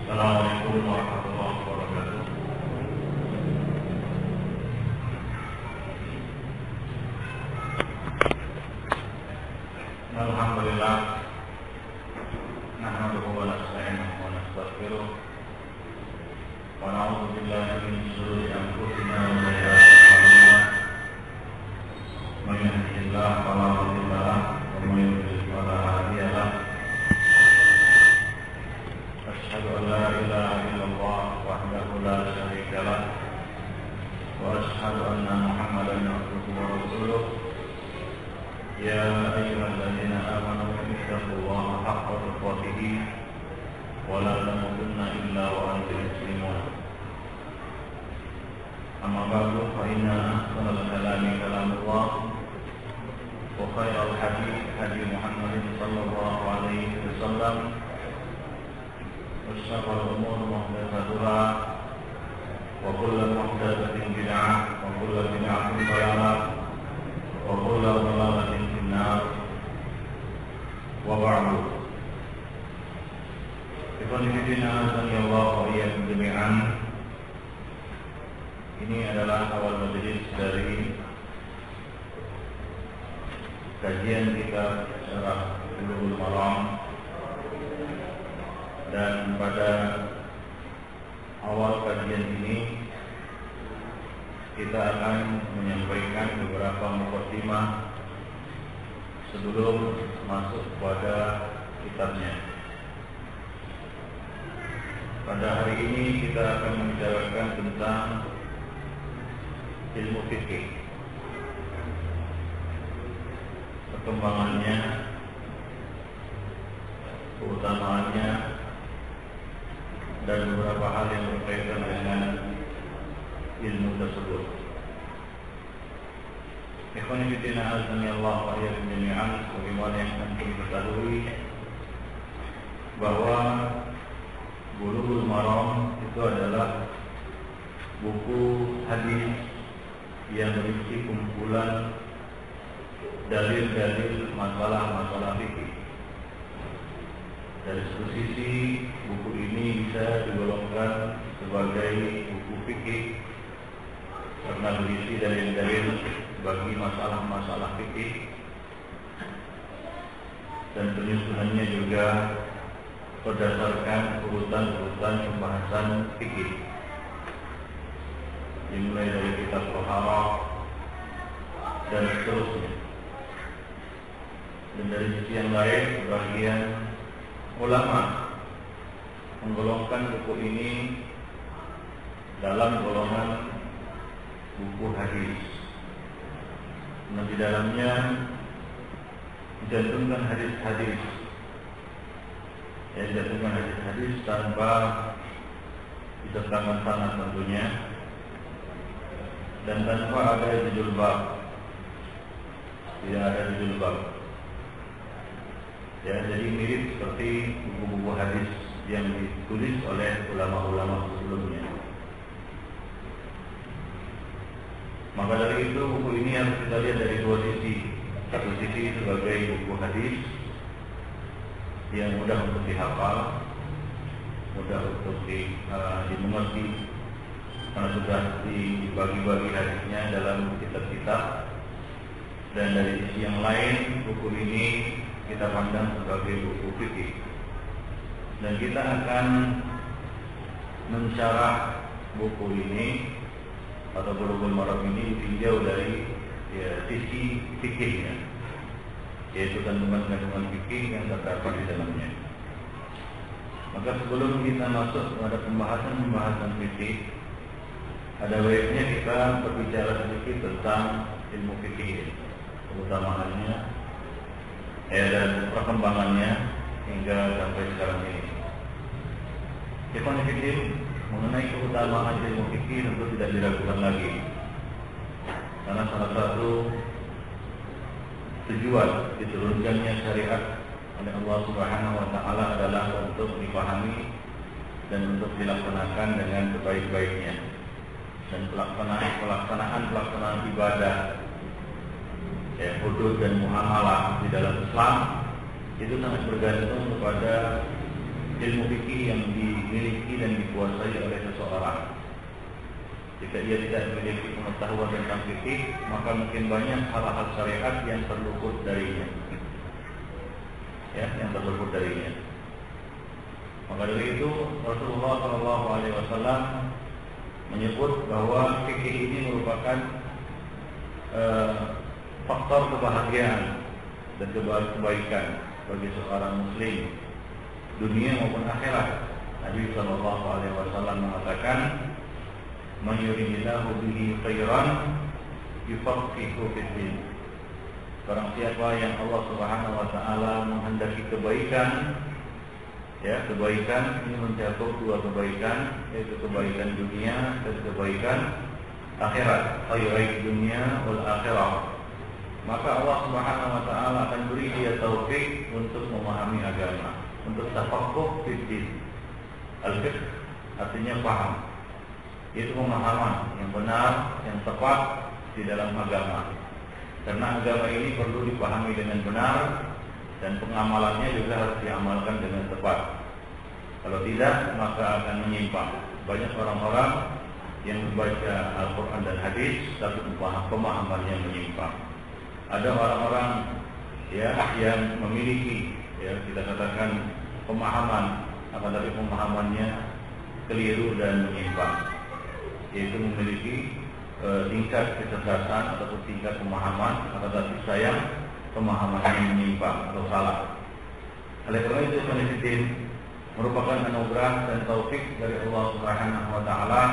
Assalamualaikum warahmatullahi wabarakatuh. Alhamdulillah, nahmaduhu wa nasta'inuhu wa nastaghfiruh wa na'udzu billahi min shururi anfusina wa sayyi'ati a'malina. May yahdihillahu fala mudilla lahu wa may yudlil fala hadiya lahu. Asyhadu an la ilaha illallah wahdahu la syarika lah wa asyhadu anna Muhammadan abduhu wa rasuluh. Ya ayyuhalladzina amanu ittaqullaha haqqa tuqatih wa la tamutunna illa wa antum muslimun. Amma ba'du, fa inna ahsanal kalami kalamullah wa khairal hadits hadi Muhammadin sallallahu alaihi wasallam. وشر الأمور محدثاتها وكل محدثة بدعة وكل بدعة ضلالة وكل ضلالة في النار وبعد. Ikhwan fillah, azanillahu wa iyyakum jami'an. Ini adalah awal majelis dari kajian kitab Syarah Bulughul Maram. Dan pada awal kajian ini kita akan menyampaikan beberapa muqaddimah sebelum masuk pada kitabnya. Pada hari ini kita akan membicarakan tentang ilmu fikih, perkembangannya, keutamaannya, dan beberapa hal yang berkaitan dengan ilmu tersebut. Ikhwan fillah, azanillahu wa iyyakum jami'an. Sebagaimana yang antum ketahui bahwa Bulughul Maram itu adalah buku hadis yang berisi kumpulan dalil-dalil masalah-masalah fikih. Dari satu sisi, buku ini bisa digolongkan sebagai buku fikih karena berisi dalil-dalil bagi masalah-masalah fikih, dan penyusunannya juga berdasarkan urutan-urutan pembahasan fikih, dimulai dari kitab Taharah dan seterusnya. Dan dari sisi yang lain, sebagian ulama menggolongkan buku ini dalam golongan buku hadis. Nah, di dalamnya dicantumkan hadis-hadis, dicantumkan hadis-hadis tanpa disertakan sanad tentunya, dan tanpa ada judul bab, tidak ada judul bab. Ya, jadi mirip seperti buku-buku hadis yang ditulis oleh ulama-ulama sebelumnya. Maka dari itu buku ini harus kita lihat dari dua sisi. Satu sisi sebagai buku hadis yang mudah untuk dihafal, mudah untuk dimengerti, karena sudah dibagi-bagi hadisnya dalam kitab-kitab. Dan dari sisi yang lain, buku ini kita pandang sebagai buku fikih, dan kita akan mensyarah buku ini atau Bulughul Maram ini ditinjau dari sisi fikihnya, yaitu kandungan-kandungan fikih yang terdapat di dalamnya. Maka sebelum kita masuk pada pembahasan fikih, ada baiknya kita berbicara sedikit tentang ilmu fikih, keutamaannya dan perkembangannya hingga sampai sekarang ini. Ikhwan fillah, mengenai keutamaan ilmu fikih tentu tidak diragukan lagi, karena salah satu tujuan diturunkannya syariat oleh Allah Subhanahu wa Ta'ala adalah untuk dipahami dan untuk dilaksanakan dengan sebaik-baiknya, dan pelaksanaan ibadah, hudud dan muamalah di dalam Islam itu sangat bergantung kepada ilmu fikih yang dimiliki dan dikuasai oleh seseorang. Jika ia tidak memiliki pengetahuan tentang fikih, maka mungkin banyak hal-hal syariat yang terluput darinya. Ya, yang terluput darinya. Maka dari itu Rasulullah SAW menyebut bahwa fikih ini merupakan faktor kebahagiaan dan kebaikan bagi seorang muslim dunia maupun akhirat. Nabi SAW mengatakan, "Man yuridillahu bihi khairan yufaqihu fid-din." Barang siapa yang Allah Subhanahu wa taala menghendaki kebaikan, ya, kebaikan ini mencakup dua kebaikan, yaitu kebaikan dunia dan kebaikan akhirat, khairai dunia wal akhirah. Maka Allah Subhanahu wa taala akan beri dia taufik untuk memahami agama, untuk tafaqquh fid-din. Al-fiqh artinya paham. Itu pemahaman yang benar, yang tepat di dalam agama. Karena agama ini perlu dipahami dengan benar dan pengamalannya juga harus diamalkan dengan tepat. Kalau tidak, maka akan menyimpang. Banyak orang-orang yang membaca Al-Quran dan hadis tapi pemahamannya menyimpang. Ada orang-orang ya yang memiliki, ya kita katakan pemahaman, akan tapi pemahamannya keliru dan menyimpang, yaitu memiliki tingkat kecerdasan atau tingkat pemahaman, akan tapi sayang pemahamannya menyimpang atau salah. Oleh karena itu, Fiddin merupakan anugerah dan taufik dari Allah Subhanahu wa taala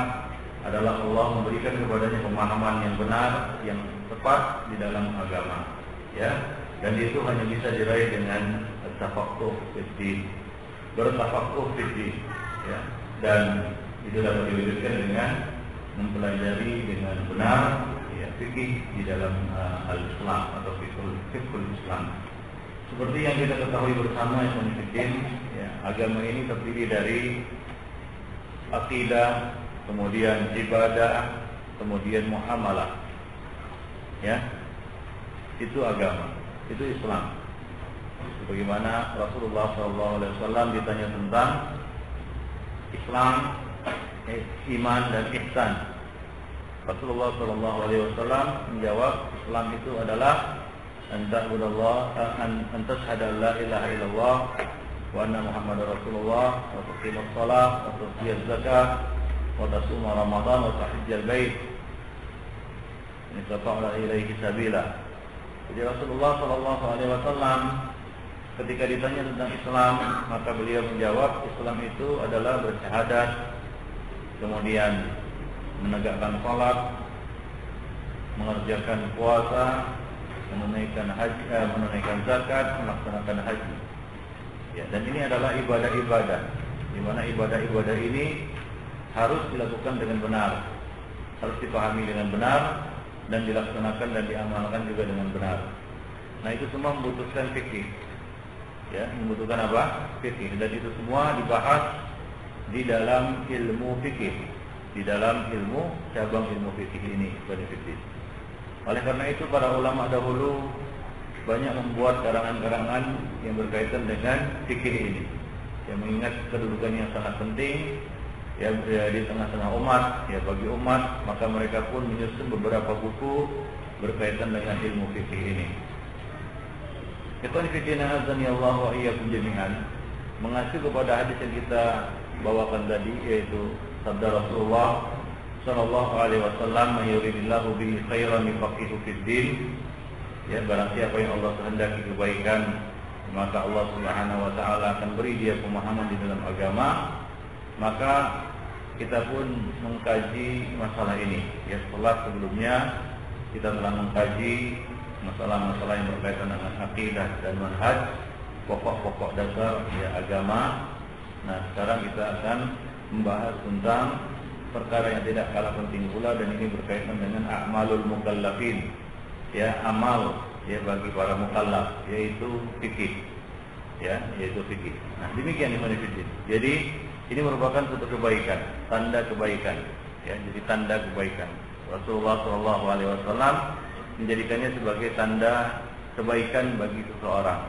adalah Allah memberikan kepadanya pemahaman yang benar, yang tepat di dalam agama, ya. Dan itu hanya bisa diraih dengan tafaqquh fid-din, bertafaqquh fid-din, ya. Dan itu dapat diwujudkan dengan mempelajari dengan benar, ya, fikih di dalam al-Islam atau fikul Islam. Seperti yang kita ketahui bersama, ya, agama ini terdiri dari akidah, kemudian ibadah, kemudian muamalah. Ya, itu agama, itu Islam. Bagaimana Rasulullah SAW ditanya tentang Islam, iman dan ihsan. Rasulullah SAW menjawab, Islam itu adalah an tashhada an la ilaha illallah wa anna Muhammadar Rasulullah wa tuqimus shalah wa tu'tiyaz zakah wa tasuma Ramadan wa tahijjal bait in istata'ta ilaihi sabila. Jadi Rasulullah SAW ketika ditanya tentang Islam, maka beliau menjawab, Islam itu adalah bersyahadat, kemudian menegakkan salat, mengerjakan puasa, menunaikan haji, menunaikan zakat, melaksanakan haji. Ya, dan ini adalah ibadah-ibadah, di mana ibadah-ibadah ini harus dilakukan dengan benar, harus dipahami dengan benar, dan dilaksanakan dan diamalkan juga dengan benar. Nah, itu semua membutuhkan fikih, ya, membutuhkan apa? Fikih. Dan itu semua dibahas di dalam ilmu fikih, di dalam ilmu cabang ilmu fikih ini, fikih. Oleh karena itu para ulama dahulu banyak membuat karangan-karangan yang berkaitan dengan fikih ini, yang mengingat kedudukan yang sangat penting, ya, di tengah-tengah umat, ya, bagi umat, maka mereka pun menyusun beberapa buku berkaitan dengan ilmu fikih ini. Ikhwan fillah azani Allah wa iyyakum jami'an, mengacu kepada hadis yang kita bawakan tadi, yaitu sabda Rasulullah sallallahu alaihi wasallam, "Man yuridillahu bihi khairan yufaqihu fid-din." Ya, barang siapa yang Allah kehendaki kebaikan, maka Allah Subhanahu wa taala akan beri dia pemahaman di dalam agama. Maka kita pun mengkaji masalah ini, ya, setelah sebelumnya kita telah mengkaji masalah-masalah yang berkaitan dengan akidah dan manhaj, pokok-pokok dasar, ya, agama. Nah, sekarang kita akan membahas tentang perkara yang tidak kalah penting pula, dan ini berkaitan dengan a'malul mukallafin, ya, amal, ya, bagi para mukallaf, yaitu fikih, ya, yaitu fikih. Nah, demikian Ibnu Fiddin. Jadi ini merupakan suatu kebaikan, tanda kebaikan, ya, jadi tanda kebaikan. Rasulullah SAW menjadikannya sebagai tanda kebaikan bagi seseorang.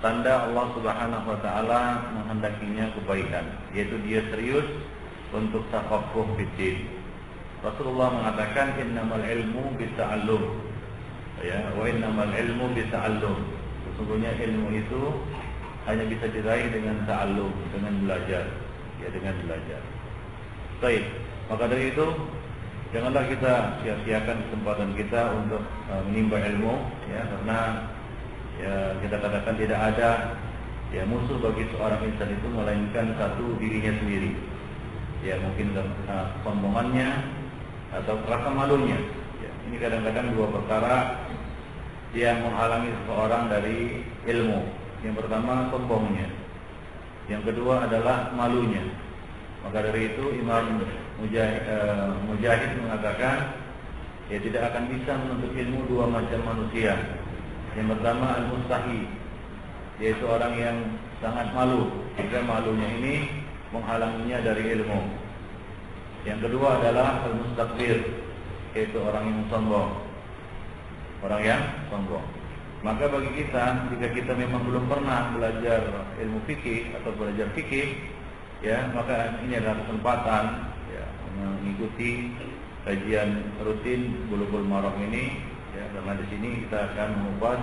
tanda Allah Subhanahu wa taala menghendakinya kebaikan, yaitu dia serius untuk tafaqquh fiddin. Rasulullah mengatakan innamal ilmu bita'allum. Ya, wa innamal ilmu bita'allum. Sesungguhnya ilmu itu hanya bisa diraih dengan ta'allum, dengan belajar. Ya, dengan belajar. Baik, maka dari itu janganlah kita sia-siakan kesempatan kita untuk menimba ilmu, ya, karena ya, kita katakan tidak ada ya musuh bagi seorang insan itu melainkan satu dirinya sendiri. Ya, mungkin sombongannya atau rasa malunya. Ya, ini kadang-kadang dua perkara yang menghalangi seseorang dari ilmu. Yang pertama sombongnya, yang kedua adalah malunya. Maka dari itu Imam Mujahid mengatakan ya tidak akan bisa menuntut ilmu dua macam manusia. Yang pertama al-mustahi, yaitu orang yang sangat malu, jika malunya ini menghalanginya dari ilmu. Yang kedua adalah al-mustakbir, yaitu orang yang sombong. Orang yang sombong. Maka bagi kita, jika kita memang belum pernah belajar ilmu fikih atau belajar fikih, ya, maka ini adalah kesempatan ya, mengikuti kajian rutin Bulughul Maram ini, ya, karena di sini kita akan mengupas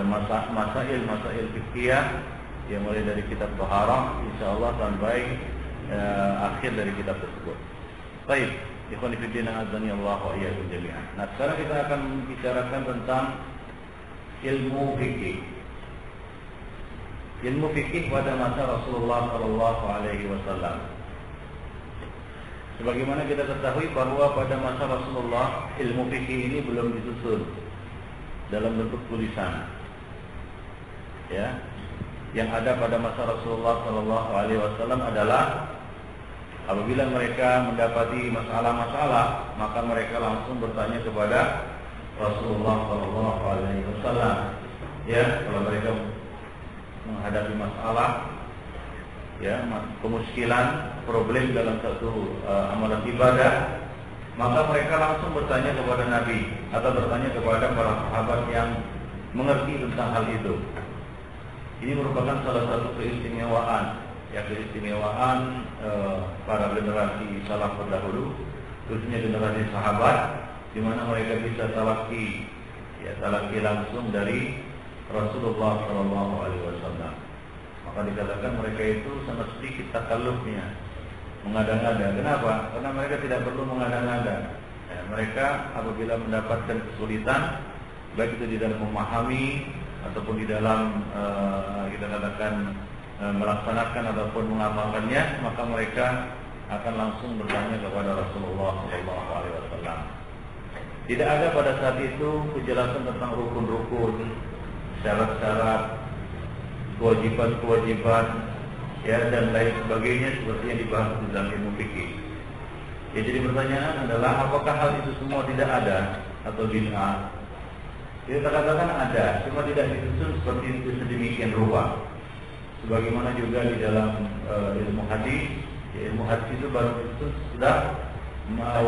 masail fikih yang mulai dari kitab Thaharah insyaallah sampai akhir dari kitab tersebut. Baik, ikhwan fillah azani Allah wa iyyakum jami'an. Nah, sekarang kita akan membicarakan tentang ilmu fikih. Ilmu fikih pada masa Rasulullah sallallahu alaihi wasallam. Sebagaimana kita ketahui bahwa pada masa Rasulullah ilmu fikih ini belum disusun dalam bentuk tulisan. Ya. Yang ada pada masa Rasulullah sallallahu alaihi wasallam adalah apabila mereka mendapati masalah-masalah, maka mereka langsung bertanya kepada Rasulullah sallallahu alaihi wasallam. Ya, kalau mereka menghadapi masalah, ya, kemuskilan, problem dalam satu amalan ibadah, maka mereka langsung bertanya kepada Nabi atau bertanya kepada para sahabat yang mengerti tentang hal itu. Ini merupakan salah satu keistimewaan, ya, keistimewaan para generasi salaf terdahulu, khususnya generasi sahabat, di mana mereka bisa talaki, ya, talaki langsung dari Rasulullah Shallallahu Alaihi Wasallam. Maka dikatakan mereka itu sangat sedikit takallufnya, mengada-ngada. Kenapa? Karena mereka tidak perlu mengada-ngada. Ya, mereka apabila mendapatkan kesulitan, baik itu di dalam memahami ataupun di dalam kita katakan melaksanakan ataupun mengamalkannya, maka mereka akan langsung bertanya kepada Rasulullah Shallallahu Alaihi Wasallam. Tidak ada pada saat itu kejelasan tentang rukun-rukun, syarat-syarat, kewajiban-kewajiban, ya, dan lain sebagainya seperti yang dibahas di dalam ilmu fikih. Ya, jadi pertanyaan adalah apakah hal itu semua tidak ada atau bid'ah? Kita katakan ada, cuma tidak disusun seperti itu sedemikian rupa. Sebagaimana juga di dalam ilmu hadis, ya, ilmu hadis itu baru disusun sudah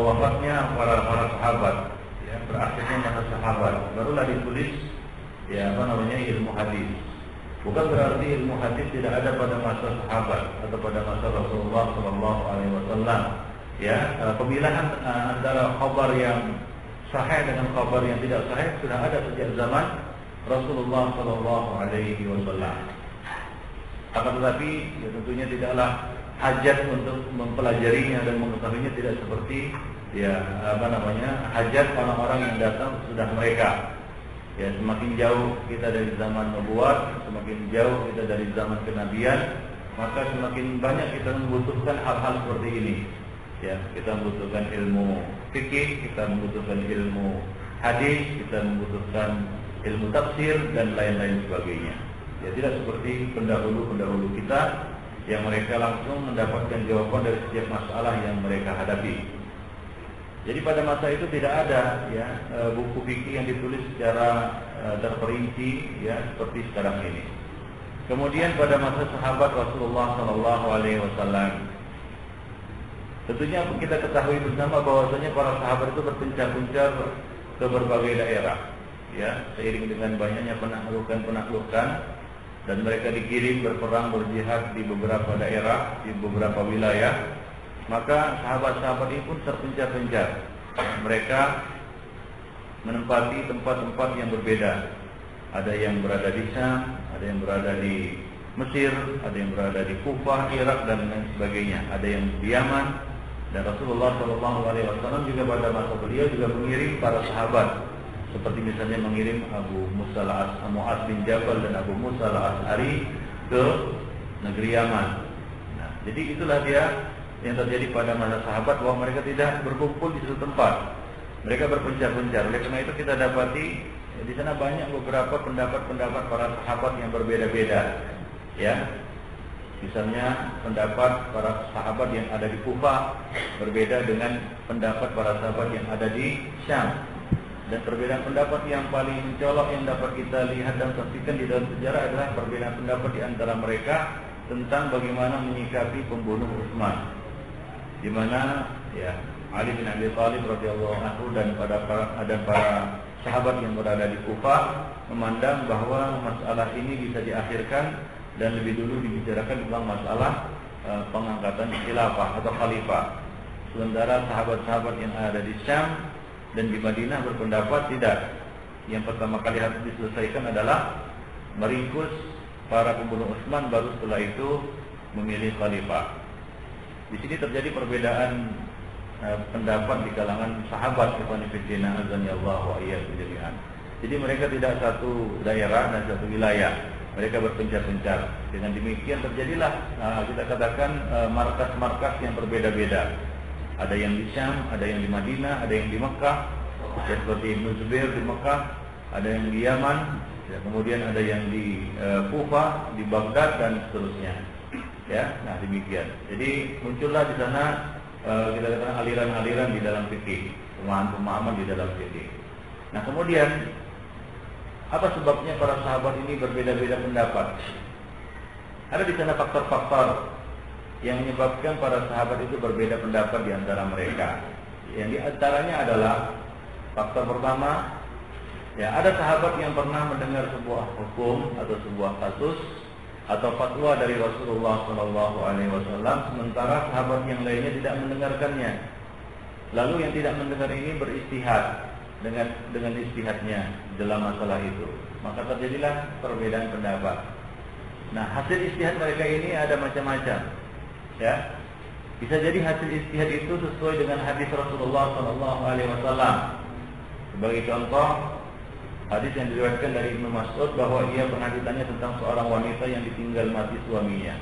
wafatnya para sahabat, ya, berakhirnya masa sahabat, barulah ditulis, ya, ilmu hadis. Bukan berarti ilmu hadis tidak ada pada masa sahabat atau pada masa Rasulullah Shallallahu Alaihi Wasallam. Ya, pemilahan antara khabar yang sahih dengan khabar yang tidak sahih sudah ada sejak zaman Rasulullah Shallallahu Alaihi Wasallam. Akan tetapi, ya, tentunya tidaklah hajat untuk mempelajarinya dan mengetahuinya, tidak seperti, ya, hajat orang-orang yang datang sudah mereka. Ya, semakin jauh kita dari zaman nubuat, semakin jauh kita dari zaman kenabian, maka semakin banyak kita membutuhkan hal-hal seperti ini. Ya, kita membutuhkan ilmu fikih, kita membutuhkan ilmu hadis, kita membutuhkan ilmu tafsir dan lain-lain sebagainya. Ya, tidak seperti pendahulu-pendahulu kita yang mereka langsung mendapatkan jawaban dari setiap masalah yang mereka hadapi. Jadi pada masa itu tidak ada, ya, buku fikih yang ditulis secara terperinci, ya, seperti sekarang ini. Kemudian pada masa sahabat Rasulullah Shallallahu Alaihi Wasallam, tentunya kita ketahui bersama bahwasanya para sahabat itu berpencar-pencar ke berbagai daerah, ya, seiring dengan banyaknya penaklukan, dan mereka dikirim berperang berjihad di beberapa daerah, di beberapa wilayah, maka sahabat-sahabat ini pun terpencar-pencar. Mereka menempati tempat-tempat yang berbeda. Ada yang berada di Syam, ada yang berada di Mesir, ada yang berada di Kufah, Irak, dan lain sebagainya. Ada yang di Yaman. Dan Rasulullah SAW juga pada masa beliau juga mengirim para sahabat, seperti misalnya mengirim Abu Mu'adz bin Jabal dan Abu Musa al-Asy'ari ke negeri Yaman. Nah, jadi itulah dia yang terjadi pada masa sahabat, bahwa mereka tidak berkumpul di satu tempat. Mereka berpencar-pencar. Oleh karena itu kita dapati di sana banyak beberapa pendapat-pendapat para sahabat yang berbeda-beda. Ya, misalnya pendapat para sahabat yang ada di Kufah berbeda dengan pendapat para sahabat yang ada di Syam. Dan perbedaan pendapat yang paling mencolok yang dapat kita lihat dan saksikan di dalam sejarah adalah perbedaan pendapat di antara mereka tentang bagaimana menyikapi pembunuh Utsman, di mana ya Ali bin Abi Thalib radhiyallahu anhu dan para sahabat yang berada di Kufah memandang bahwa masalah ini bisa diakhirkan dan lebih dulu dibicarakan tentang masalah pengangkatan khilafah atau khalifah. Sementara sahabat-sahabat yang ada di Syam dan di Madinah berpendapat tidak. Yang pertama kali harus diselesaikan adalah meringkus para pembunuh Utsman, baru setelah itu memilih khalifah. Di sini terjadi perbedaan pendapat di kalangan sahabat Ibnu Fiddina azanillahu wa iyyakum jami'an. Jadi mereka tidak satu daerah dan satu wilayah. Mereka berpencar-pencar. Dengan demikian terjadilah kita katakan markas-markas yang berbeda-beda. Ada yang di Syam, ada yang di Madinah, ada yang di Mekah, seperti Ibnu Zubair di Mekah, ada yang di Yaman, ya, kemudian ada yang di Kufah, di Baghdad, dan seterusnya. Ya, nah demikian. Jadi muncullah di sana kita katakan aliran-aliran di dalam fikih, pemahaman-pemahaman di dalam fikih. Nah kemudian apa sebabnya para sahabat ini berbeda-beda pendapat? Ada di sana faktor-faktor yang menyebabkan para sahabat itu berbeda pendapat di antara mereka. Yang di antaranya adalah faktor pertama, ya ada sahabat yang pernah mendengar sebuah hukum atau sebuah kasus atau fatwa dari Rasulullah SAW, sementara sahabat yang lainnya tidak mendengarkannya. Lalu yang tidak mendengar ini beristihad dengan istihadnya dalam masalah itu, maka terjadilah perbedaan pendapat. Nah, hasil istihad mereka ini ada macam-macam. Ya, bisa jadi hasil istihad itu sesuai dengan hadis Rasulullah SAW. Sebagai contoh, hadis yang diriwayatkan dari Ibnu Mas'ud bahwa ia pernah ditanya tentang seorang wanita yang ditinggal mati suaminya.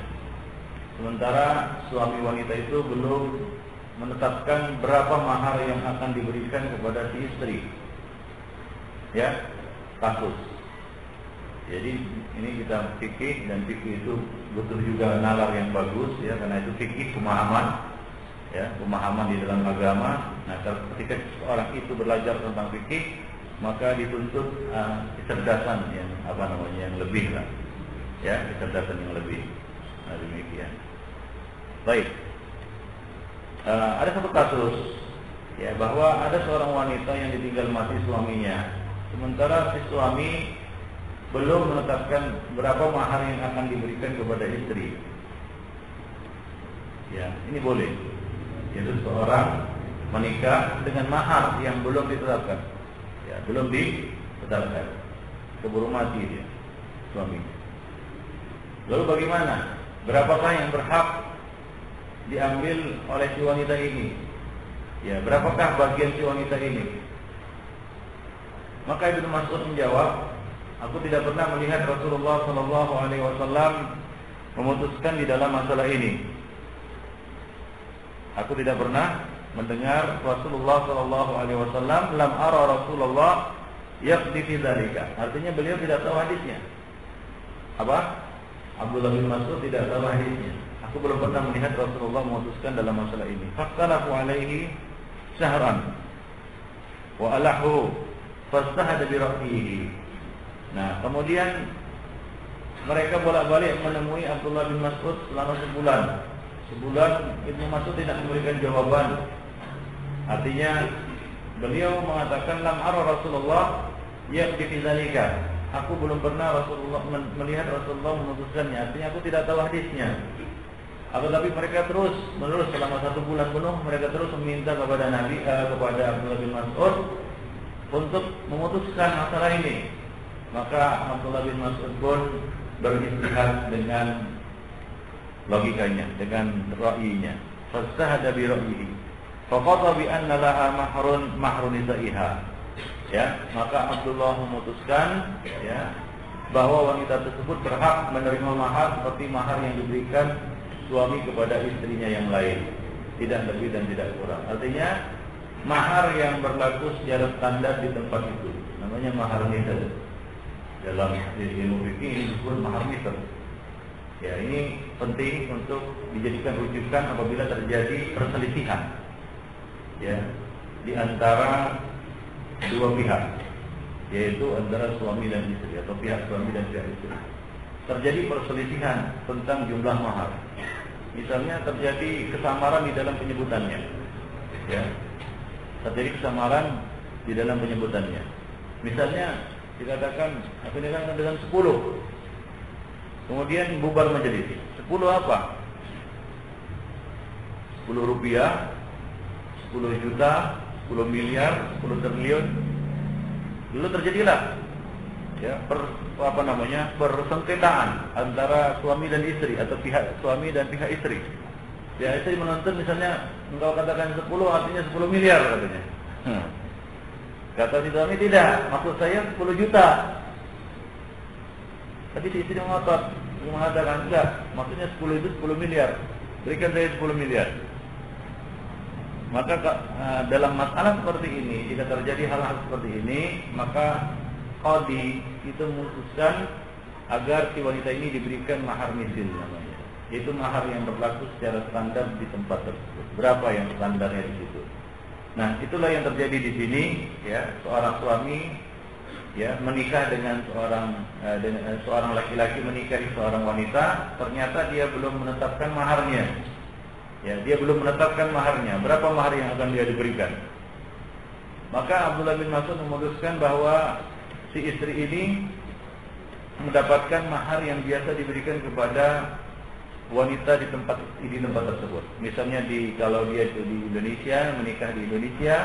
Sementara suami wanita itu belum menetapkan berapa mahar yang akan diberikan kepada si istri. Ya, kasus. Jadi ini kita fikih, dan fikih itu butuh juga nalar yang bagus, ya, karena itu fikih pemahaman, ya, pemahaman di dalam agama. Nah, ketika seorang itu belajar tentang fikih, maka dituntut kecerdasan yang yang lebih lah, ya, kecerdasan yang lebih. Nah, demikian. Baik. Ada satu kasus, ya, bahwa ada seorang wanita yang ditinggal mati suaminya, sementara si suami belum menetapkan berapa mahar yang akan diberikan kepada istri. Ya, ini boleh. Yaitu seorang menikah dengan mahar yang belum ditetapkan. Ya, belum ditetapkan. Keburu mati dia, suami. Lalu bagaimana? Berapakah yang berhak diambil oleh si wanita ini? Ya, berapakah bagian si wanita ini? Maka Ibnu Mas'ud menjawab, aku tidak pernah melihat Rasulullah SAW memutuskan di dalam masalah ini. Aku tidak pernah mendengar Rasulullah SAW, lam ara Rasulullah yaqdi fi dzalika. Artinya beliau tidak tahu hadisnya. Apa? Abdullah bin Mas'ud tidak tahu hadisnya. Aku belum pernah melihat Rasulullah memutuskan dalam masalah ini. Faqalafu alaihi syahran wa alahu fastahada bi ra'yihi. Nah, kemudian mereka bolak-balik menemui Abdullah bin Mas'ud selama sebulan. Sebulan Ibnu Mas'ud tidak memberikan jawaban. Artinya beliau mengatakan lam ara Rasulullah yaqdi fi dzalika. aku belum pernah melihat Rasulullah memutuskannya. Artinya aku tidak tahu hadisnya. Tetapi mereka terus menerus selama 1 bulan penuh mereka terus meminta kepada Nabi kepada Abdullah bin Mas'ud untuk memutuskan masalah ini. Maka Abdullah bin Mas'ud pun beristihad dengan logikanya, dengan ra'yinya. Fastahada bi ra'yihi. Faqata bi anna laha mahrun nisaiha. Ya, maka Abdullah memutuskan ya bahwa wanita tersebut berhak menerima mahar seperti mahar yang diberikan suami kepada istrinya yang lain, tidak lebih dan tidak kurang. Artinya mahar yang berlaku secara standar di tempat itu namanya mahar misal. Dalam ilmu fikih ini disebut mahar misal. Ya, ini penting untuk dijadikan rujukan apabila terjadi perselisihan ya di antara dua pihak, yaitu antara suami dan istri atau pihak suami dan pihak istri. Terjadi perselisihan tentang jumlah mahar. Misalnya terjadi kesamaran di dalam penyebutannya. Ya. Terjadi kesamaran di dalam penyebutannya. Misalnya dikatakan aku nikahkan dengan 10. Kemudian bubar majelis. 10 apa? 10 rupiah, 10 juta, 10 miliar, 10 triliun. Dulu terjadilah ya persengketaan antara suami dan istri atau pihak suami dan pihak istri. Ya, istri menuntut misalnya engkau katakan 10 artinya 10 miliar katanya. Kata si suami tidak, maksud saya 10 juta. Tapi si istri mengatakan enggak, maksudnya 10 itu 10 miliar. Berikan saya 10 miliar. Maka dalam masalah seperti ini, jika terjadi hal-hal seperti ini, maka qadhi itu memutuskan agar si wanita ini diberikan mahar misil namanya. Yaitu mahar yang berlaku secara standar di tempat tersebut. Berapa yang standarnya di situ? Nah, itulah yang terjadi di sini ya, seorang suami ya menikah dengan seorang laki-laki menikahi seorang wanita, ternyata dia belum menetapkan maharnya. Ya, dia belum menetapkan maharnya. Berapa mahar yang akan dia diberikan? Maka Abdullah bin Mas'ud memutuskan bahwa si istri ini mendapatkan mahar yang biasa diberikan kepada wanita di tempat tersebut. Misalnya kalau dia itu di Indonesia, menikah di Indonesia,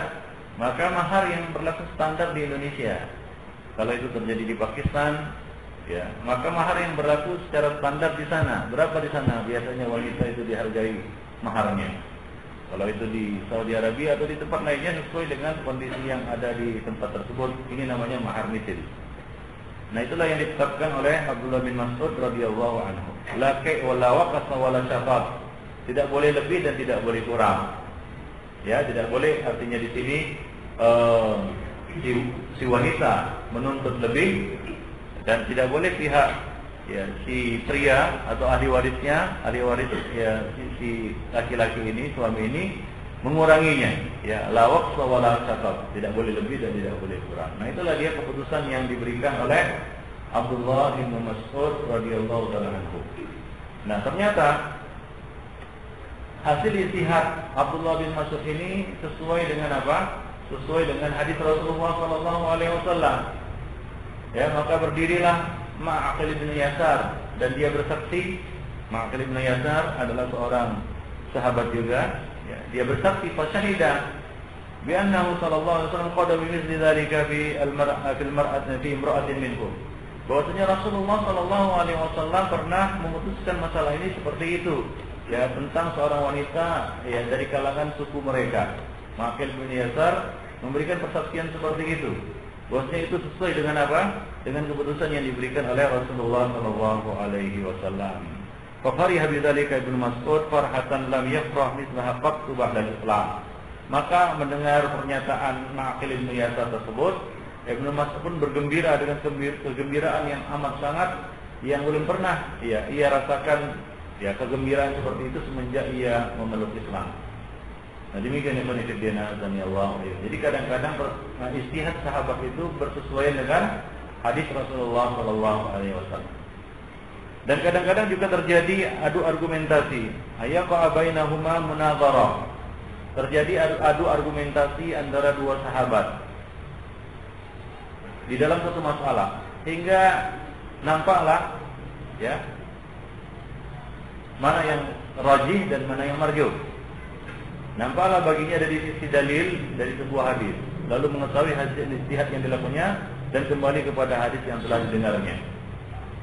maka mahar yang berlaku standar di Indonesia. Kalau itu terjadi di Pakistan, ya, maka mahar yang berlaku secara standar di sana. Berapa di sana biasanya wanita itu dihargai maharnya? Kalau itu di Saudi Arabia atau di tempat lainnya sesuai dengan kondisi yang ada di tempat tersebut, ini namanya mahar misil. Nah, itulah yang ditetapkan oleh Abdullah bin Mas'ud radhiyallahu anhu. La kai wala waqasa wala syafaq. Tidak boleh lebih dan tidak boleh kurang. Ya, tidak boleh artinya di sini si wanita menuntut lebih dan tidak boleh pihak ya si pria atau ahli waris ya si laki-laki ini, suami ini menguranginya. Ya, la waqsa wala syafaq. Tidak boleh lebih dan tidak boleh kurang. Nah, itulah dia keputusan yang diberikan oleh Abdullah bin Mas'ud radhiyallahu anhu. Nah, ternyata hasil ijtihad Abdullah bin Mas'ud ini sesuai dengan apa? Sesuai dengan hadis Rasulullah sallallahu alaihi wasallam. Ya, maka berdirilah Ma'aqil bin Yasar dan dia bersaksi. Ma'aqil bin Yasar adalah seorang sahabat juga. Ya, dia bersaksi fasyahida bi annahu sallallahu alaihi wasallam qada bi mithli dzalika fi imra'atin minhum. Bahwasanya Rasulullah sallallahu alaihi wasallam pernah memutuskan masalah ini seperti itu. Ya, tentang seorang wanita ya dari kalangan suku mereka. Ma'aqil bin Yasar memberikan persaksian seperti itu. Bahwasanya itu sesuai dengan apa? Dengan keputusan yang diberikan oleh Rasulullah sallallahu alaihi wasallam. Fa fariha bidzalika Ibnu Mas'ud farhatan lam yafrah mithlaha qattu ba'da al-Islam. Maka mendengar pernyataan Ma'aqil bin Yasar tersebut, Ibnu Mas'ud pun bergembira dengan kegembiraan yang amat sangat yang belum pernah ia rasakan ya kegembiraan seperti itu semenjak ia memeluk Islam. Nah, demikian yang menitipkan azani Allah. Jadi kadang-kadang ijtihad sahabat itu bersesuaian dengan hadis Rasulullah sallallahu alaihi wasallam. Dan kadang-kadang juga terjadi adu argumentasi. Ayaqa bainahuma munazarah. Terjadi adu argumentasi antara dua sahabat di dalam satu masalah. hingga nampaklah ya mana yang rajih dan mana yang marjuh. Nampaklah baginya dari sisi dalil dari sebuah hadis, lalu mengetahui hasil ijtihad yang dilakukannya dan kembali kepada hadis yang telah didengarnya.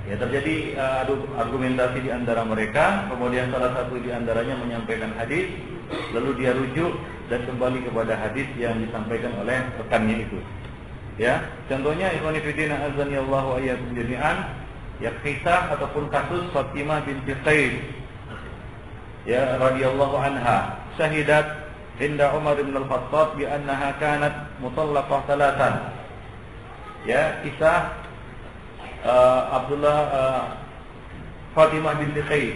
Ya, terjadi adu argumentasi di antara mereka, kemudian salah satu di antaranya menyampaikan hadis, lalu dia rujuk dan kembali kepada hadis yang disampaikan oleh rekannya itu. Ya, contohnya ikhwani fillah azanillahu wa iyyakum jami'an, ya kisah ataupun kasus Fatimah binti Qais ya radhiyallahu anha, syahidat inda Umar bin Al-Khattab bi annaha kanat mutallaqah thalathan. Ya, kisah Fatimah binti Qais.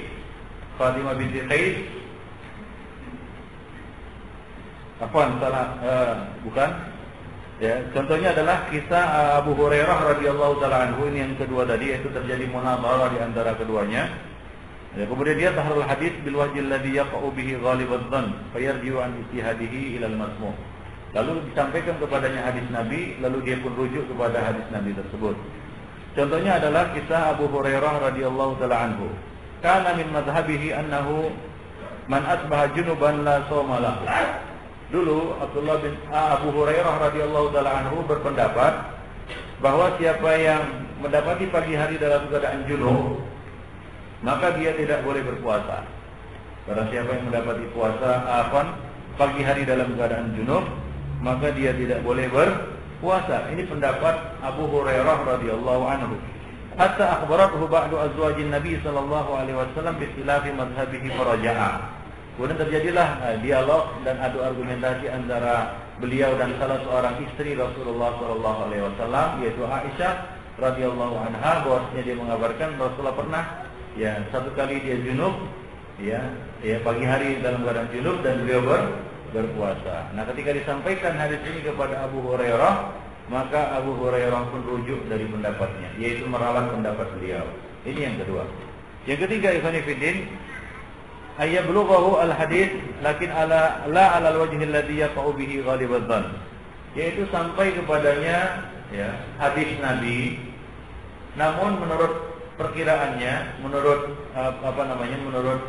Fatimah binti Qais. Bukan. Ya, contohnya adalah kisah Abu Hurairah radhiyallahu taala anhu, ini yang kedua tadi, yaitu terjadi munadharah di antara keduanya. Ya, kemudian dia tahrul hadis bil wajhil ladzi yaqa'u bihi ghalibadz dzan fayarji'u an ijtihadihi ila al-masmu'. Lalu disampaikan kepadanya hadis Nabi, lalu dia pun rujuk kepada hadis Nabi tersebut. Contohnya adalah kisah Abu Hurairah radhiyallahu taala anhu. Kana min madhhabihi annahu man asbaha junuban la shauma lahu. Dulu Abu Hurairah radhiyallahu taala anhu berpendapat bahwa siapa yang mendapati pagi hari dalam keadaan junub, maka dia tidak boleh berpuasa. Barang siapa yang mendapati pagi hari dalam keadaan junub, maka dia tidak boleh berpuasa. Ini pendapat Abu Hurairah radhiyallahu anhu. Hatta akhbarathu ba'du azwajin Nabi sallallahu alaihi wasallam bi ikhtilafi madhhabihi faraja'a. Kemudian terjadilah dialog dan adu argumentasi antara beliau dan salah seorang istri Rasulullah sallallahu alaihi wasallam, yaitu Aisyah radhiyallahu anha, bahwasanya dia mengabarkan Rasulullah pernah ya satu kali dia junub, ya pagi hari dalam keadaan junub dan beliau berpuasa. Nah, ketika disampaikan hadis ini kepada Abu Hurairah, maka Abu Hurairah pun rujuk dari pendapatnya, yaitu meralat pendapat beliau. Ini yang kedua. Yang ketiga, ikhwani fillah, ayablughahu al-hadis lakin la ala al-wajhi alladhi yaqa'u bihi ghalibadz dzan, yaitu sampai kepadanya ya hadis Nabi, namun menurut perkiraannya, menurut menurut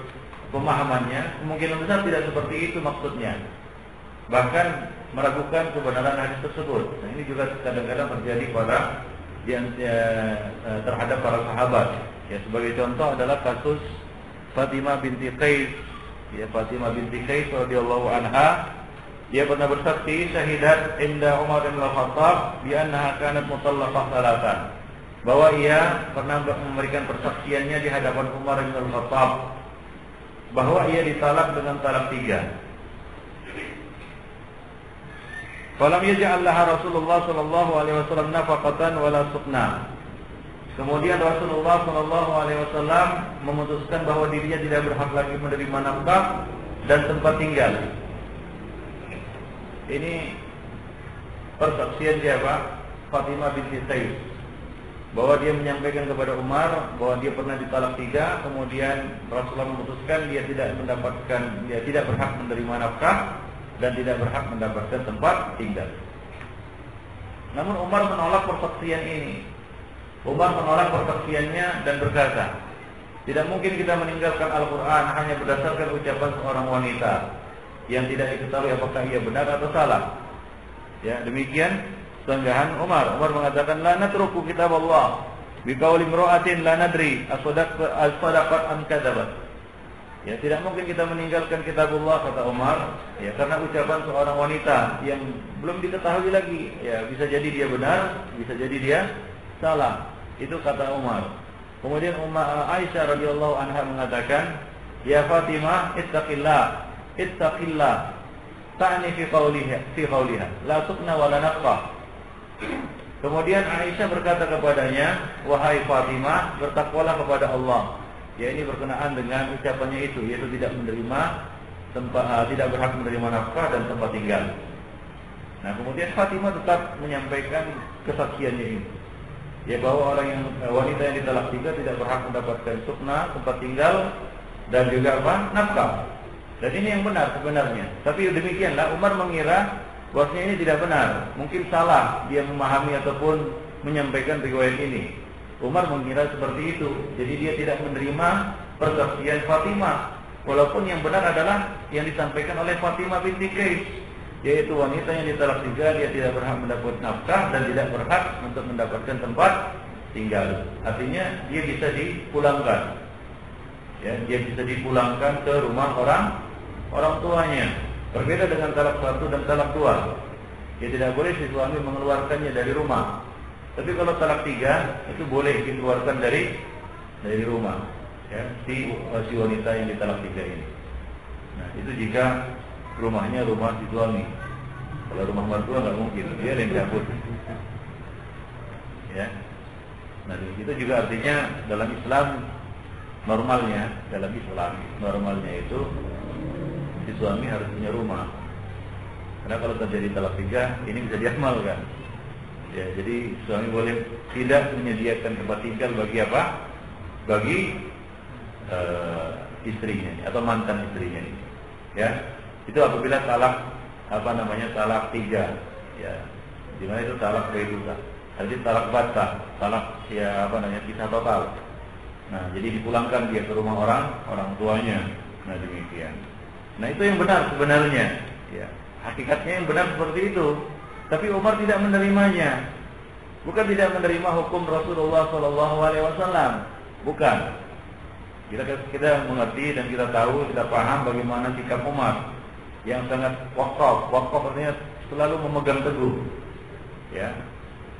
pemahamannya, kemungkinan besar tidak seperti itu maksudnya. Bahkan meragukan kebenaran hadis tersebut. Nah, ini juga kadang-kadang terjadi terhadap para sahabat. Ya, sebagai contoh adalah kasus Fatimah binti Qais. Ya, Fatimah binti Qais radhiyallahu anha, dia pernah bersaksi syahidat inda Umar bin Al-Khattab bi annaha kanat mutallaqah thalathan, bahwa ia pernah memberikan persaksiannya di hadapan Umar bin Al-Khattab bahwa ia ditalak dengan talak 3. Falam yaj'al laha Rasulullah sallallahu alaihi wasallam nafaqatan wala suqna. Kemudian Rasulullah sallallahu alaihi wasallam memutuskan bahwa dirinya tidak berhak lagi menerima nafkah dan tempat tinggal. Ini persaksian siapa? Fatimah binti Qais, bahwa dia menyampaikan kepada Umar bahwa dia pernah ditalak 3, kemudian Rasulullah memutuskan dia tidak berhak menerima nafkah dan tidak berhak mendapatkan tempat tinggal. Namun Umar menolak persaksian ini. Umar menolak persaksiannya dan berkata, tidak mungkin kita meninggalkan Al-Quran hanya berdasarkan ucapan seorang wanita yang tidak diketahui apakah ia benar atau salah. Ya, demikian sanggahan Umar. Umar mengatakan, la natruku kitab Allah biqauli imra'atin la nadri as-sadaqat am kadzabat. Ya, tidak mungkin kita meninggalkan kitabullah, kata Umar, ya, karena ucapan seorang wanita yang belum diketahui lagi, ya, bisa jadi dia benar, bisa jadi dia salah. Itu kata Umar. Kemudian Aisyah radhiyallahu anha mengatakan, ya Fatimah, ittaqillah, ta'ni fi qawliha, la suqna wa la nafqah. Kemudian Aisyah berkata kepadanya, wahai Fatimah, bertakwalah kepada Allah. Ya, ini berkenaan dengan ucapannya itu, yaitu tidak berhak menerima nafkah dan tempat tinggal. Nah, kemudian Fatimah tetap menyampaikan kesaksiannya ini, ya, bahwa wanita yang ditalak 3 tidak berhak mendapatkan sukna, tempat tinggal, dan juga nafkah. Dan ini yang benar sebenarnya. Tapi demikianlah Umar mengira bahwasanya ini tidak benar. Mungkin salah dia memahami ataupun menyampaikan riwayat ini. Umar mengira seperti itu, jadi dia tidak menerima persaksian Fatimah, walaupun yang benar adalah yang disampaikan oleh Fatimah binti Qais, yaitu wanita yang ditalak 3, dia tidak berhak mendapat nafkah dan tidak berhak untuk mendapatkan tempat tinggal. Artinya dia bisa dipulangkan, ya, dia bisa dipulangkan ke rumah orang tuanya. Berbeda dengan talak 1 dan talak 2. Dia tidak boleh si suami mengeluarkannya dari rumah. Tapi kalau talak 3 itu boleh dikeluarkan dari rumah, ya, si wanita yang ditalak 3 ini. Nah, itu jika rumahnya rumah si suami. Kalau rumah mertua nggak mungkin, dia yang cabut. Ya. Nah, itu juga artinya dalam Islam normalnya itu si suami harus punya rumah. Karena kalau terjadi talak 3, ini bisa diamalkan. Ya, jadi suami boleh tidak menyediakan tempat tinggal bagi apa? Bagi istrinya atau mantan istrinya ini. Ya, itu apabila talak talak 3. Ya, di mana itu talak baiduta. Jadi talak bata, talak kisah total. Nah, jadi dipulangkan dia ke rumah orang tuanya. Nah, demikian. Nah, itu yang benar sebenarnya. Ya, hakikatnya yang benar seperti itu. Tapi Umar tidak menerimanya. Bukan tidak menerima hukum Rasulullah SAW. Bukan. Kita mengerti dan kita tahu, kita paham bagaimana sikap Umar yang sangat wakaf. Wakaf artinya selalu memegang teguh, ya,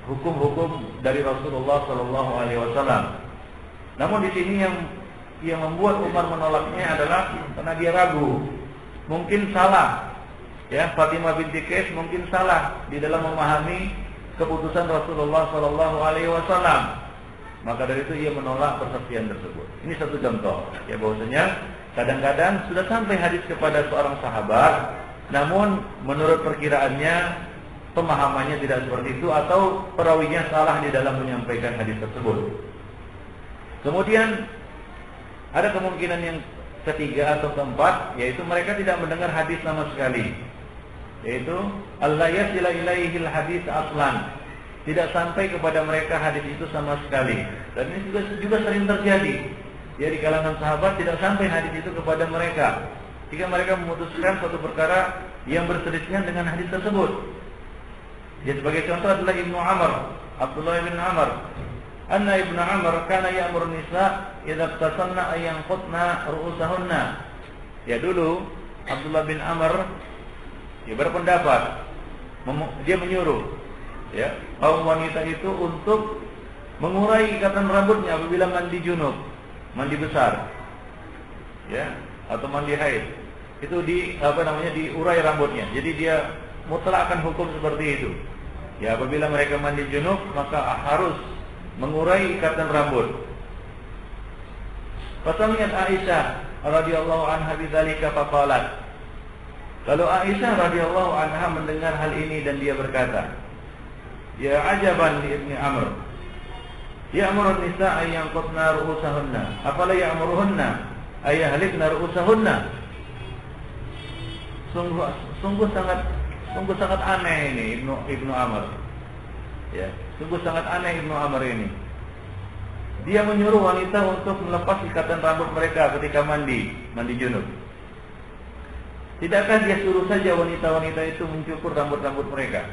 hukum-hukum dari Rasulullah SAW. Namun di sini yang membuat Umar menolaknya adalah karena dia ragu, mungkin salah. Ya, Fatimah binti Qais mungkin salah di dalam memahami keputusan Rasulullah SAW. Maka dari itu ia menolak persaksian tersebut. Ini satu contoh, ya, bahwasanya kadang-kadang sudah sampai hadis kepada seorang sahabat, namun menurut perkiraannya pemahamannya tidak seperti itu atau perawinya salah di dalam menyampaikan hadis tersebut. Kemudian ada kemungkinan yang ketiga atau keempat, yaitu mereka tidak mendengar hadis sama sekali. Yaitu Allah yasila ilaihil hadis aslan, tidak sampai kepada mereka hadis itu sama sekali. Dan ini juga sering terjadi. Ya, di kalangan sahabat tidak sampai hadis itu kepada mereka. Jika mereka memutuskan suatu perkara yang berselisih dengan hadis tersebut. Ya, sebagai contoh adalah Ibnu Amr, Abdullah bin Amr. Anna Ibnu Amr kana ya'muru nisa idza tasanna ayyan qutna ru'usahunna. Ya, dulu Abdullah bin Amr dia berpendapat, dia menyuruh, ya, kaum wanita itu untuk mengurai ikatan rambutnya apabila mandi junub, mandi besar, ya, atau mandi haid. Itu diurai rambutnya. Jadi dia mutlakkan hukum seperti itu. Ya, apabila mereka mandi junub maka harus mengurai ikatan rambut. Fasami'at Aisyah radhiyallahu anha bidzalika faqalat. Lalu Aisyah radhiyallahu anha mendengar hal ini dan dia berkata, "Ya ajaban li Ibni Amr. Ya'muru an-nisa ay yanqutna ru'usahunna, afala ya'muruhunna ay yahlifna ru'usahunna." Sungguh sangat aneh ini Ibnu Amr. Ya, sungguh sangat aneh Ibnu Amr ini. Dia menyuruh wanita untuk melepas ikatan rambut mereka ketika mandi junub. Tidakkah dia suruh saja wanita-wanita itu mencukur rambut-rambut mereka?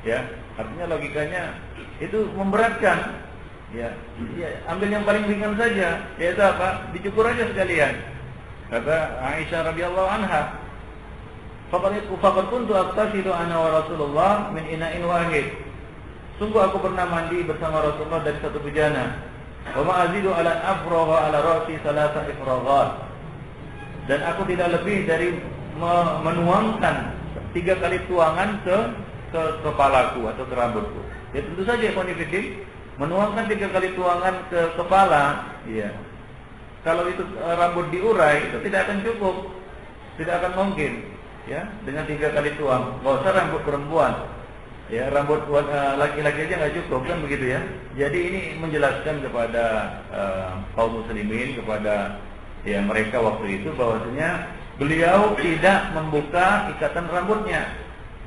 Ya, artinya logikanya itu memberatkan. Ya, ambil yang paling ringan saja, yaitu apa? Dicukur aja sekalian. Kata Aisyah radhiyallahu anha, "Faqad kuntu aqtasilu ana wa Rasulullah min ina'in wahid." Sungguh aku pernah mandi bersama Rasulullah dari satu bejana. Wa ma azidu ala afragha ala ra'si salasa ifraghat. Dan aku tidak lebih dari menuangkan 3 kali tuangan ke kepalaku atau ke rambutku. Ya, tentu saja konfidin menuangkan 3 kali tuangan ke kepala, ya. Kalau itu rambut diurai itu tidak akan cukup, tidak akan mungkin, ya, dengan 3 kali tuang. Nggak usah rambut perempuan, ya, rambut laki-laki aja nggak cukup, kan begitu ya. Jadi ini menjelaskan kepada kaum muslimin, kepada mereka waktu itu, bahwasanya beliau tidak membuka ikatan rambutnya.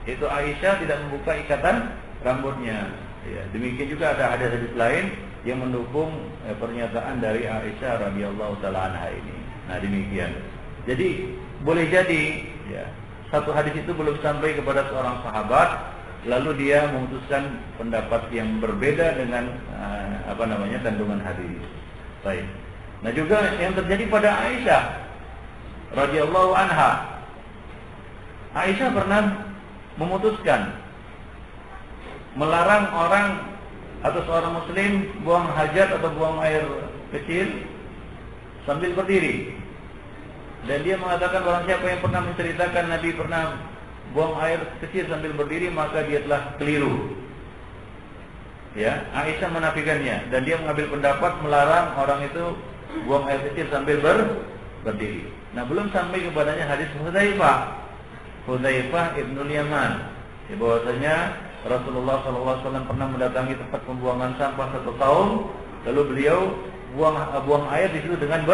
Itu Aisyah tidak membuka ikatan rambutnya. Ya, demikian juga ada hadis-hadis lain yang mendukung pernyataan dari Aisyah radhiyallahu taala anha ini. Nah, demikian. Jadi boleh jadi ya, satu hadis itu belum sampai kepada seorang sahabat, lalu dia memutuskan pendapat yang berbeda dengan kandungan hadis. Baik. Nah, juga yang terjadi pada Aisyah radhiyallahu anha. Aisyah pernah memutuskan melarang orang atau seorang muslim buang hajat atau buang air kecil sambil berdiri. Dan dia mengatakan barang siapa yang pernah menceritakan Nabi pernah buang air kecil sambil berdiri, maka dia telah keliru. Ya, Aisyah menafikannya dan dia mengambil pendapat melarang orang itu buang air kecil sambil berdiri. Nah, belum sampai kepadanya hadis Hudzaifah ibnul Yaman, ya, bahwasanya Rasulullah SAW pernah mendatangi tempat pembuangan sampah 1 tahun, lalu beliau buang air di situ dengan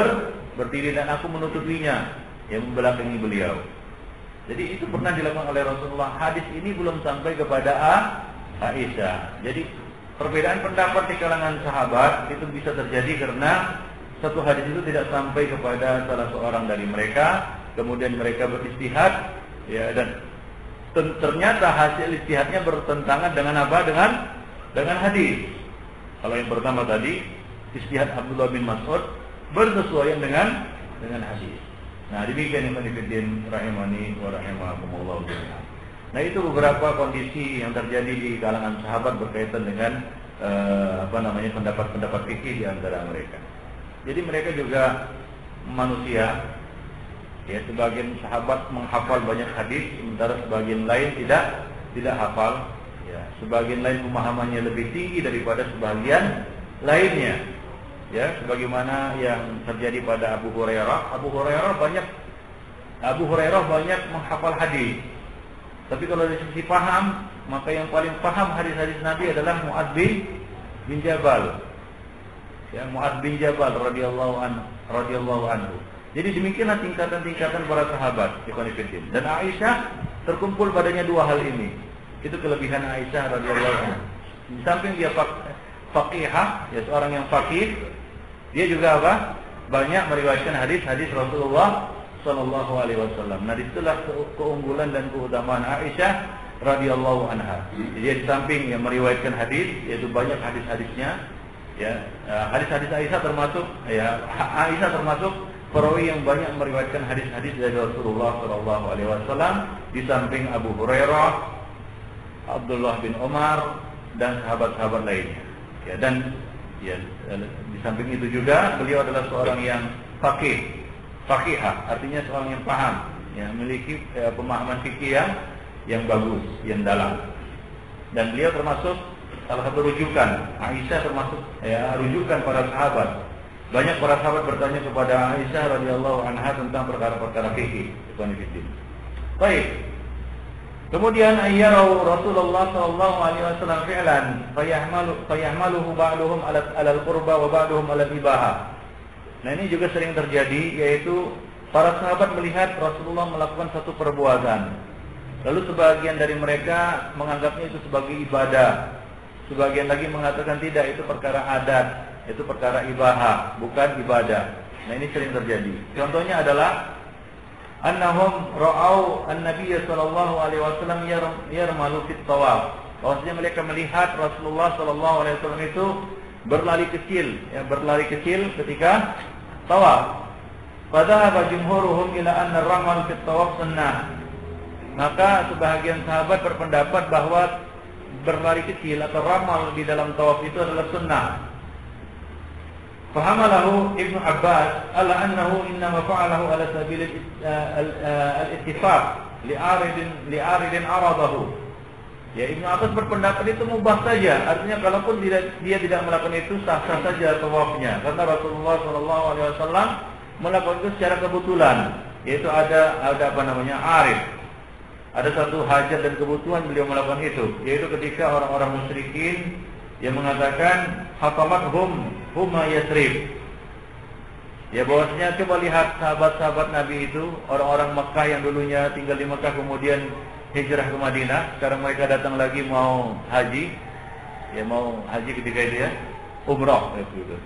berdiri dan aku menutupinya, yang membelakangi beliau. Jadi itu pernah dilakukan oleh Rasulullah. Hadis ini belum sampai kepada Aisyah. Jadi perbedaan pendapat di kalangan sahabat itu bisa terjadi karena satu hadis itu tidak sampai kepada salah seorang dari mereka, kemudian mereka beristihad, ya, dan ternyata hasil istihadnya bertentangan dengan apa? Dengan hadis. Kalau yang pertama tadi istihad Abdullah bin Mas'ud bersesuaian dengan hadis. Nah, demikian yang menifidin rahimani wa rahimakumullah. Nah, itu beberapa kondisi yang terjadi di kalangan sahabat berkaitan dengan pendapat-pendapat fikih di antara mereka. Jadi mereka juga manusia. Ya, sebagian sahabat menghafal banyak hadis, sementara sebagian lain tidak hafal. Ya, sebagian lain pemahamannya lebih tinggi daripada sebagian lainnya. Ya, sebagaimana yang terjadi pada Abu Hurairah. Abu Hurairah banyak menghafal hadis. Tapi kalau dari sisi paham, maka yang paling paham hadis-hadis Nabi adalah Mu'adz bin Jabal. Ya, Mu'adz bin Jabal radhiyallahu anhu. Jadi demikianlah tingkatan-tingkatan para sahabat, ikhwan fillah. Dan Aisyah terkumpul padanya dua hal ini. Itu kelebihan Aisyah radhiyallahu anha. Di samping dia faqihah, ya, seorang yang faqih, dia juga banyak meriwayatkan hadis-hadis Rasulullah sallallahu alaihi wasallam. Nah, disitulah keunggulan dan keutamaan Aisyah radhiyallahu anha. Dia di samping yang meriwayatkan hadis, yaitu banyak hadis-hadisnya, ya, hadis-hadis Aisyah termasuk perawi yang banyak meriwayatkan hadis-hadis dari Rasulullah sallallahu alaihi wasallam, di samping Abu Hurairah, Abdullah bin Umar dan sahabat-sahabat lainnya. Ya, dan ya, di samping itu juga beliau adalah seorang yang faqihah, artinya seorang yang paham, yang memiliki pemahaman fikih yang bagus, yang dalam. Dan beliau termasuk salah satu rujukan. Aisyah termasuk rujukan para sahabat. Banyak para sahabat bertanya kepada Aisyah radhiyallahu anha tentang perkara-perkara fikih. Baik. Kemudian ayyarau Rasulullah sallallahu alaihi wasallam fi'lan fayahmaluhu ba'duhum 'ala al-qurba wa ba'duhum 'ala al-ibaha. Nah, ini juga sering terjadi, yaitu para sahabat melihat Rasulullah melakukan satu perbuatan. Lalu sebagian dari mereka menganggapnya itu sebagai ibadah. Sebagian lagi mengatakan tidak, itu perkara adat, itu perkara ibahah, bukan ibadah. Nah, ini sering terjadi. Contohnya adalah annahum ra'au an-nabiy sallallahu alaihi wasallam yarmalu fit tawaf. Bahwasanya mereka melihat Rasulullah sallallahu alaihi wasallam itu berlari kecil ketika tawaf. Padahal jumhuruhum ila anna ar-ramal fit tawaf sunnah. Maka sebahagian sahabat berpendapat bahwa berlari kecil atau ramal di dalam tawaf itu adalah sunnah. Fahamalahu Ibnu Abbas ala annahu innama fa'alahu ala sabil al-ittifaq li'aridin aradahu. Ya, Ibnu Abbas berpendapat itu mubah saja. Artinya kalaupun dia tidak melakukan itu, sah-sah saja tawafnya. Karena Rasulullah SAW melakukan itu secara kebetulan, yaitu ada arid. Ada satu hajat dan kebutuhan beliau melakukan itu, yaitu ketika orang-orang musyrikin yang mengatakan hatamat huma Yasrib. Ya, bahwasanya coba lihat sahabat-sahabat Nabi itu, orang-orang Mekah yang dulunya tinggal di Mekah kemudian hijrah ke Madinah. Sekarang mereka datang lagi mau haji. Ya mau haji ketika itu ya, umrah gitu.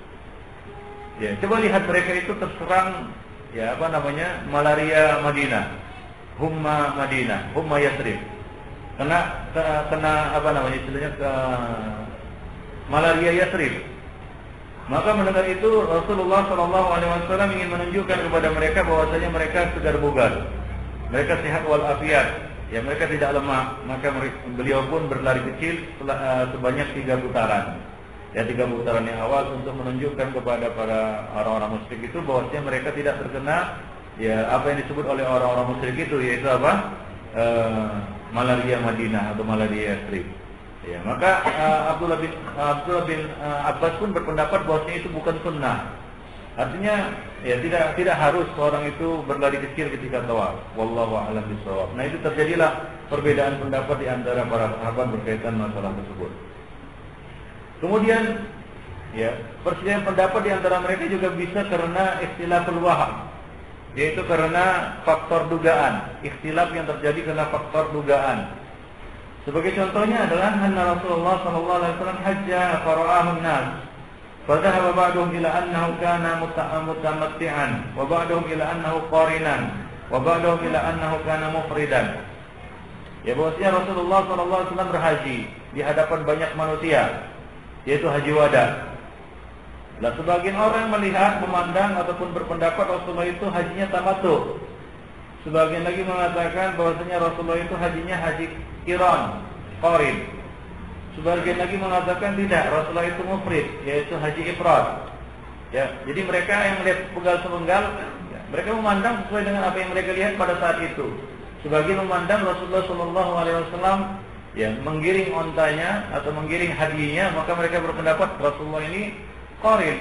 Ya, coba lihat mereka itu terserang ya apa namanya? Malaria Madinah. Humma Madinah, humma Yathrib. Kena apa namanya istilahnya ke malaria Yathrib. Maka mendengar itu Rasulullah SAW ingin menunjukkan kepada mereka bahwasanya mereka segar bugar, mereka sehat walafiat, ya mereka tidak lemah. Maka beliau pun berlari kecil sebanyak 3 putaran. Ya 3 putaran yang awal untuk menunjukkan kepada para orang-orang musyrik itu bahwasanya mereka tidak terkena ya apa yang disebut oleh orang-orang musyrik itu, yaitu apa? Malaria Madinah atau malaria Yathrib. Ya, maka Abdullah bin Abbas pun berpendapat bahwasanya itu bukan sunnah. Artinya ya tidak harus seorang itu berlari kecil ketika tawaf. Wallahu a'lam bishawab. Nah, itu terjadilah perbedaan pendapat di antara para sahabat berkaitan masalah tersebut. Kemudian ya, perselisihan pendapat di antara mereka juga bisa karena ikhtilaful waham, yaitu karena faktor dugaan. Ikhtilaf yang terjadi karena faktor dugaan. Sebagai contohnya adalah anna Rasulullah sallallahu alaihi wasallam hajja fara'ahu an-nas. Fadhahaba ba'dhum ila annahu kana mutamatti'an, wa ba'dhum ila annahu qarinan, wa ba'dhum ila annahu kana mufridan. Ya, bahwasanya Rasulullah sallallahu alaihi wasallam berhaji di hadapan banyak manusia, yaitu haji wada. Lah sebagian orang melihat, memandang ataupun berpendapat Rasulullah itu hajinya tamattu. Sebagian lagi mengatakan bahwasanya Rasulullah itu hajinya haji qiran, qarin. Sebagian lagi mengatakan tidak, Rasulullah itu mufrid, yaitu haji ifrad. Ya, jadi mereka yang melihat penggal-sepenggal, ya, mereka memandang sesuai dengan apa yang mereka lihat pada saat itu. Sebagian memandang Rasulullah Shallallahu Alaihi Wasallam ya menggiring ontanya atau menggiring hadiahnya, maka mereka berpendapat Rasulullah ini qarin.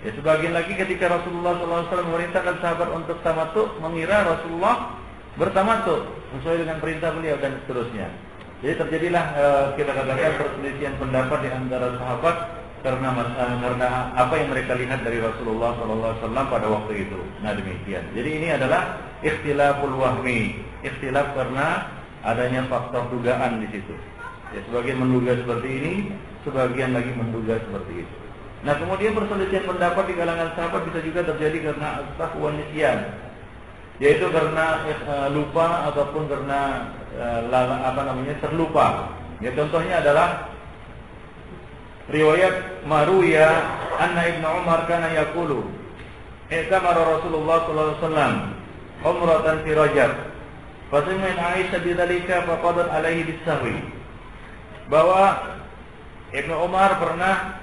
Ya, sebagian lagi ketika Rasulullah SAW memerintahkan sahabat untuk tamattu, mengira Rasulullah bertamattu sesuai dengan perintah beliau dan seterusnya. Jadi terjadilah kita katakan perselisihan pendapat di antara sahabat karena apa yang mereka lihat dari Rasulullah SAW pada waktu itu. Nah demikian. Jadi ini adalah ikhtilaful wahmi, ikhtilaf karena adanya faktor dugaan di situ. Ya, sebagian menduga seperti ini, sebagian lagi menduga seperti itu. Nah, kemudian perselisihan pendapat di kalangan sahabat bisa juga terjadi karena as-sahwu wan nisyan, yaitu karena lupa ataupun karena terlupa. Ya, contohnya adalah riwayat Maruya anna Ibnu Umar kana yaqulu i'tamara Rasulullah sallallahu alaihi wasallam umratan fi Rajab fa sami'at Aisyah bidzalika faqadat alaihi bis-sahwi, bahwa Ibnu Umar pernah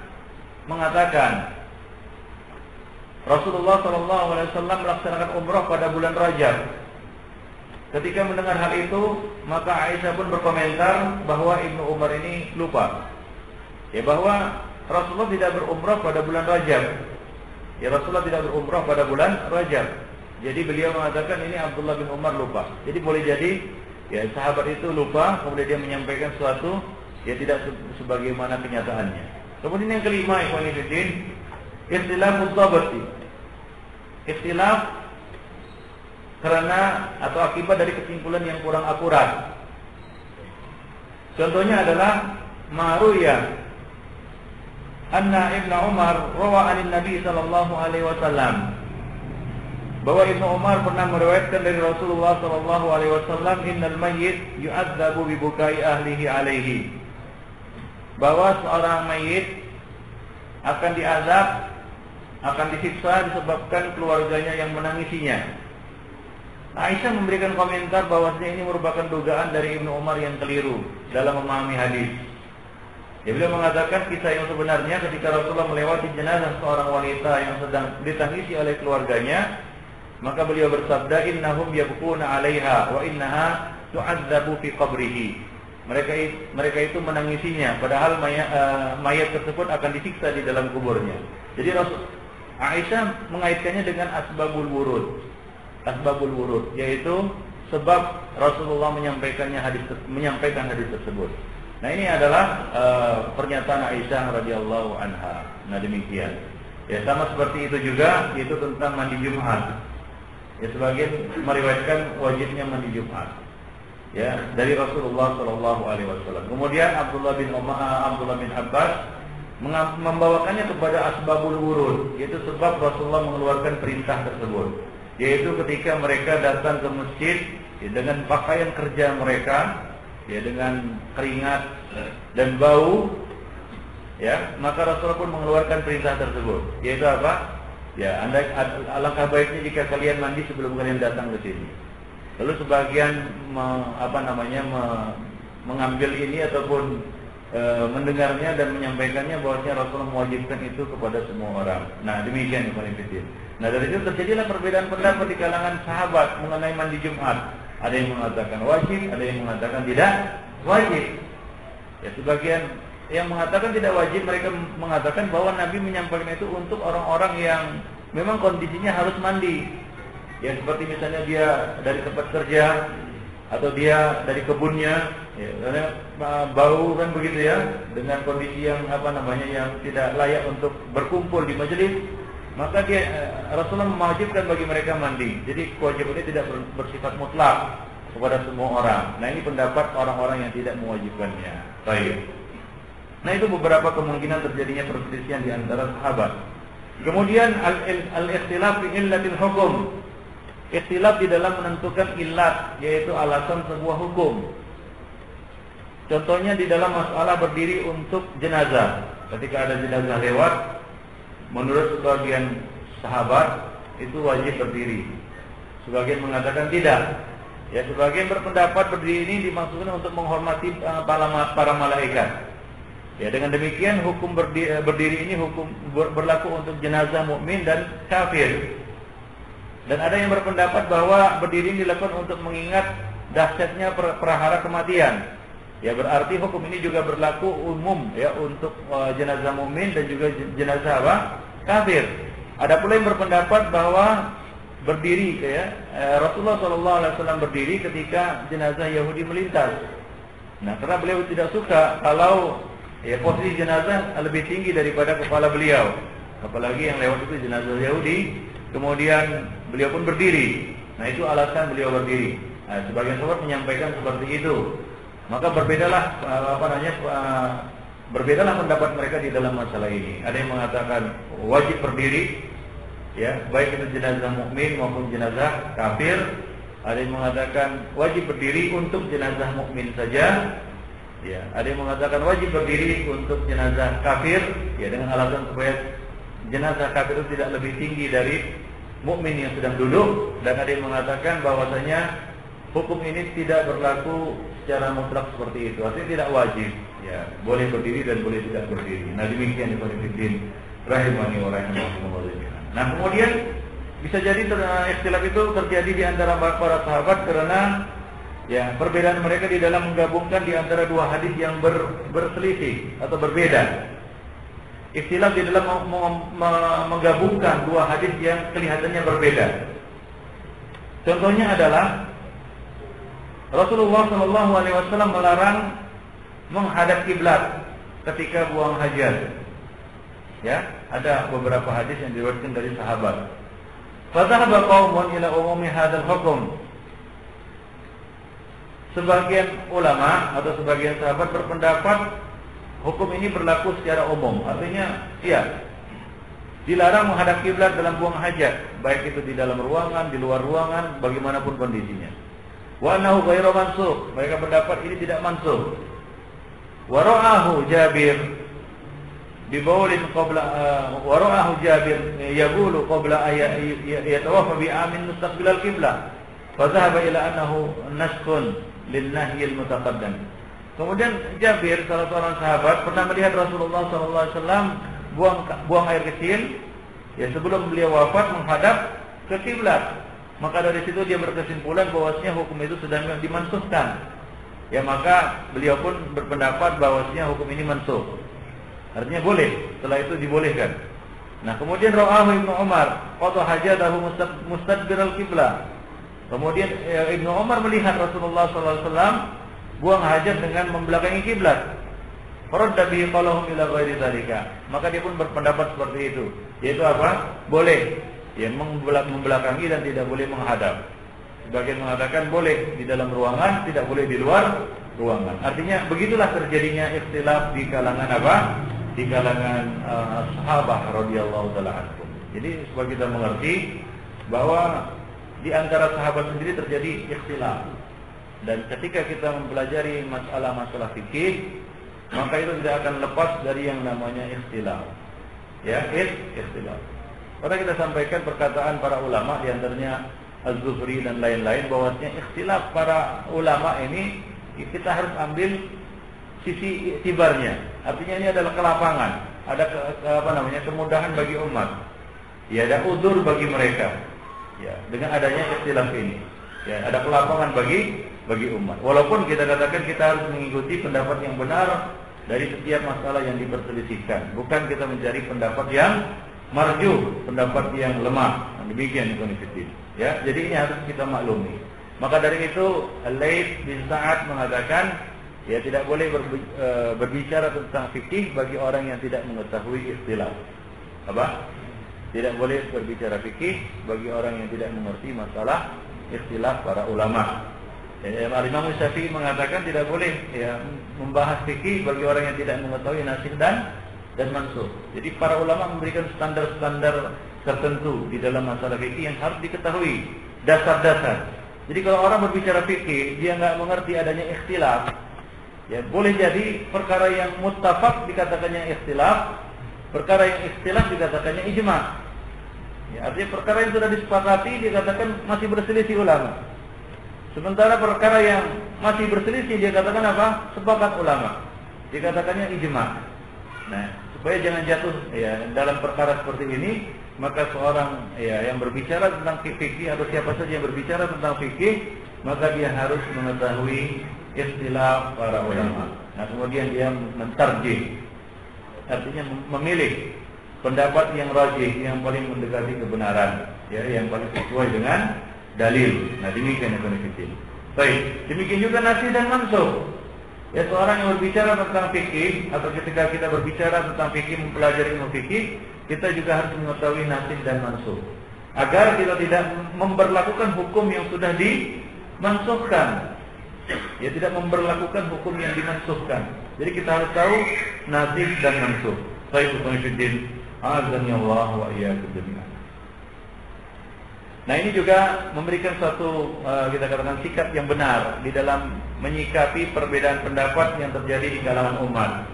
mengatakan Rasulullah SAW melaksanakan umrah pada bulan Rajab. Ketika mendengar hal itu, maka Aisyah pun berkomentar bahwa Ibnu Umar ini lupa. Ya, bahwa Rasulullah tidak berumrah pada bulan Rajab. Ya, Rasulullah tidak berumrah pada bulan Rajab. Jadi beliau mengatakan ini Abdullah bin Umar lupa. Jadi boleh jadi ya sahabat itu lupa, kemudian dia menyampaikan sesuatu ya tidak sebagaimana kenyataannya. Kemudian yang kelima, ikhwan fillah, ikhtilaf mudhabati. Ikhtilaf karena atau akibat dari kesimpulan yang kurang akurat. Contohnya adalah Maruya anna Ibnu Umar rawa 'an Nabi sallallahu alaihi wasallam, bahwa Ibnu Umar pernah meriwayatkan dari Rasulullah sallallahu alaihi wasallam, innal mayyit yu'adzabu bi bukai ahlihi alaihi, bahwa seorang mayit akan diazab, akan disiksa disebabkan keluarganya yang menangisinya. Aisyah memberikan komentar bahwasanya ini merupakan dugaan dari Ibnu Umar yang keliru dalam memahami hadis. Ya, beliau mengatakan kisah yang sebenarnya ketika Rasulullah melewati jenazah seorang wanita yang sedang ditangisi oleh keluarganya, maka beliau bersabda, innahum yabquna 'alaiha wa innaha tu'adzabu fi qabrihi. Mereka itu menangisinya, padahal mayat tersebut akan disiksa di dalam kuburnya. Jadi Aisyah mengaitkannya dengan asbabul wurud, yaitu sebab Rasulullah menyampaikan hadis tersebut. Nah, ini adalah pernyataan Aisyah radhiyallahu anha. Nah, demikian. Ya, sama seperti itu juga, yaitu tentang mandi Jumat. Ya, sebagian meriwayatkan wajibnya mandi Jumat. ya dari Rasulullah Shallallahu Alaihi Wasallam. Kemudian Abdullah bin Abbas membawakannya kepada asbabul wurud, yaitu sebab Rasulullah mengeluarkan perintah tersebut, yaitu ketika mereka datang ke masjid ya, dengan pakaian kerja mereka, ya dengan keringat dan bau, ya maka Rasulullah pun mengeluarkan perintah tersebut, yaitu apa? Ya, alangkah baiknya jika kalian mandi sebelum kalian datang ke sini. Lalu sebagian mengambil ini ataupun mendengarnya dan menyampaikannya bahwasanya Rasulullah mewajibkan itu kepada semua orang. Nah, demikian Ikhwan Fillah. Nah, dari itu terjadilah perbedaan pendapat di kalangan sahabat mengenai mandi Jumat. Ada yang mengatakan wajib, ada yang mengatakan tidak wajib. Ya, sebagian yang mengatakan tidak wajib, mereka mengatakan bahwa Nabi menyampaikan itu untuk orang-orang yang memang kondisinya harus mandi. Ya, seperti misalnya dia dari tempat kerja atau dia dari kebunnya, ya, karena bau kan begitu ya, dengan kondisi yang yang tidak layak untuk berkumpul di majelis, maka Rasulullah mewajibkan bagi mereka mandi. Jadi kewajiban ini tidak bersifat mutlak kepada semua orang. Nah, ini pendapat orang-orang yang tidak mewajibkannya. Baik. Nah, itu beberapa kemungkinan terjadinya perselisihan di antara sahabat. Kemudian al-ikhtilaf fi illatil hukum. Ikhtilaf di dalam menentukan illat, yaitu alasan sebuah hukum. Contohnya di dalam masalah berdiri untuk jenazah. Ketika ada jenazah lewat, menurut sebagian sahabat itu wajib berdiri. Sebagian mengatakan tidak. Ya, sebagian berpendapat berdiri ini dimaksudkan untuk menghormati para malaikat. Ya, dengan demikian hukum berdiri ini hukum berlaku untuk jenazah mukmin dan kafir. Dan ada yang berpendapat bahwa berdiri ini dilakukan untuk mengingat dahsyatnya perahara kematian. Ya, berarti hukum ini juga berlaku umum ya untuk jenazah mukmin dan juga jenazah kafir. Ada pula yang berpendapat bahwa berdiri Rasulullah SAW berdiri ketika jenazah Yahudi melintas. Nah, karena beliau tidak suka kalau posisi jenazah lebih tinggi daripada kepala beliau. Apalagi yang lewat itu jenazah Yahudi, kemudian beliau pun berdiri. Nah, itu alasan beliau berdiri. Nah, sebagian sahabat menyampaikan seperti itu. Maka berbedalah pendapat mereka di dalam masalah ini. Ada yang mengatakan wajib berdiri, ya, baik itu jenazah mukmin maupun jenazah kafir. Ada yang mengatakan wajib berdiri untuk jenazah mukmin saja. Ya, ada yang mengatakan wajib berdiri untuk jenazah kafir, ya dengan alasan supaya jenazah kafir itu tidak lebih tinggi dari mukmin yang sedang duduk, dan ada yang mengatakan bahwasanya hukum ini tidak berlaku secara mutlak seperti itu, artinya tidak wajib, ya boleh berdiri dan boleh tidak berdiri. Nah, demikian Ikhwan Fillah rahimani wa rahimakumullah. Nah, kemudian bisa jadi ikhtilaf itu terjadi di antara para sahabat karena ya perbedaan mereka di dalam menggabungkan di antara dua hadis yang berselisih atau berbeda. Ikhtilaf di dalam menggabungkan dua hadis yang kelihatannya berbeda. Contohnya adalah Rasulullah SAW melarang menghadap kiblat ketika buang hajat. Ya, ada beberapa hadis yang diriwayatkan dari sahabat. Fadhahaba qaumun ila umumi hadzal hukum. Sebagian ulama atau sebagian sahabat berpendapat hukum ini berlaku secara umum. Artinya, iya, dilarang menghadap kiblat dalam buang hajat, baik itu di dalam ruangan, di luar ruangan, bagaimanapun kondisinya. Wa annahu ghairu mansukh. Mereka pendapat ini tidak mansukh. Wa ra'ahu Jabir bibaulin qabla wa ra'ahu Jabir yaqulu qabla yatawaffa bi amin mustaqbil al-qiblah. Fa dhahaba ila annahu naskun lin nahy al-mutaqaddam. Kemudian Jabir, salah seorang sahabat, pernah melihat Rasulullah SAW buang air kecil, ya sebelum beliau wafat menghadap ke kiblat. Maka dari situ dia berkesimpulan bahwasanya hukum itu sudah dimansuhkan. Ya, maka beliau pun berpendapat bahwasanya hukum ini mansuh. Artinya boleh, setelah itu dibolehkan. Nah, kemudian Ra'ahu Ibnu Umar, qada hajatahu mustadbiral qiblah. Kemudian Ibnu Umar melihat Rasulullah SAW buang hajat dengan membelakangi kiblat. Faradda bihi qalahum ila ghairi dzalika. Maka dia pun berpendapat seperti itu. Yaitu apa? Boleh ya membelakangi dan tidak boleh menghadap. Sebagian mengatakan boleh di dalam ruangan, tidak boleh di luar ruangan. Artinya begitulah terjadinya ikhtilaf di kalangan apa? Di kalangan sahabat radhiyallahu taala anhum. Jadi supaya kita mengerti bahwa di antara sahabat sendiri terjadi ikhtilaf. Dan ketika kita mempelajari masalah-masalah fikih, maka itu tidak akan lepas dari yang namanya ikhtilaf. Ya, ikhtilaf. Pada kita sampaikan perkataan para ulama, di antaranya Az-Zuhri dan lain-lain, bahwasanya ikhtilaf para ulama ini kita harus ambil sisi iktibarnya. Artinya ini adalah kelapangan, ada kemudahan bagi umat. Ya, ada udzur bagi mereka. Ya, dengan adanya ikhtilaf ini, ya, ada kelapangan bagi umat. Walaupun kita katakan kita harus mengikuti pendapat yang benar dari setiap masalah yang diperselisihkan, bukan kita mencari pendapat yang marjuh, pendapat yang lemah. Demikian konfidin. Ya, jadi ini harus kita maklumi. Maka dari itu Al-Laits bin Sa'ad mengatakan, ya, tidak boleh berbicara tentang fikih bagi orang yang tidak mengetahui ikhtilaf. Apa? Tidak boleh berbicara fikih bagi orang yang tidak mengerti masalah ikhtilaf para ulama. Imam Syafi'i mengatakan tidak boleh, ya, membahas fikih bagi orang yang tidak mengetahui nasikh dan mansukh. Jadi para ulama memberikan standar-standar tertentu di dalam masalah fikih yang harus diketahui, dasar-dasar. Jadi kalau orang berbicara fikih, dia nggak mengerti adanya ikhtilaf, ya, boleh jadi perkara yang muttafaq dikatakannya ikhtilaf, perkara yang ikhtilaf dikatakannya ijma'. Ya, artinya perkara yang sudah disepakati dikatakan masih berselisih ulama. Sementara perkara yang masih berselisih dia katakan apa? Sepakat ulama. Dikatakannya ijma'. Nah, supaya jangan jatuh, ya, dalam perkara seperti ini, maka seorang, ya, yang berbicara tentang fikih atau siapa saja yang berbicara tentang fikih, maka dia harus mengetahui istilah para ulama. Nah, kemudian dia mentarjih, artinya memilih pendapat yang rajih, yang paling mendekati kebenaran, ya, yang paling sesuai dengan dalil. Nah, demikian yang konfidin. Baik, demikian juga nasikh dan mansukh. Ya, seorang yang berbicara tentang fikih, atau ketika kita berbicara tentang fikih, mempelajari ilmu fikih, kita juga harus mengetahui nasikh dan mansukh, agar kita tidak memberlakukan hukum yang sudah dimansukhkan. Ya, tidak memberlakukan hukum yang dimansukhkan. Jadi kita harus tahu nasikh dan mansukh. Baik, konfidin. Azan ya Allah wa iyyakum jami'an. Nah, ini juga memberikan suatu kita katakan sikap yang benar di dalam menyikapi perbedaan pendapat yang terjadi di kalangan umat.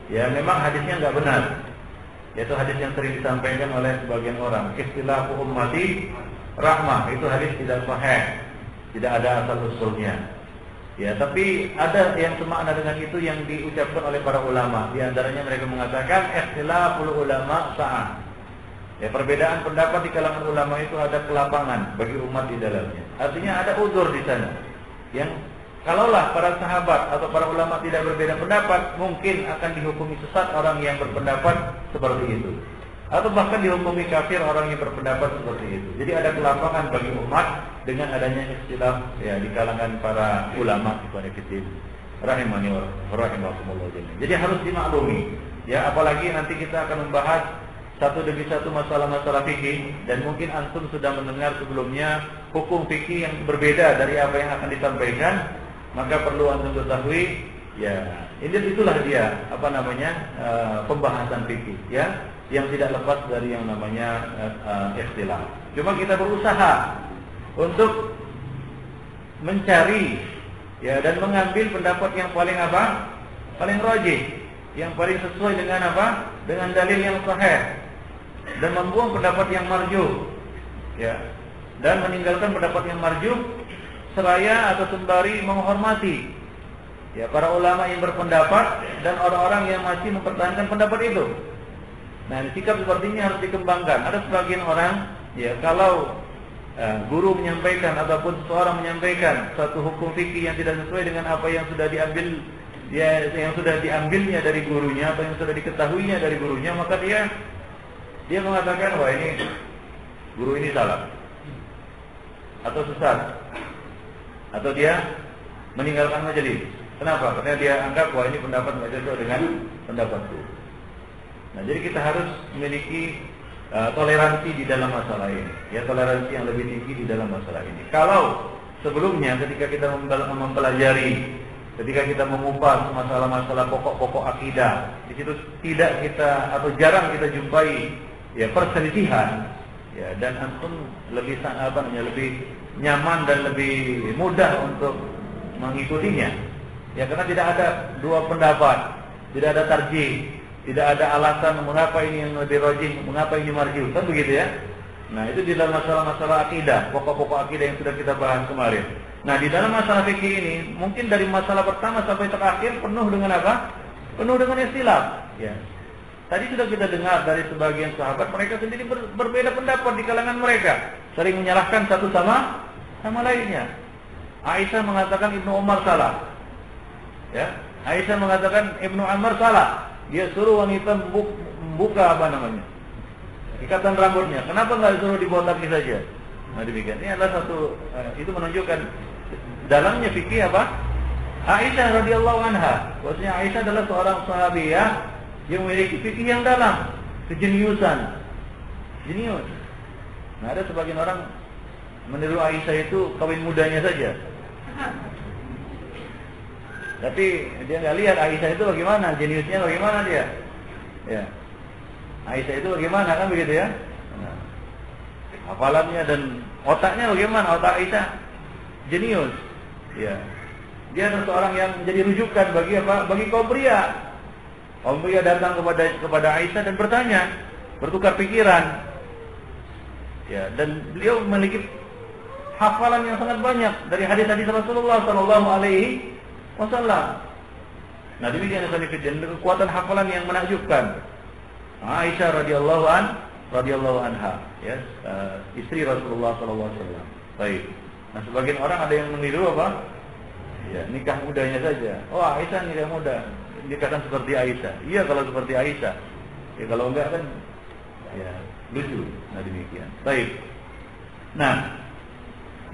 Ya, memang hadisnya enggak benar. Yaitu hadis yang sering disampaikan oleh sebagian orang, ikhtilafu ummati rahmah, itu hadis tidak sahih, tidak ada asal usulnya. Ya, tapi ada yang semakna dengan itu yang diucapkan oleh para ulama. Di antaranya mereka mengatakan ikhtilaful ulama sa'ah. Ya, perbedaan pendapat di kalangan ulama itu ada kelapangan bagi umat di dalamnya. Artinya ada uzur di sana. Yang kalaulah para sahabat atau para ulama tidak berbeda pendapat, mungkin akan dihukumi sesat orang yang berpendapat seperti itu. Atau bahkan dihukumi kafir orang yang berpendapat seperti itu. Jadi ada kelapangan bagi umat dengan adanya ikhtilaf, ya, di kalangan para ulama ikhwanifidin rahimani wa rahimakumullah jami'an. Jadi harus dimaklumi, ya, apalagi nanti kita akan membahas satu demi satu masalah-masalah fikih, dan mungkin antum sudah mendengar sebelumnya hukum fikih yang berbeda dari apa yang akan disampaikan, maka perlu antum ketahui, ya, itulah dia pembahasan fikih, ya, yang tidak lepas dari yang namanya ikhtilaf. Cuma kita berusaha untuk mencari, ya, dan mengambil pendapat yang paling paling rajih, yang paling sesuai dengan dengan dalil yang sahih, dan membuang pendapat yang marjuh, ya, dan meninggalkan pendapat yang marjuh seraya atau sembari menghormati, ya, para ulama yang berpendapat dan orang-orang yang masih mempertahankan pendapat itu. Nah, sikap seperti ini harus dikembangkan. Ada sebagian orang, ya, kalau guru menyampaikan ataupun seseorang menyampaikan suatu hukum fikih yang tidak sesuai dengan apa yang sudah diambil, ya, yang sudah diambilnya dari gurunya atau yang sudah diketahuinya dari gurunya, maka dia mengatakan, wah, ini guru ini salah atau sesat, atau dia meninggalkan majelis. Kenapa? Karena dia anggap, wah, ini pendapat tidak sesuai dengan pendapatku. Nah, jadi kita harus memiliki toleransi di dalam masalah ini. Ya, toleransi yang lebih tinggi di dalam masalah ini. Kalau sebelumnya ketika kita mempelajari, ketika kita mengupas masalah-masalah pokok-pokok akidah, di situ tidak kita atau jarang kita jumpai ya perselisihan, ya, dan antum lebih lebih nyaman dan lebih mudah untuk mengikutinya. Ya, karena tidak ada dua pendapat, tidak ada tarjih, tidak ada alasan mengapa ini yang lebih rajih, mengapa ini marjuh, kan begitu ya. Nah, itu di dalam masalah-masalah akidah, pokok-pokok akidah yang sudah kita bahas kemarin. Nah, di dalam masalah fikih ini, mungkin dari masalah pertama sampai terakhir penuh dengan apa? Penuh dengan istilah. Ya. Tadi sudah kita dengar dari sebagian sahabat, mereka sendiri berbeda pendapat di kalangan mereka, sering menyalahkan satu sama lainnya. Aisyah mengatakan Ibnu Umar salah. Ya, Aisyah mengatakan Ibnu Umar salah. Dia suruh wanita membuka ikatan rambutnya. Kenapa nggak disuruh dibotaki saja? Nah, demikian. Ini adalah satu, itu menunjukkan dalamnya fikih apa? Aisyah radhiyallahu anha. Maksudnya Aisyah adalah seorang sahabiah yang memiliki fikih yang dalam, kejeniusan, jenius. Nah, ada sebagian orang meniru Aisyah itu kawin mudanya saja. Tapi dia nggak lihat Aisyah itu bagaimana, jeniusnya bagaimana dia. Ya. Aisyah itu bagaimana, kan begitu ya? Nah, hafalannya dan otaknya bagaimana? Otak Aisyah jenius. Ya. Dia adalah seorang yang menjadi rujukan bagi apa? Bagi kaum pria. Kaum pria datang kepada Aisyah dan bertanya, bertukar pikiran. Ya, dan beliau memiliki hafalan yang sangat banyak dari hadis-hadis Rasulullah sallallahu alaihi wasallam. Nah, demikian kekuatan hafalan yang menakjubkan. Aisyah radhiyallahu anha, ya, istri Rasulullah sallallahu alaihi wasallam. Baik. Nah, sebagian orang ada yang meniru apa? Ya, nikah mudanya saja. Oh, Aisyah nikah muda. Dikatakan seperti Aisyah. Iya, kalau seperti Aisyah. Ya, kalau enggak kan ya lucu. Nah, demikian. Baik. Nah,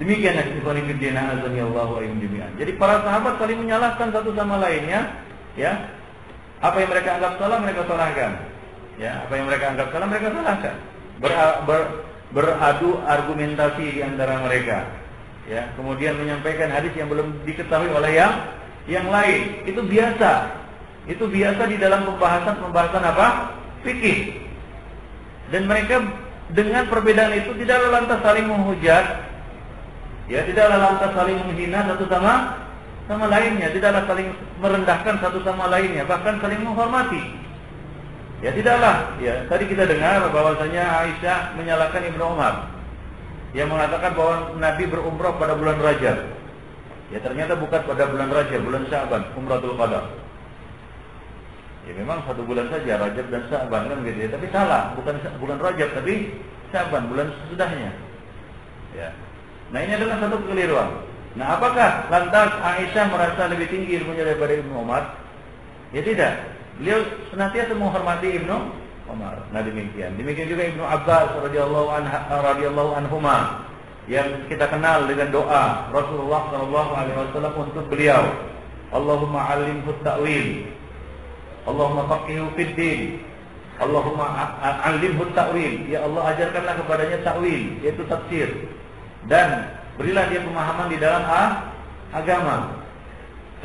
demikian ikhwan fillah azanillahu wa jami'an. Jadi para sahabat saling menyalahkan satu sama lainnya, ya. Apa yang mereka anggap salah mereka salahkan. Ya, apa yang mereka anggap salah mereka salahkan. Beradu argumentasi di antara mereka. Ya, kemudian menyampaikan hadis yang belum diketahui oleh yang lain. Itu biasa. Itu biasa di dalam pembahasan apa? Fikih. Dan mereka dengan perbedaan itu tidaklah lantas saling menghujat. Ya, tidaklah lantas saling menghina satu sama lainnya, tidaklah saling merendahkan satu sama lainnya, bahkan saling menghormati. Ya, tidaklah. Ya, tadi kita dengar bahwasanya Aisyah menyalahkan Ibnu Umar yang mengatakan bahwa Nabi berumrah pada bulan Rajab. Ya, ternyata bukan pada bulan Rajab, bulan Sya'ban, Umratul Qada. Ya, memang satu bulan saja, Rajab dan Sya'ban kan gitu ya, tapi salah, bukan Rajab tapi Sya'ban, bulan sesudahnya. Ya. Nah, ini adalah satu kekeliruan. Nah, apakah lantas Aisyah merasa lebih tinggi ilmunya daripada Ibnu Umar? Ya, tidak. Beliau senantiasa menghormati Ibnu Umar. Nah, demikian. Demikian juga Ibnu Abbas radhiyallahu anhuma yang kita kenal dengan doa Rasulullah sallallahu alaihi wasallam untuk beliau. Allahumma 'allimhu at-ta'wil. Allahumma faqihhu fid din. Allahumma 'allimhu at-ta'wil. Ya Allah, ajarkanlah kepadanya ta'wil, yaitu tafsir. Dan berilah dia pemahaman di dalam agama.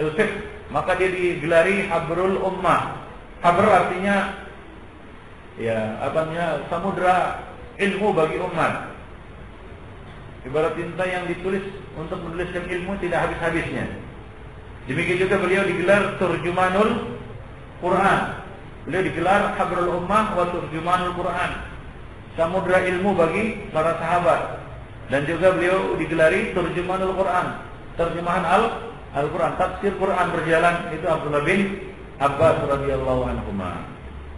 Al-fiqh, maka dia digelari habrul ummah. Habr artinya ya, samudra ilmu bagi umat. Ibarat tinta yang ditulis untuk menuliskan ilmu tidak habis-habisnya. Demikian juga beliau digelar turjumanul Quran. Beliau digelar habrul ummah wa turjumanul Quran. Samudra ilmu bagi para sahabat. Dan juga beliau digelari turjumanul Quran. Terjemahan Al-Quran, tafsir Quran berjalan itu Abdullah bin Abbas radhiyallahu anhuma.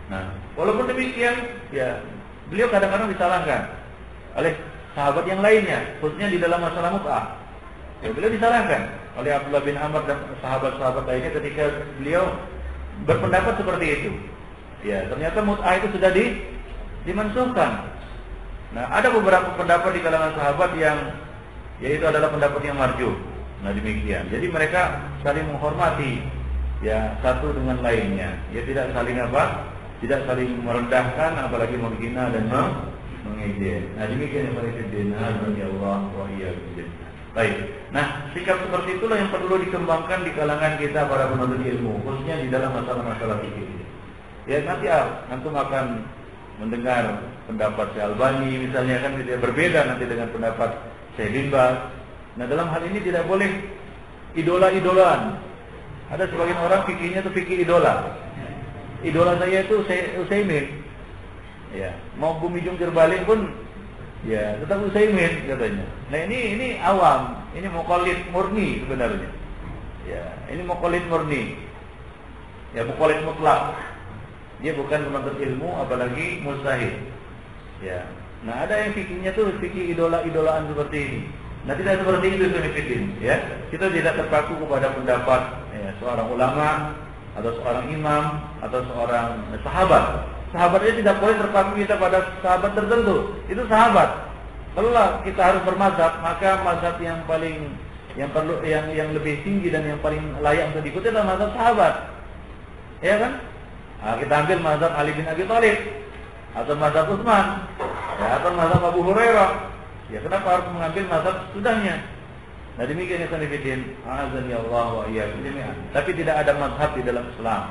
Nah, walaupun demikian, ya beliau kadang-kadang disalahkan oleh sahabat yang lainnya, khususnya di dalam masalah mut'ah. Ya, beliau disalahkan oleh Abdullah bin Amr dan sahabat-sahabat lainnya ketika beliau berpendapat seperti itu. Ya, ternyata mut'ah itu sudah dimansuhkan. Nah, ada beberapa pendapat di kalangan sahabat yang yaitu adalah pendapat yang marjuh. Nah, demikian. Jadi mereka saling menghormati ya satu dengan lainnya. Ya, tidak saling tidak saling merendahkan, apalagi menghina dan mengejek. Nah, demikian yang paling ya Allah wa iyyakum. Baik. Nah, sikap seperti itulah yang perlu dikembangkan di kalangan kita para penuntut ilmu, khususnya di dalam masalah-masalah fikih. Ya, nanti antum akan mendengar pendapat Syekh Albani misalnya, kan tidak berbeda nanti dengan pendapat Syekh Bin Baz. Nah, dalam hal ini tidak boleh idola-idolaan. Ada sebagian orang fikihnya itu fikih idola. Idola saya itu Utsaimin. Ya, mau bumi jungkir balik pun ya tetap Utsaimin katanya. Nah, ini awam, ini muqallid murni sebenarnya. Ya, ini muqallid murni. Ya, muqallid mutlak. Dia bukan penuntut ilmu, apalagi mustahid. Ya. Nah, ada yang fikihnya tuh fikih idola-idolaan seperti ini. Nah, tidak seperti itu fikih, ya. Kita tidak terpaku kepada pendapat ya, seorang ulama atau seorang imam atau seorang sahabat. Sahabatnya tidak boleh terpaku kita pada sahabat tertentu. Itu sahabat. Kalau kita harus bermazhab, maka mazhab yang paling yang lebih tinggi dan yang paling layak untuk diikuti adalah mazhab sahabat. Ya kan? Nah, kita ambil mazhab Ali bin Abi Thalib atau mazhab Utsman, ya, atau mazhab Abu Hurairah. Ya, kenapa harus mengambil mazhab sudahnya? Nah, demikian ya sanifidin, azan ya Allah wa iyyakum jami'an. Tapi tidak ada mazhab di dalam Islam.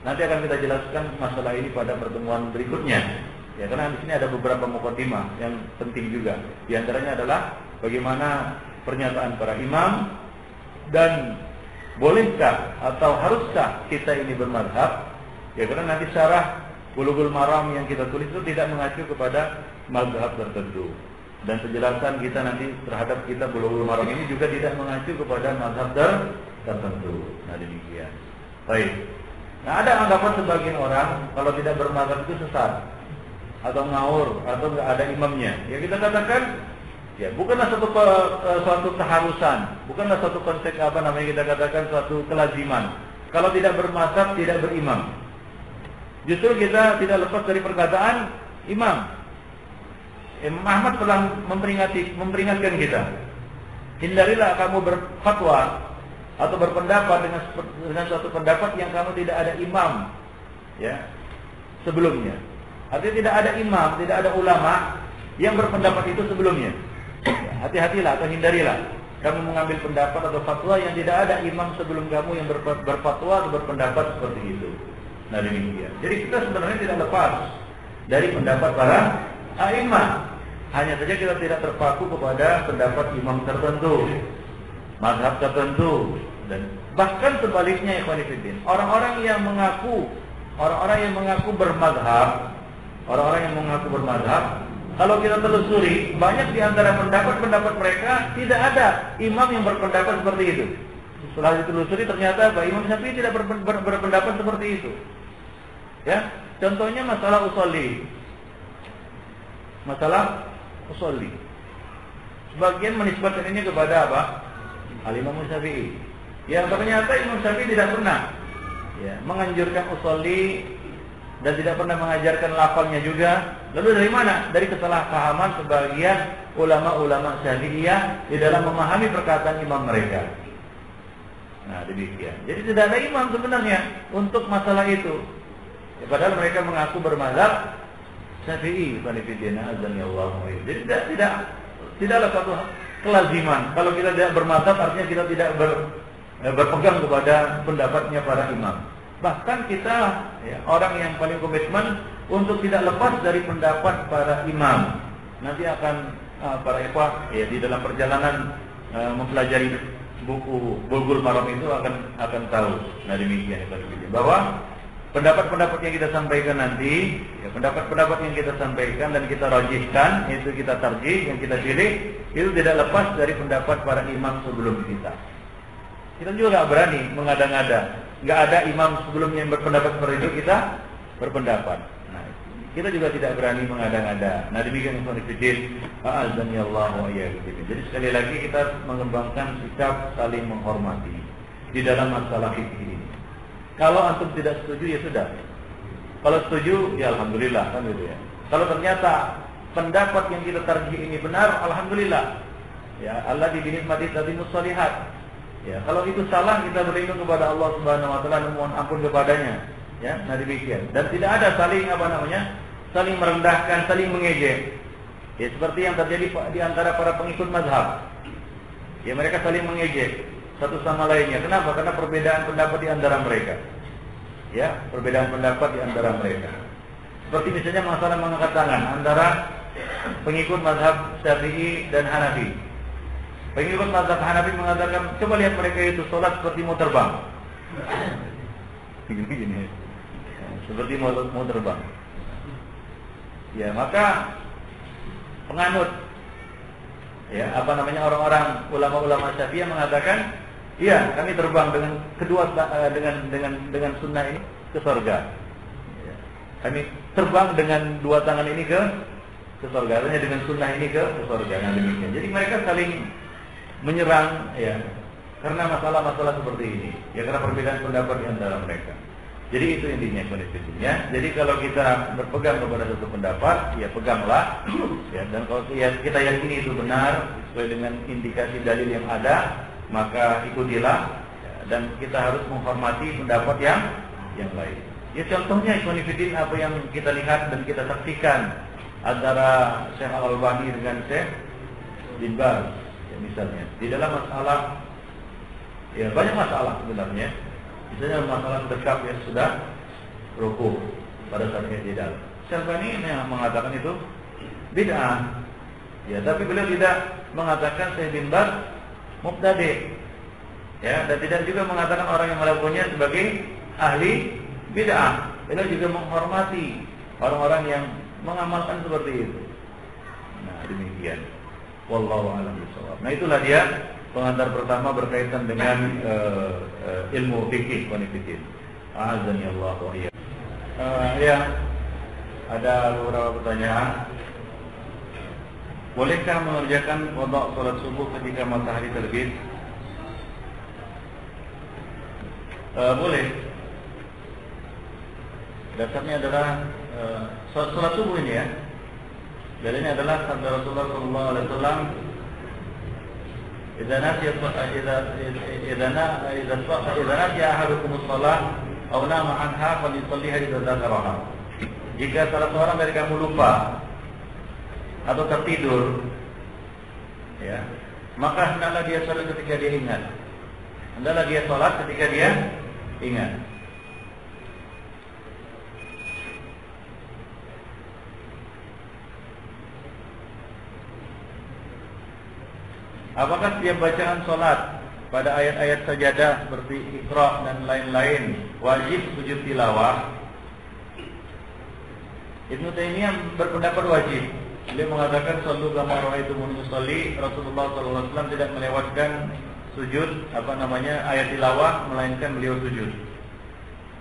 Nanti akan kita jelaskan masalah ini pada pertemuan berikutnya. Ya, karena di sini ada beberapa mukadimah yang penting juga. Di antaranya adalah bagaimana pernyataan para imam dan bolehkah atau haruskah kita ini bermazhab? Ya, karena nanti syarah Bulughul Maram yang kita tulis itu tidak mengacu kepada mazhab tertentu. Dan penjelasan kita nanti terhadap kitab Bulughul Maram ini juga tidak mengacu kepada mazhab tertentu. Nah, demikian. Baik. Nah, ada anggapan sebagian orang kalau tidak bermazhab itu sesat atau ngawur atau nggak ada imamnya. Ya, kita katakan ya bukanlah suatu keharusan, bukanlah suatu konsep kita katakan suatu kelaziman. Kalau tidak bermazhab tidak berimam. Justru kita tidak lepas dari perkataan imam. Imam Ahmad telah memperingatkan kita. Hindarilah kamu berfatwa atau berpendapat dengan suatu pendapat yang kamu tidak ada imam, ya, sebelumnya. Artinya tidak ada imam, tidak ada ulama yang berpendapat itu sebelumnya. Ya, hati-hatilah atau hindarilah kamu mengambil pendapat atau fatwa yang tidak ada imam sebelum kamu yang berfatwa atau berpendapat seperti itu. Nah, demikian. Jadi kita sebenarnya tidak lepas dari pendapat para a'imah. Hanya saja kita tidak terpaku kepada pendapat imam tertentu, mazhab tertentu, dan bahkan sebaliknya ikhwan fillah. Orang-orang yang mengaku bermazhab, kalau kita telusuri, banyak di antara pendapat-pendapat mereka tidak ada imam yang berpendapat seperti itu. Setelah ditelusuri ternyata Imam Syafi'i tidak berpendapat seperti itu. Ya, contohnya masalah usholi. Sebagian menisbatkan ini kepada apa? Al-Imam Syafi'i. Yang ternyata Imam Syafi'i tidak pernah ya, menganjurkan usholi dan tidak pernah mengajarkan lafalnya juga. Lalu dari mana? Dari kesalahpahaman sebagian ulama-ulama Syafi'iyah di dalam memahami perkataan imam mereka. Nah, demikian. Jadi tidak ada imam sebenarnya untuk masalah itu. Ya, padahal mereka mengaku bermazhab Syafi'i, panifidina azan ya Allah. Jadi tidaklah satu kelaziman. Kalau kita tidak bermazhab artinya kita tidak berpegang kepada pendapatnya para imam. Bahkan kita ya, orang yang paling komitmen untuk tidak lepas dari pendapat para imam. Nanti akan para ikhwah ya, di dalam perjalanan mempelajari buku Bulughul Maram itu akan tahu. Nah, demikian bahwa pendapat-pendapat yang kita sampaikan nanti, ya, pendapat-pendapat yang kita sampaikan dan kita rajihkan, itu kita tarjih, yang kita pilih, itu tidak lepas dari pendapat para imam sebelum kita. Kita juga nggak berani mengada-ngada. Nggak ada imam sebelumnya yang berpendapat seperti itu, kita berpendapat. Nah, kita juga tidak berani mengada-ngada. Nah, demikian konfidin. Azani Allah wa iyyakum. Jadi sekali lagi kita mengembangkan sikap saling menghormati di dalam masalah fikih ini. Kalau antum tidak setuju ya sudah. Kalau setuju ya alhamdulillah kan gitu ya. Kalau ternyata pendapat yang kita tarjih ini benar, alhamdulillah. Ya, Allah binikmati tadimus shalihat. Ya, kalau itu salah kita berlindung kepada Allah Subhanahu wa taala, mohon ampun kepadanya. Ya, nah demikian. Dan tidak ada saling saling merendahkan, saling mengejek. Ya seperti yang terjadi di antara para pengikut mazhab. Ya mereka saling mengejek satu sama lainnya. Kenapa? Karena perbedaan pendapat di antara mereka. Ya, perbedaan pendapat di antara mereka. Seperti misalnya masalah mengangkat tangan antara pengikut mazhab Syafi'i dan Hanafi. Pengikut mazhab Hanafi mengatakan, coba lihat mereka itu sholat seperti mau terbang. Gini. Seperti mau terbang. Ya, maka penganut orang-orang ulama-ulama Syafi'iyah mengatakan, iya, kami terbang dengan sunnah ini ke surga. Ya. Kami terbang dengan dua tangan ini ke surga, artinya dengan sunnah ini ke surga. Nah, demikian. Jadi mereka saling menyerang, ya, karena masalah-masalah seperti ini. Ya, karena perbedaan pendapat di antara mereka. Jadi itu intinya kondisinya. Jadi kalau kita berpegang kepada satu pendapat, ya peganglah. Ya, dan kalau kita yakini itu benar sesuai dengan indikasi dalil yang ada, maka ikutilah. Ya, dan kita harus menghormati pendapat yang lain. Ya contohnya ikhwanifidin apa yang kita lihat dan kita saksikan antara Syekh Al-Albani dengan Syekh Bin Baz, ya, misalnya di dalam masalah, ya banyak masalah sebenarnya. Misalnya masalah dekap yang sudah rukuk pada saat i'tidal. Syalbani yang mengatakan itu bid'ah. Ya, tapi beliau tidak mengatakan Syekh Bin Baz mubtadi'. Ya, dan tidak juga mengatakan orang yang melakukannya sebagai ahli bid'ah. Beliau juga menghormati orang-orang yang mengamalkan seperti itu. Nah, demikian. Wallahu a'lam bishawab. Nah, itulah dia pengantar pertama berkaitan dengan ilmu fikih, konfidin. Azani Allah wa iyyakum. Ya, ada beberapa pertanyaan. Bolehkah mengerjakan qada salat subuh ketika matahari terbit? Boleh. Dasarnya adalah salat subuh ini ya. Dalilnya adalah sabda Rasulullah sallallahu alaihi wasallam, "Idza nasiya ahadukumus shalah aw nama anha falyusalliha idza dzakaraha." Jika salah seorang dari kamu lupa atau tertidur, ya, maka hendaklah dia salat ketika dia ingat. Hendaklah dia salat ketika dia ingat. Apakah setiap bacaan sholat pada ayat-ayat sajadah seperti Iqra dan lain-lain wajib sujud tilawah? Ibnu Taimiyah berpendapat wajib. Beliau mengatakan sallu kama ra'aitumuni usolli. Rasulullah SAW tidak melewatkan sujud ayat tilawah, melainkan beliau sujud.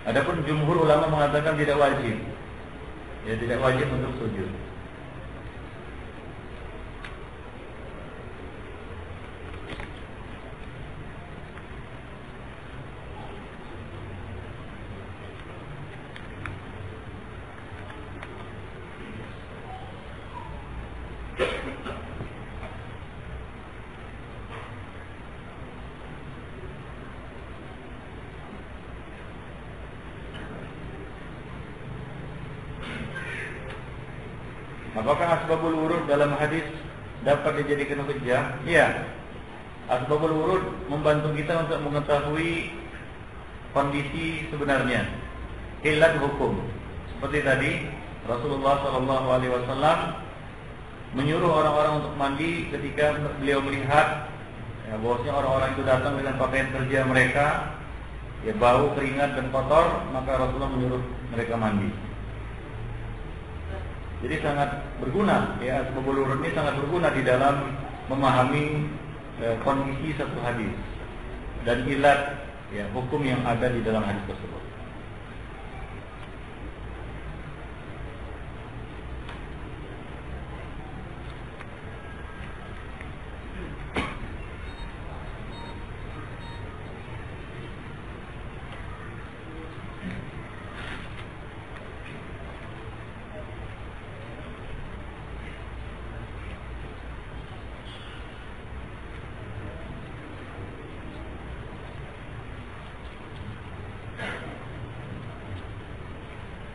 Adapun jumhur ulama mengatakan tidak wajib. Ya, tidak wajib untuk sujud. Apakah asbabul wurud dalam hadis dapat dijadikan hujjah? Iya. Asbabul wurud membantu kita untuk mengetahui kondisi sebenarnya, ilat hukum. Seperti tadi Rasulullah SAW menyuruh orang-orang untuk mandi ketika beliau melihat bahwasanya orang-orang itu datang dengan pakaian kerja mereka, ya bau, keringat dan kotor, maka Rasulullah menyuruh mereka mandi. Jadi sangat berguna, ya, asbabul wurud ini sangat berguna di dalam memahami kondisi satu hadis dan ilat, ya, hukum yang ada di dalam hadis tersebut.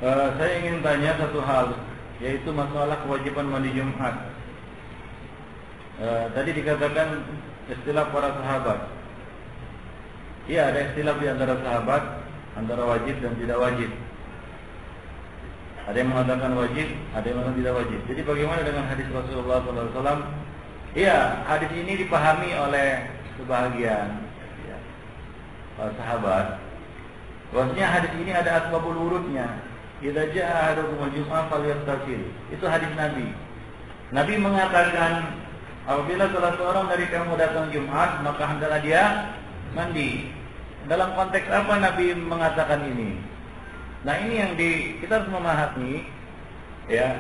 Saya ingin tanya satu hal, yaitu masalah kewajiban mandi Jumat. Tadi dikatakan istilah para sahabat. Iya, ada istilah di antara sahabat antara wajib dan tidak wajib. Ada yang mengatakan wajib, ada yang mengatakan tidak wajib. Jadi bagaimana dengan hadis Rasulullah SAW? Iya, hadis ini dipahami oleh sebahagian sahabat. Bahwasanya hadis ini ada asbabul wurudnya. Idza jaa ahadukumul jum'ah falyaghtasil. Itu hadis Nabi. Nabi mengatakan, apabila salah seorang dari kamu datang Jumat, maka hendaklah dia mandi. Dalam konteks apa Nabi mengatakan ini? Nah, ini yang kita harus memahami, ya,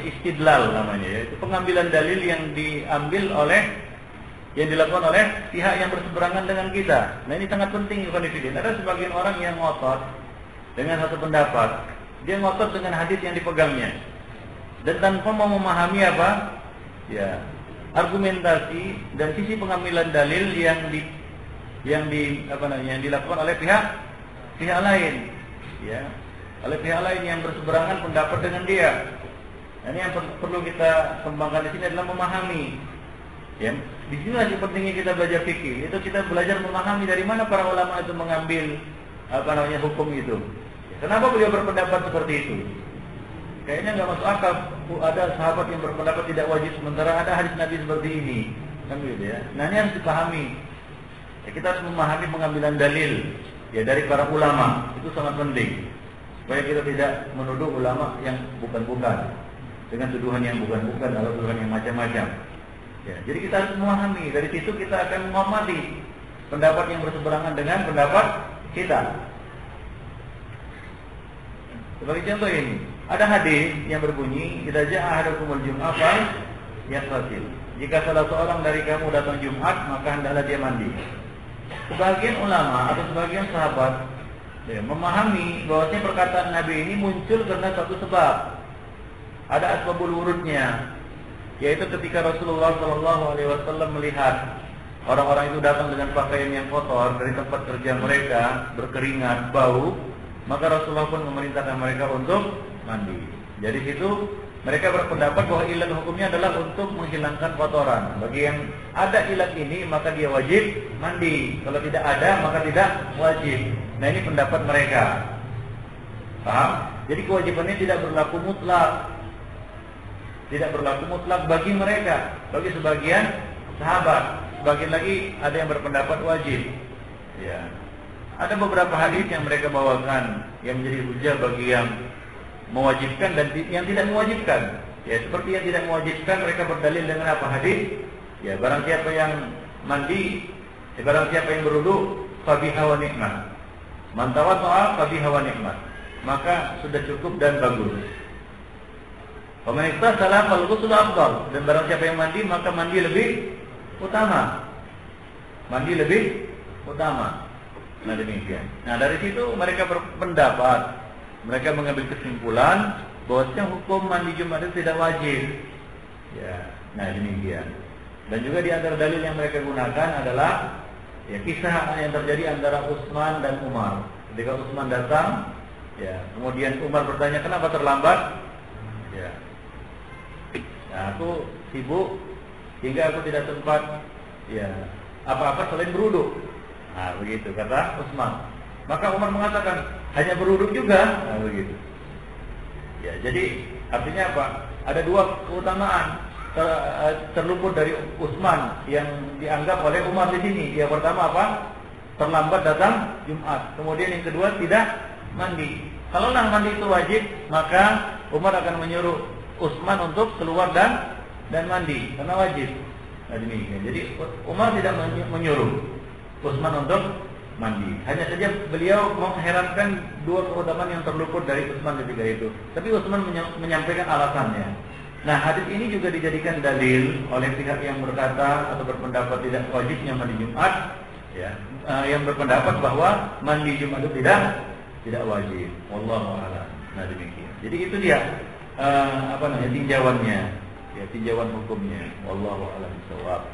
istidlal namanya, yaitu pengambilan dalil yang dilakukan oleh pihak yang berseberangan dengan kita. Nah, ini sangat penting, Ikhwan Fillah. Ada sebagian orang yang ngotot dengan satu pendapat, dia ngotot dengan hadis yang dipegangnya, dan tanpa mau memahami argumentasi dan sisi pengambilan dalil yang dilakukan oleh pihak lain, ya, oleh pihak lain yang berseberangan pendapat dengan dia. Ini yang perlu kita kembangkan di sini adalah memahami. Ya, di sini lagi pentingnya kita belajar fikih. Itu kita belajar memahami dari mana para ulama itu mengambil hukum itu. Kenapa beliau berpendapat seperti itu? Kayaknya nggak masuk akal. Ada sahabat yang berpendapat tidak wajib, sementara ada hadis Nabi seperti ini, kan gitu ya. Nah, ini harus dipahami. Ya, kita harus memahami pengambilan dalil ya dari para ulama. Itu sangat penting supaya kita tidak menuduh ulama yang bukan-bukan dengan tuduhan yang bukan-bukan atau tuduhan yang macam-macam. Ya, jadi kita harus memahami. Dari situ kita akan menghormati pendapat yang berseberangan dengan pendapat kita. Sebagai contoh ini, ada hadis yang berbunyi, "Idza jaa ahadukumul jum'ah falyaghtasil." Jika salah seorang dari kamu datang Jumat, maka hendaklah dia mandi. Sebagian ulama atau sebagian sahabat memahami bahwasanya perkataan Nabi ini muncul karena satu sebab. Ada asbabul wurudnya, yaitu ketika Rasulullah SAW melihat orang-orang itu datang dengan pakaian yang kotor dari tempat kerja mereka, berkeringat, bau, maka Rasulullah pun memerintahkan mereka untuk mandi. Jadi situ mereka berpendapat bahwa ilat hukumnya adalah untuk menghilangkan kotoran. Bagi yang ada ilat ini, maka dia wajib mandi. Kalau tidak ada, maka tidak wajib. Nah, ini pendapat mereka. Paham? Jadi kewajibannya tidak berlaku mutlak. Tidak berlaku mutlak bagi mereka, bagi sebagian sahabat. Sebagian lagi ada yang berpendapat wajib. Ya. Ada beberapa hadis yang mereka bawakan yang menjadi hujah bagi yang mewajibkan dan yang tidak mewajibkan. Ya, seperti yang tidak mewajibkan mereka berdalil dengan apa hadis? Ya, barang siapa yang mandi, barang siapa yang berwudu, fabiha wa ni'mat. Man tawadda'a fabiha wa ni'mat. Maka sudah cukup dan bagus. Wa man ihtasala fal ghuslu afdal. Dan barang siapa yang mandi, maka mandi lebih utama. Mandi lebih utama. Nah, demikian. Nah, dari situ mereka berpendapat, mereka mengambil kesimpulan bahwasanya hukum mandi Jumat itu tidak wajib. Ya, nah demikian. Dan juga di antara dalil yang mereka gunakan adalah ya kisah yang terjadi antara Utsman dan Umar. Ketika Utsman datang, ya, kemudian Umar bertanya, "Kenapa terlambat?" Ya. Nah, aku sibuk hingga aku tidak sempat ya apa-apa selain berwudu. Nah, begitu kata Utsman. Maka Umar mengatakan, "Hanya berwudu juga." Nah, begitu. Ya, jadi artinya apa? Ada dua keutamaan terluput dari Utsman yang dianggap oleh Umar di sini. Yang pertama apa? Terlambat datang Jumat. Kemudian yang kedua tidak mandi. Kalau mandi itu wajib, maka Umar akan menyuruh Utsman untuk keluar dan mandi karena wajib. Nah, demikian. Jadi Umar tidak menyuruh Utsman untuk mandi. Hanya saja beliau mengherankan dua keutamaan yang terluput dari Utsman ketika itu. Tapi Utsman menyampaikan alasannya. Nah, hadis ini juga dijadikan dalil oleh pihak yang berkata atau berpendapat tidak wajibnya mandi Jumat, ya, yang berpendapat bahwa mandi Jumat itu tidak wajib. Wallahu a'lam. Nah, demikian. Jadi itu dia tinjauannya, ya, tinjauan hukumnya. Wallahu a'lam bishawab.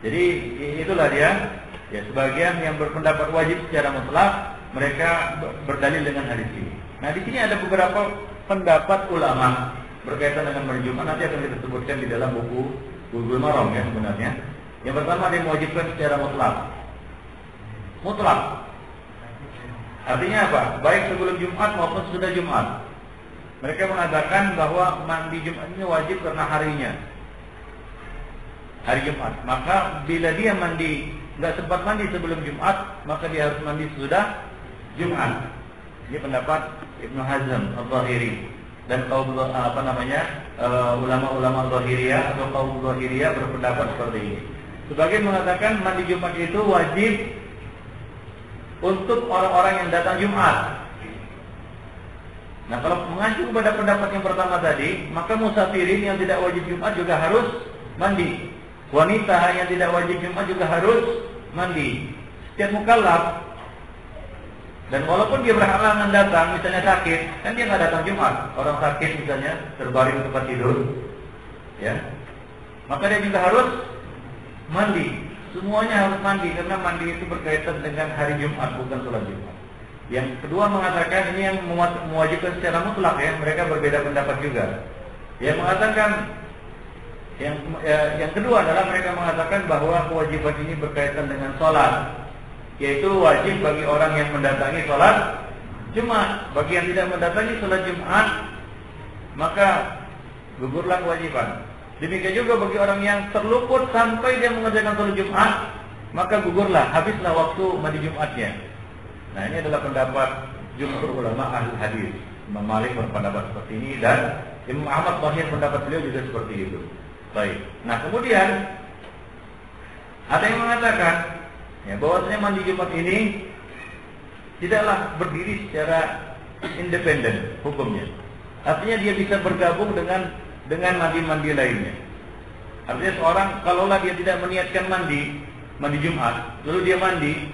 Jadi itulah dia. Ya, sebagian yang berpendapat wajib secara mutlak, mereka berdalil dengan hadis ini. Nah, di sini ada beberapa pendapat ulama berkaitan dengan mandi Jumat, nanti akan kita sebutkan di dalam buku Bulughul Maram ya sebenarnya. Yang pertama, dia mewajibkan secara mutlak. Mutlak. Artinya apa? Baik sebelum Jumat maupun sesudah Jumat. Mereka mengatakan bahwa mandi Jumat ini wajib karena harinya, hari Jumat. Maka bila dia mandi, nggak sempat mandi sebelum Jumat, maka dia harus mandi sesudah Jumat. Ini pendapat Ibnu Hazm Al-Zahiri dan kaum ulama-ulama Zahiriyah atau kaum Zahiriyah berpendapat seperti ini. Sebagian mengatakan mandi Jumat itu wajib untuk orang-orang yang datang Jumat. Nah, kalau mengacu kepada pendapat yang pertama tadi, maka musafirin yang tidak wajib Jumat juga harus mandi. Wanita yang tidak wajib Jumat juga harus mandi. Setiap mukallaf, dan walaupun dia berhalangan datang, misalnya sakit, kan dia nggak datang Jumat. Orang sakit misalnya terbaring di tempat tidur, ya, maka dia juga harus mandi. Semuanya harus mandi karena mandi itu berkaitan dengan hari Jumat, bukan sholat Jumat. Yang kedua mengatakan ini yang mewajibkan secara mutlak ya, mereka berbeda pendapat juga. Yang mengatakan yang kedua adalah mereka mengatakan bahwa kewajiban ini berkaitan dengan sholat, yaitu wajib bagi orang yang mendatangi sholat Jumat. Bagi yang tidak mendatangi sholat Jumat, maka gugurlah kewajiban. Demikian juga bagi orang yang terluput sampai dia mengerjakan sholat Jumat, maka gugurlah, habislah waktu mandi Jumatnya. Nah, ini adalah pendapat jumhur ulama ahli hadis. Imam Malik berpendapat seperti ini dan Imam Ahmad Bahir pendapat beliau juga seperti itu. Baik. Nah, kemudian ada yang mengatakan ya, bahwasanya mandi Jumat ini tidaklah berdiri secara independen hukumnya. Artinya dia bisa bergabung dengan mandi-mandi lainnya. Artinya seorang kalaulah dia tidak meniatkan mandi Jumat, lalu dia mandi,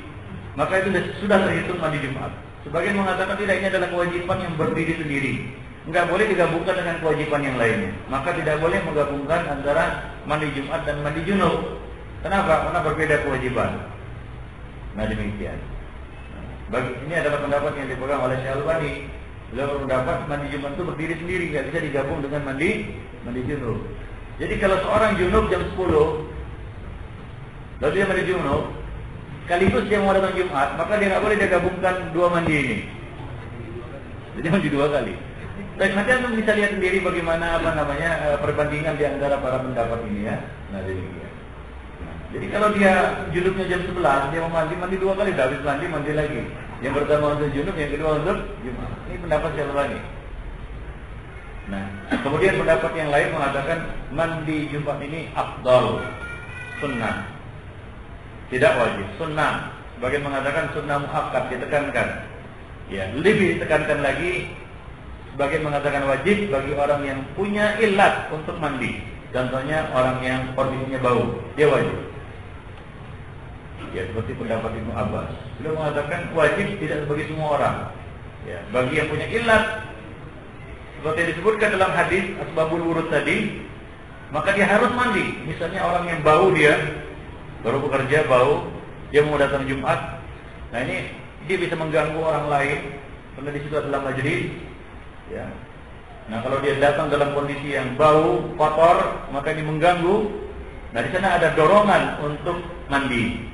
maka itu sudah terhitung mandi Jumat. Sebagian mengatakan tidak, ini adalah kewajiban yang berdiri sendiri, enggak boleh digabungkan dengan kewajiban yang lainnya. Maka tidak boleh menggabungkan antara mandi Jumat dan mandi junub. Kenapa? Karena berbeda kewajiban. Nah, demikian. Ini adalah pendapat yang dipegang oleh Syekh Al-Albani. Beliau berpendapat mandi Jumat itu berdiri sendiri, nggak bisa digabung dengan mandi junub. Jadi kalau seorang junub jam 10, lalu dia mandi junub, sekaligus dia mau datang Jumat, maka dia nggak boleh dia gabungkan dua mandi ini. Jadi mandi dua kali. Baik, nanti anda bisa lihat sendiri bagaimana perbandingan di antara para pendapat ini ya. Nah, demikian. Jadi kalau dia junubnya jam 11, dia mau mandi dua kali, habis mandi lagi. Yang pertama untuk junub, yang kedua untuk Jumat. Ini pendapat Syekh Al-Albani. Nah, kemudian pendapat yang lain mengatakan mandi Jumat ini afdal, sunnah. Tidak wajib, sunnah. Sebagian mengatakan sunnah muakkad, ditekankan. Ya, lebih ditekankan lagi. Sebagian mengatakan wajib bagi orang yang punya ilat untuk mandi. Contohnya orang yang kondisinya bau, dia wajib. Ya, seperti pendapat Ibnu Abbas. Beliau mengatakan wajib tidak bagi semua orang. Ya, bagi yang punya ilat, seperti yang disebutkan dalam hadis asbabul wurud tadi, maka dia harus mandi. Misalnya orang yang bau, dia baru bekerja bau, dia mau datang Jumat. Nah, ini dia bisa mengganggu orang lain karena di situ adalah majelis. Ya. Nah, kalau dia datang dalam kondisi yang bau, kotor, maka ini mengganggu. Nah, di sana ada dorongan untuk mandi.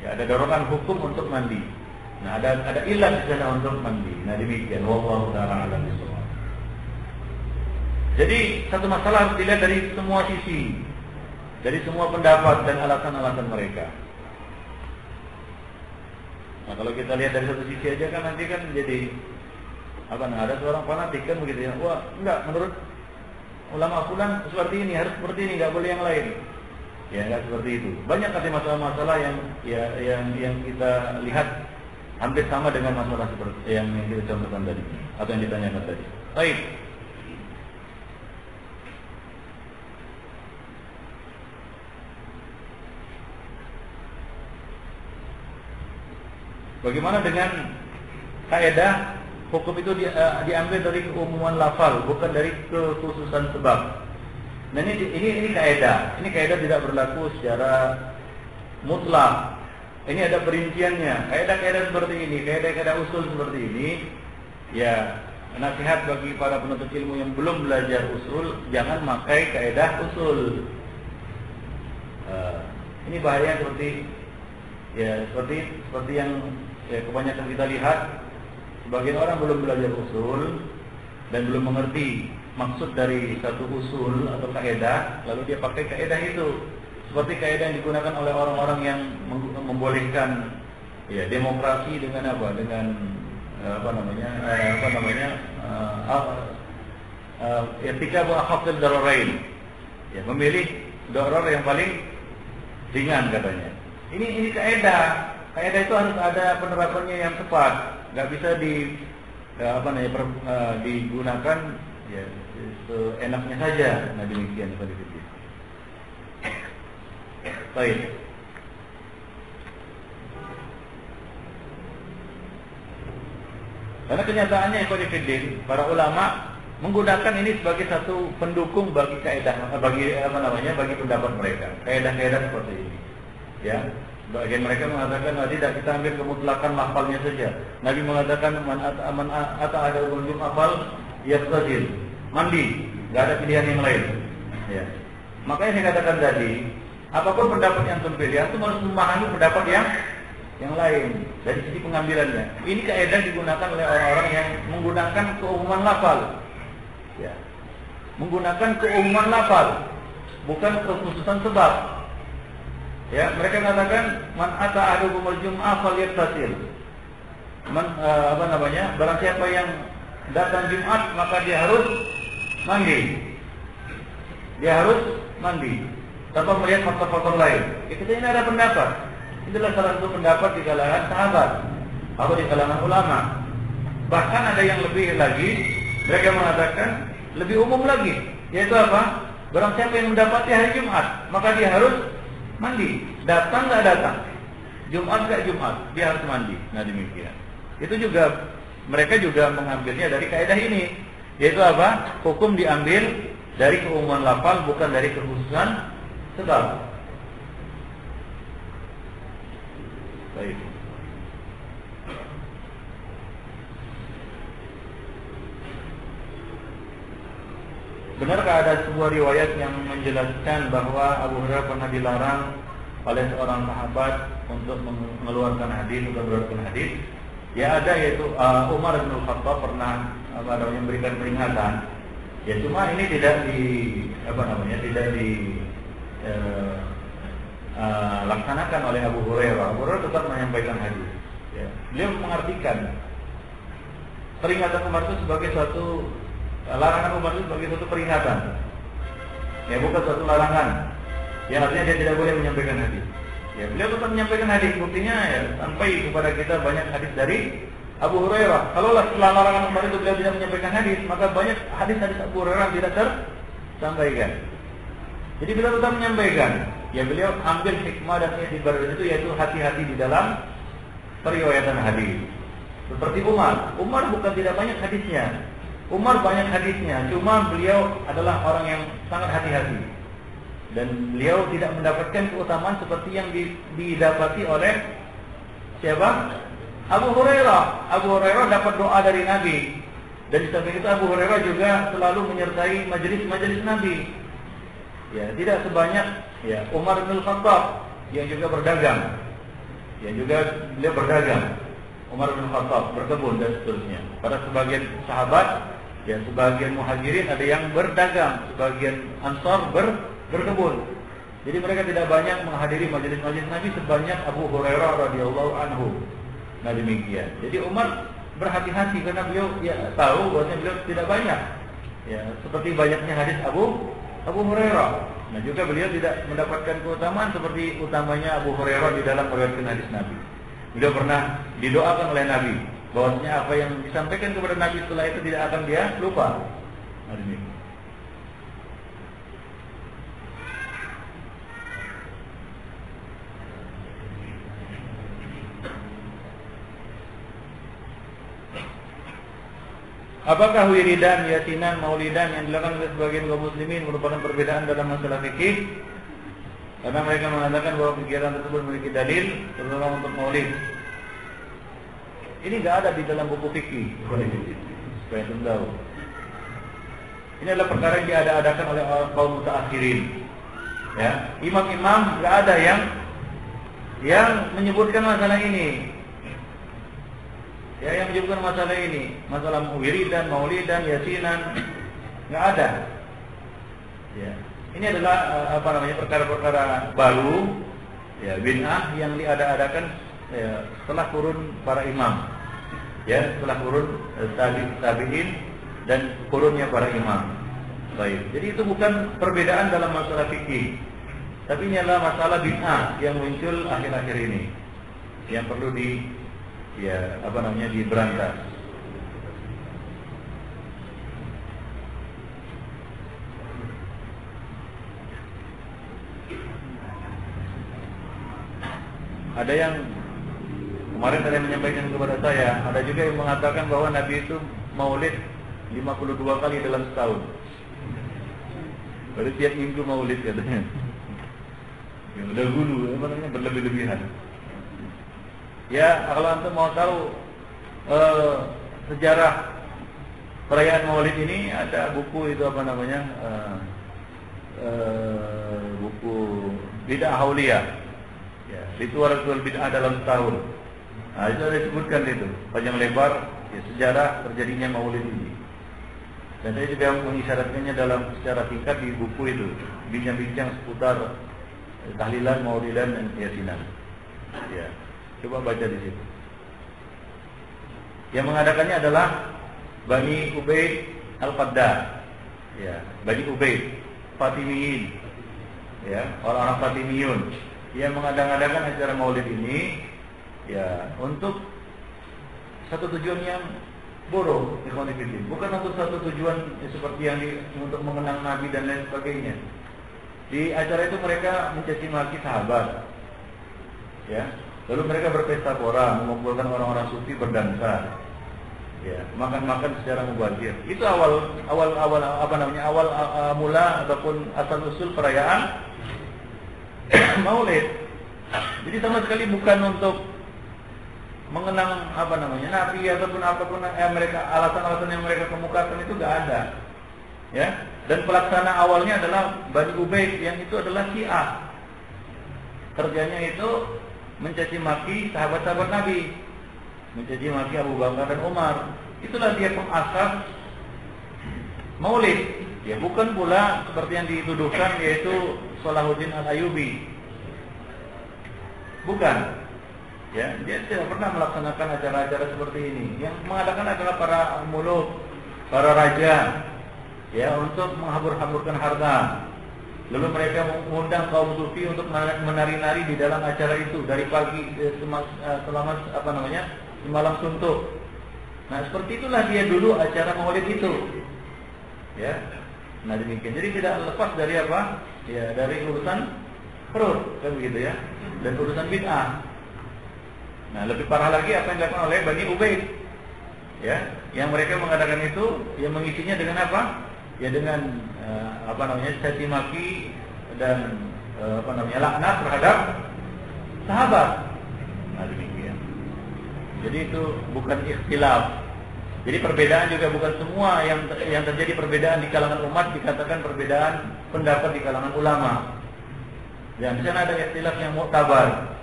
Ya, ada dorongan hukum untuk mandi. Nah, ada ilat di sana untuk mandi. Nah, demikian. Wallahu ta'ala a'lam bishawab. Jadi satu masalah harus dilihat dari semua sisi, dari semua pendapat dan alasan-alasan mereka. Nah, kalau kita lihat dari satu sisi aja kan nanti kan jadi ada seorang fanatik kan begitu ya. Wah, enggak, menurut ulama fulan seperti ini, harus seperti ini, enggak boleh yang lain. Ya, enggak seperti itu. Banyak kali masalah-masalah yang kita lihat hampir sama dengan masalah seperti yang kita contohkan tadi atau yang ditanyakan tadi. Baik. Bagaimana dengan kaidah hukum itu diambil dari keumuman lafal, bukan dari kekhususan sebab. Nah, ini kaidah. Ini kaidah tidak berlaku secara mutlak. Ini ada perinciannya. Kaidah-kaidah seperti ini, kaidah-kaidah usul seperti ini, Ya, nasihat bagi para penuntut ilmu yang belum belajar usul, jangan pakai kaidah usul. Ini bahaya seperti yang kebanyakan kita lihat, sebagian orang belum belajar usul dan belum mengerti maksud dari satu usul atau kaidah, lalu dia pakai kaidah itu. Seperti kaidah yang digunakan oleh orang-orang yang membolehkan demokrasi dengan apa? Dengan etika akhafil dararain. Ya, memilih darar yang paling ringan katanya. Ini kaidah. Kaidah itu harus ada penerapannya yang tepat. Nggak bisa digunakan ya seenaknya saja. Nah, demikian seperti itu. Baik. Karena kenyataannya para ulama menggunakan ini sebagai satu pendukung bagi kaidah, bagi pendapat mereka. Kaidah-kaidah seperti ini. Ya. Bagian mereka mengatakan tidak, kita ambil kemutlakan lafalnya saja. Nabi mengatakan man ada ujung hafal yastasil. Mandi, enggak ada pilihan yang lain. Ya. Makanya saya katakan tadi, apapun pendapat yang terpilih, itu harus memahami pendapat yang lain dari sisi pengambilannya. Ini kaidah digunakan oleh orang-orang yang menggunakan keumuman lafal. Ya. Menggunakan keumuman lafal, bukan kekhususan sebab. Ya, mereka mengatakan man ata ahadukumul jum'ah falyaktasil. Barang siapa yang datang Jumat maka dia harus mandi. Dia harus mandi tanpa melihat faktor-faktor lain. Kita ini ada pendapat. Itulah salah satu pendapat di kalangan sahabat atau di kalangan ulama. Bahkan ada yang lebih lagi, mereka mengatakan lebih umum lagi, yaitu apa? Barang siapa yang mendapati hari Jumat maka dia harus mandi, datang nggak datang, Jumat nggak Jumat, dia harus mandi. Nah, demikian. Itu juga mereka juga mengambilnya dari kaidah ini, yaitu apa? Hukum diambil dari keumuman lafal, bukan dari kekhususan sebab. Baik. Benarkah ada sebuah riwayat yang menjelaskan bahwa Abu Hurairah pernah dilarang oleh seorang sahabat untuk mengeluarkan hadis atau mengeluarkan hadis? Ya ada, yaitu Umar bin Khattab pernah memberikan peringatan. Ya cuma ini tidak laksanakan oleh Abu Hurairah. Abu Hurairah tetap menyampaikan hadis. Ya. Beliau mengartikan peringatan Umar itu sebagai suatu larangan Umar itu sebagai suatu peringatan. Ya, bukan suatu larangan. Ya, artinya dia tidak boleh menyampaikan hadis. Ya, beliau tetap menyampaikan hadis. Buktinya ya sampai kepada kita banyak hadis dari Abu Hurairah. Kalau setelah larangan Umar itu beliau tidak menyampaikan hadis, maka banyak hadis-hadis Abu Hurairah tidak tersampaikan. Jadi beliau tetap menyampaikan. Ya, beliau ambil hikmah dan i'tibar itu, yaitu hati-hati di dalam periwayatan hadis. Seperti Umar bukan tidak banyak hadisnya. Umar banyak hadisnya, cuma beliau adalah orang yang sangat hati-hati. Dan beliau tidak mendapatkan keutamaan seperti yang didapati oleh siapa? Abu Hurairah. Abu Hurairah dapat doa dari Nabi. Dan di samping itu Abu Hurairah juga selalu menyertai majelis-majelis Nabi. Ya, tidak sebanyak Umar bin Khattab yang juga berdagang. Yang juga beliau berdagang. Umar bin Khattab berkebun dan seterusnya. Pada sebagian sahabat, sebagian muhajirin ada yang berdagang, sebagian ansar berkebun. Jadi mereka tidak banyak menghadiri majelis-majelis Nabi sebanyak Abu Hurairah radhiyallahu anhu. Nah, demikian. Jadi Umar berhati-hati karena beliau tahu bahwa beliau tidak banyak. Ya, seperti banyaknya hadis Abu Hurairah. Nah, juga beliau tidak mendapatkan keutamaan seperti utamanya Abu Hurairah di dalam meriwayatkan hadis Nabi. Beliau pernah didoakan oleh Nabi bahwasanya apa yang disampaikan kepada Nabi setelah itu tidak akan dia lupa. Nah, demikian. Apakah wiridan, yasinan, maulidan yang dilakukan oleh sebagian kaum muslimin merupakan perbedaan dalam masalah fikih? Karena mereka mengatakan bahwa kegiatan tersebut memiliki dalil, terutama untuk maulid. Ini nggak ada di dalam buku fikih. Supaya anda tahu. Ini adalah perkara yang diada-adakan oleh kaum mutaakhirin. Ya, imam-imam nggak ada yang menyebutkan masalah ini. Ya, yang menyebutkan masalah ini, masalah wiridan, maulidan, yasinan, nggak ada. Ya, ini adalah perkara-perkara baru, ya, bid'ah yang diada-adakan ya, setelah turun para imam, ya, setelah turun tabi'in dan turunnya para imam. Baik, jadi itu bukan perbedaan dalam masalah fikih, tapi ini adalah masalah bid'ah yang muncul akhir-akhir ini, yang perlu diberantas. Ada yang kemarin ada yang menyampaikan kepada saya, ada juga yang mengatakan bahwa Nabi itu maulid 52 kali dalam setahun. Baru tiap minggu maulid katanya. Ya udah gulu, berlebih-lebihan. Ya, kalau antum mau tahu sejarah perayaan maulid ini, ada buku itu buku Bid'ah Hauliyah. Ya, Ritual bid'ah dalam setahun. Nah, itu ada disebutkan itu panjang lebar ya, sejarah terjadinya maulid ini. Dan saya juga mengisyaratkannya dalam secara singkat di buku itu, bincang-bincang seputar tahlilan, maulidan dan yasinan. Ya, coba baca di situ. Yang mengadakannya adalah Bani Ubaid Al-Qadda. Ya, Bani Ubaid Fatimiyin. Ya, orang-orang Fatimiyun yang mengadakan acara maulid ini ya untuk satu tujuan yang buruk, bukan untuk satu tujuan seperti yang untuk mengenang Nabi dan lain sebagainya. Di acara itu mereka mencaci maki sahabat, ya. Lalu mereka berpesta pora, mengumpulkan orang-orang sufi berdansa, ya, makan-makan secara mubazir. Itu awal mula ataupun asal usul perayaan Maulid. Jadi sama sekali bukan untuk mengenang Nabi ataupun apapun mereka alasan-alasan yang mereka kemukakan itu enggak ada. Ya. Dan pelaksana awalnya adalah Bani Ubaid yang itu adalah Syiah. Kerjanya itu mencaci maki sahabat-sahabat Nabi, mencaci maki Abu Bakar dan Umar. Itulah dia pengasas Maulid. Ya, bukan pula seperti yang dituduhkan yaitu Salahuddin Al-Ayyubi. Bukan. Ya, dia tidak pernah melaksanakan acara-acara seperti ini. Yang mengadakan adalah para muluk, para raja, ya, untuk menghambur-hamburkan harta. Lalu mereka mengundang kaum sufi untuk menari-nari di dalam acara itu dari pagi selama malam suntuk. Nah, seperti itulah dia dulu acara Maulid itu. Ya. Nah, demikian. Jadi tidak lepas dari apa? Ya, dari urusan perut, kan begitu ya. Dan urusan bid'ah. Nah, lebih parah lagi apa yang dilakukan oleh Bani Ubaid. Ya, yang mereka mengadakan itu yang mengisinya dengan apa? Ya dengan caci maki dan laknat terhadap sahabat. Nah, demikian. Jadi itu bukan ikhtilaf. Jadi perbedaan juga bukan semua yang terjadi perbedaan di kalangan umat dikatakan perbedaan pendapat di kalangan ulama. Dan di sana ada ikhtilaf yang mu'tabar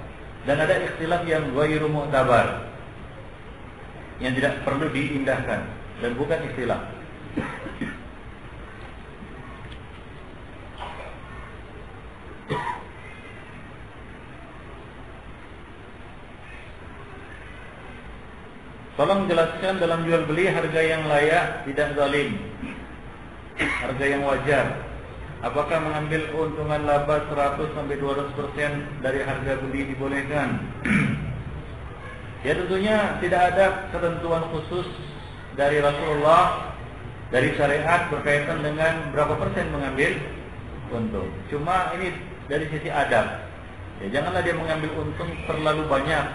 dan ada ikhtilaf yang ghairu mu'tabar yang tidak perlu diindahkan dan bukan ikhtilaf. Tolong jelaskan dalam jual beli harga yang layak, tidak zalim, harga yang wajar. Apakah mengambil keuntungan laba 100-200% dari harga beli dibolehkan? Ya, tentunya tidak ada ketentuan khusus dari Rasulullah, dari syariat berkaitan dengan berapa persen mengambil untung. Cuma ini dari sisi adab. Ya, janganlah dia mengambil untung terlalu banyak.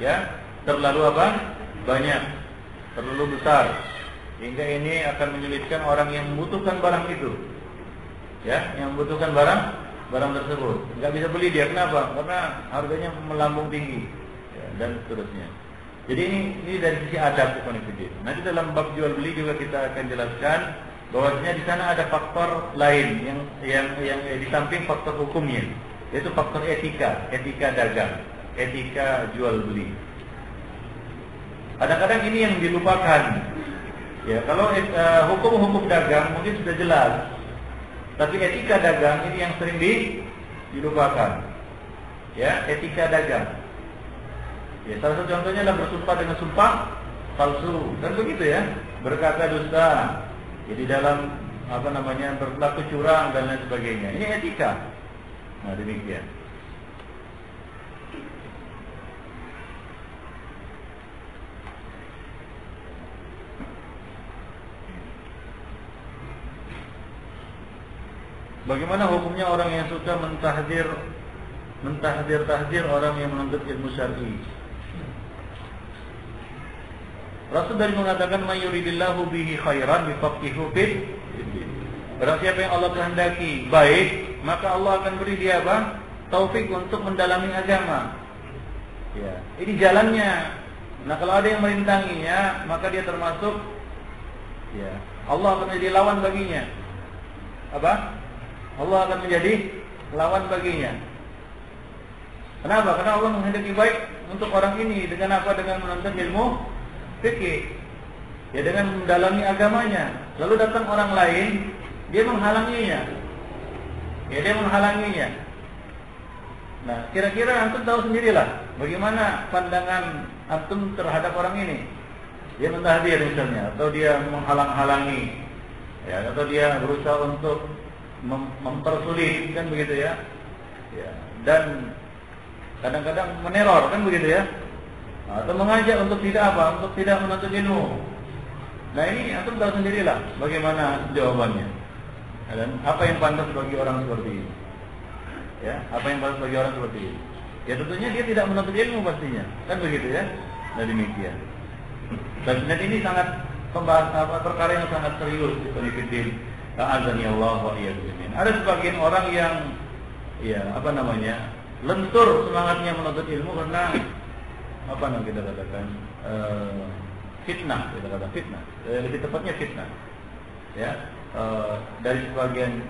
Ya, terlalu banyak, terlalu besar, hingga ini akan menyulitkan orang yang membutuhkan barang itu. Ya, yang membutuhkan barang tersebut nggak bisa beli dia. Kenapa? Karena harganya melambung tinggi, ya, dan seterusnya. Jadi ini dari sisi adab konfidin. Nanti dalam bab jual beli juga kita akan jelaskan bahwasanya di sana ada faktor lain yang di samping faktor hukumnya, yaitu faktor etika dagang, etika jual beli. Kadang-kadang ini yang dilupakan. Ya, kalau hukum-hukum dagang mungkin sudah jelas, tapi etika dagang ini yang sering dilupakan. Ya, etika dagang. Ya, salah satu contohnya adalah bersumpah dengan sumpah palsu, kan begitu ya, berkata dusta, jadi dalam berlaku curang dan lain sebagainya. Ini etika. Nah, demikian. Bagaimana hukumnya orang yang suka mentahdir orang yang menuntut ilmu syar'i? Rasul dari mengatakan mayuridillahu bihi khairan yufaqihu fid din. Barang siapa yang Allah kehendaki baik, maka Allah akan beri dia apa? Taufik untuk mendalami agama. Ya, ini jalannya. Nah, kalau ada yang merintanginya, maka dia termasuk ya, Allah akan menjadi lawan baginya. Apa? Allah akan menjadi lawan baginya. Kenapa? Karena Allah menghendaki baik untuk orang ini dengan apa? Dengan menuntut ilmu fikih, ya, dengan mendalami agamanya. Lalu datang orang lain, dia menghalanginya. Ya, dia menghalanginya. Nah, kira-kira antum tahu sendirilah bagaimana pandangan antum terhadap orang ini. Dia mentahdir misalnya, atau dia menghalang-halangi, ya, atau dia berusaha untuk mempersulit, kan begitu ya. Ya, dan kadang-kadang meneror, kan begitu ya. Atau mengajak untuk tidak apa? Untuk tidak menuntut ilmu. Nah, ini antum tahu sendirilah bagaimana jawabannya. Dan apa yang pantas bagi orang seperti ini? Ya, apa yang pantas bagi orang seperti ini? Ya, tentunya dia tidak menuntut ilmu pastinya. Kan begitu ya? Nah, demikian. Dan ini sangat perkara yang sangat serius di pendidikan. Azani Allah wa iyyakum. Ada sebagian orang yang lentur semangatnya menuntut ilmu karena kita katakan fitnah, lebih tepatnya fitnah. Ya, dari sebagian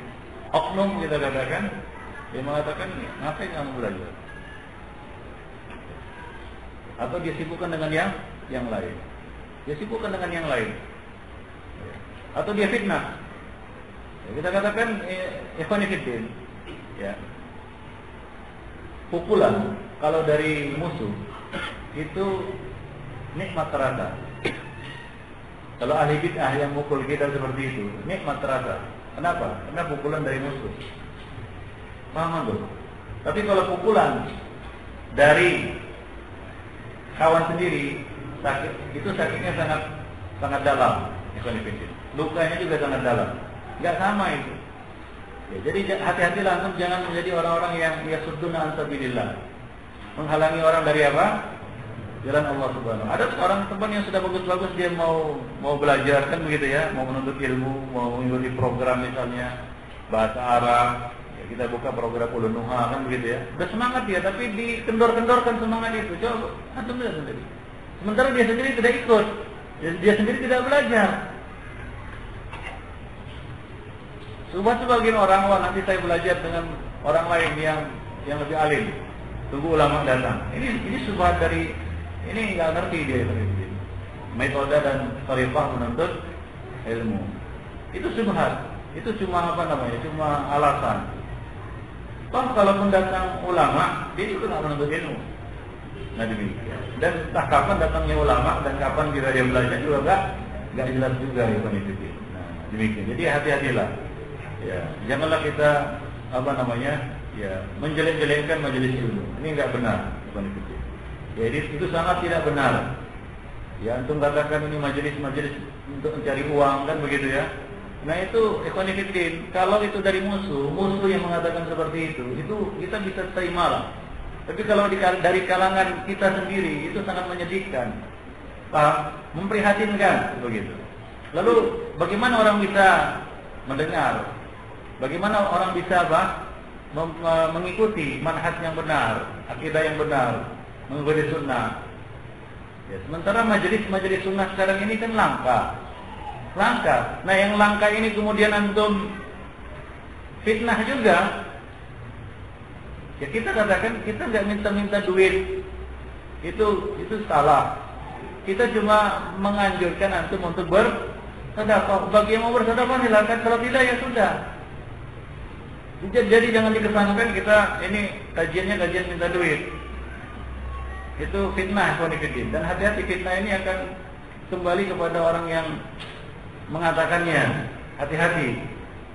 oknum kita katakan, dia mengatakan, ngapain kamu belajar? Atau dia sibukkan dengan yang lain. Atau dia fitnah. Ya, kita katakan ikhwan fillah, ya. Pukulan kalau dari musuh itu nikmat terasa. Kalau ahli bid'ah yang mukul kita seperti itu, nikmat terasa. Kenapa? Karena pukulan dari musuh. Paham tuh? Tapi kalau pukulan dari kawan sendiri, sakitnya sangat dalam. Lukanya juga sangat dalam. Enggak sama itu. Ya, jadi hati-hatilah antum jangan menjadi orang-orang yang yasudduna an sabilillah. Menghalangi orang dari apa? Jalan Allah Subhanahu. Ada orang teman yang sudah bagus-bagus, dia mau belajar, kan begitu ya, mau menuntut ilmu, mau mengikuti program misalnya bahasa Arab, ya, kita buka program Ulun Nuha, kan begitu ya. Udah semangat dia, tapi dikendor-kendorkan semangat itu. Coba antum lihat sendiri. Sementara dia sendiri tidak ikut, dia sendiri tidak belajar. Sebagian orang, nanti saya belajar dengan orang lain yang lebih alim. Tunggu ulama datang. Ini subhat dari ini nggak ngerti dia metode dan tariqah menuntut ilmu. Itu subhat. Itu cuma cuma alasan. Toh kalaupun datang ulama, dia itu nggak menuntut ilmu. Nah, demikian. Dan entah kapan datangnya ulama dan kapan kita dia belajar juga nggak jelas juga ya itu. Nah, demikian. Jadi hati-hatilah. Ya, janganlah kita menjelek-jelekkan majelis ilmu. Ini enggak benar, bukan itu. Ya, itu sangat tidak benar. Ya, antum katakan ini majelis untuk mencari uang, kan begitu ya. Nah, itu ikhwan fillah, kalau itu dari musuh yang mengatakan seperti itu kita bisa terima lah. Tapi kalau dari kalangan kita sendiri itu sangat menyedihkan. Paham? Memprihatinkan begitu. Lalu bagaimana orang bisa mendengar? Bagaimana orang bisa mengikuti manhaj yang benar, akidah yang benar, mengikuti sunnah? Ya, sementara majelis sunnah sekarang ini kan langka. Nah yang langka ini kemudian antum fitnah juga. Ya kita katakan kita nggak minta duit, itu salah. Kita cuma menganjurkan antum untuk bersedekah. Bagi yang mau bersedekah silakan, kalau tidak ya sudah. Jadi jangan dikesankan kita ini kajian minta duit. Itu fitnah, dan hati-hati, fitnah ini akan kembali kepada orang yang mengatakannya. Hati-hati.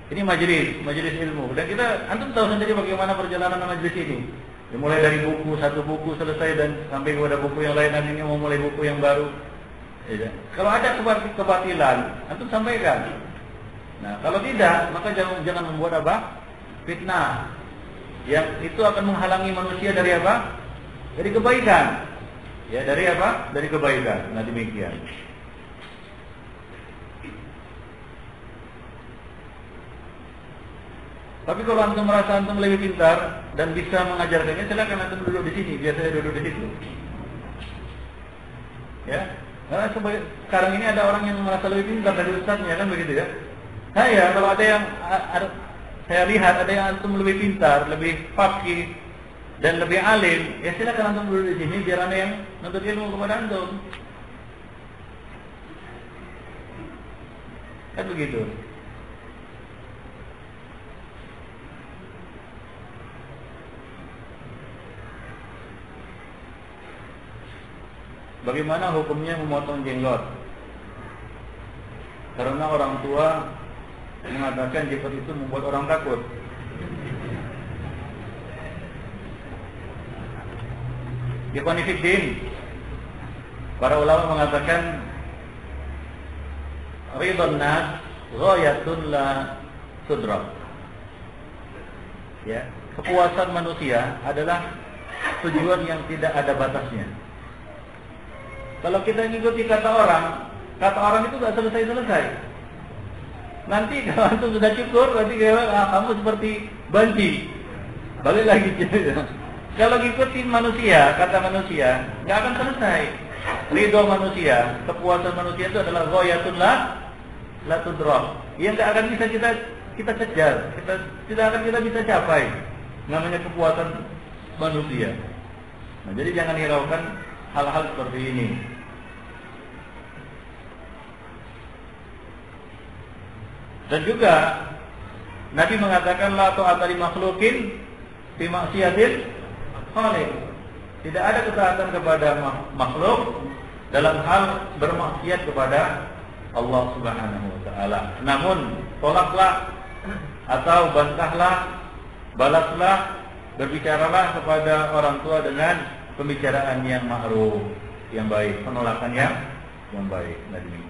Ini majelis ilmu. Dan kita antum tahu sendiri bagaimana perjalanan majelis ini. Mulai dari satu buku selesai dan sampai kepada buku yang lain, dan ini mau mulai buku yang baru. Ya. Kalau ada kebatilan, antum sampaikan. Nah, kalau tidak, maka jangan membuat apa? Fitnah. Yang itu akan menghalangi manusia dari apa? Dari kebaikan. Ya, dari apa? Dari kebaikan. Nah, demikian. Tapi kalau antum merasa antum lebih pintar dan bisa mengajarkannya, silakan antum duduk di sini, biar saya duduk di situ. Ya, karena sekarang ini ada orang yang merasa lebih pintar dari ustadznya, kan begitu ya? Kalau ada yang saya lihat ada yang antum lebih pintar, lebih faqih dan lebih alim, ya silakan antum duduk di sini, biar ada yang menuntut ilmu kepada antum. Kan begitu. Bagaimana hukumnya memotong jenggot? Karena orang tua mengatakan jenggot itu membuat orang takut. Ikhwan fillah, para ulama mengatakan ridwan nas ghayatun la tudrak. Ya, kepuasan manusia adalah tujuan yang tidak ada batasnya. Kalau kita mengikuti kata orang itu gak selesai-selesai. Nanti kalau antum sudah syukur, nanti kamu seperti banci, balik lagi. Kalau ngikutin manusia, kata manusia, gak akan selesai. Ridho manusia, kepuasan manusia itu adalah ghayatun la tudrak. Yang gak akan bisa kita kejar, tidak akan kita bisa capai. Namanya kepuasan manusia. Nah, jadi jangan hiraukan hal-hal seperti ini. Dan juga Nabi mengatakan la ta'ata li makhluqin fi ma'siyatil khaliq. Tidak ada ketaatan kepada makhluk dalam hal bermaksiat kepada Allah Subhanahu wa taala. Namun tolaklah atau bantahlah, balaslah, berbicaralah kepada orang tua dengan pembicaraan yang ma'ruf, yang baik, penolakan yang baik. Nah, demikian.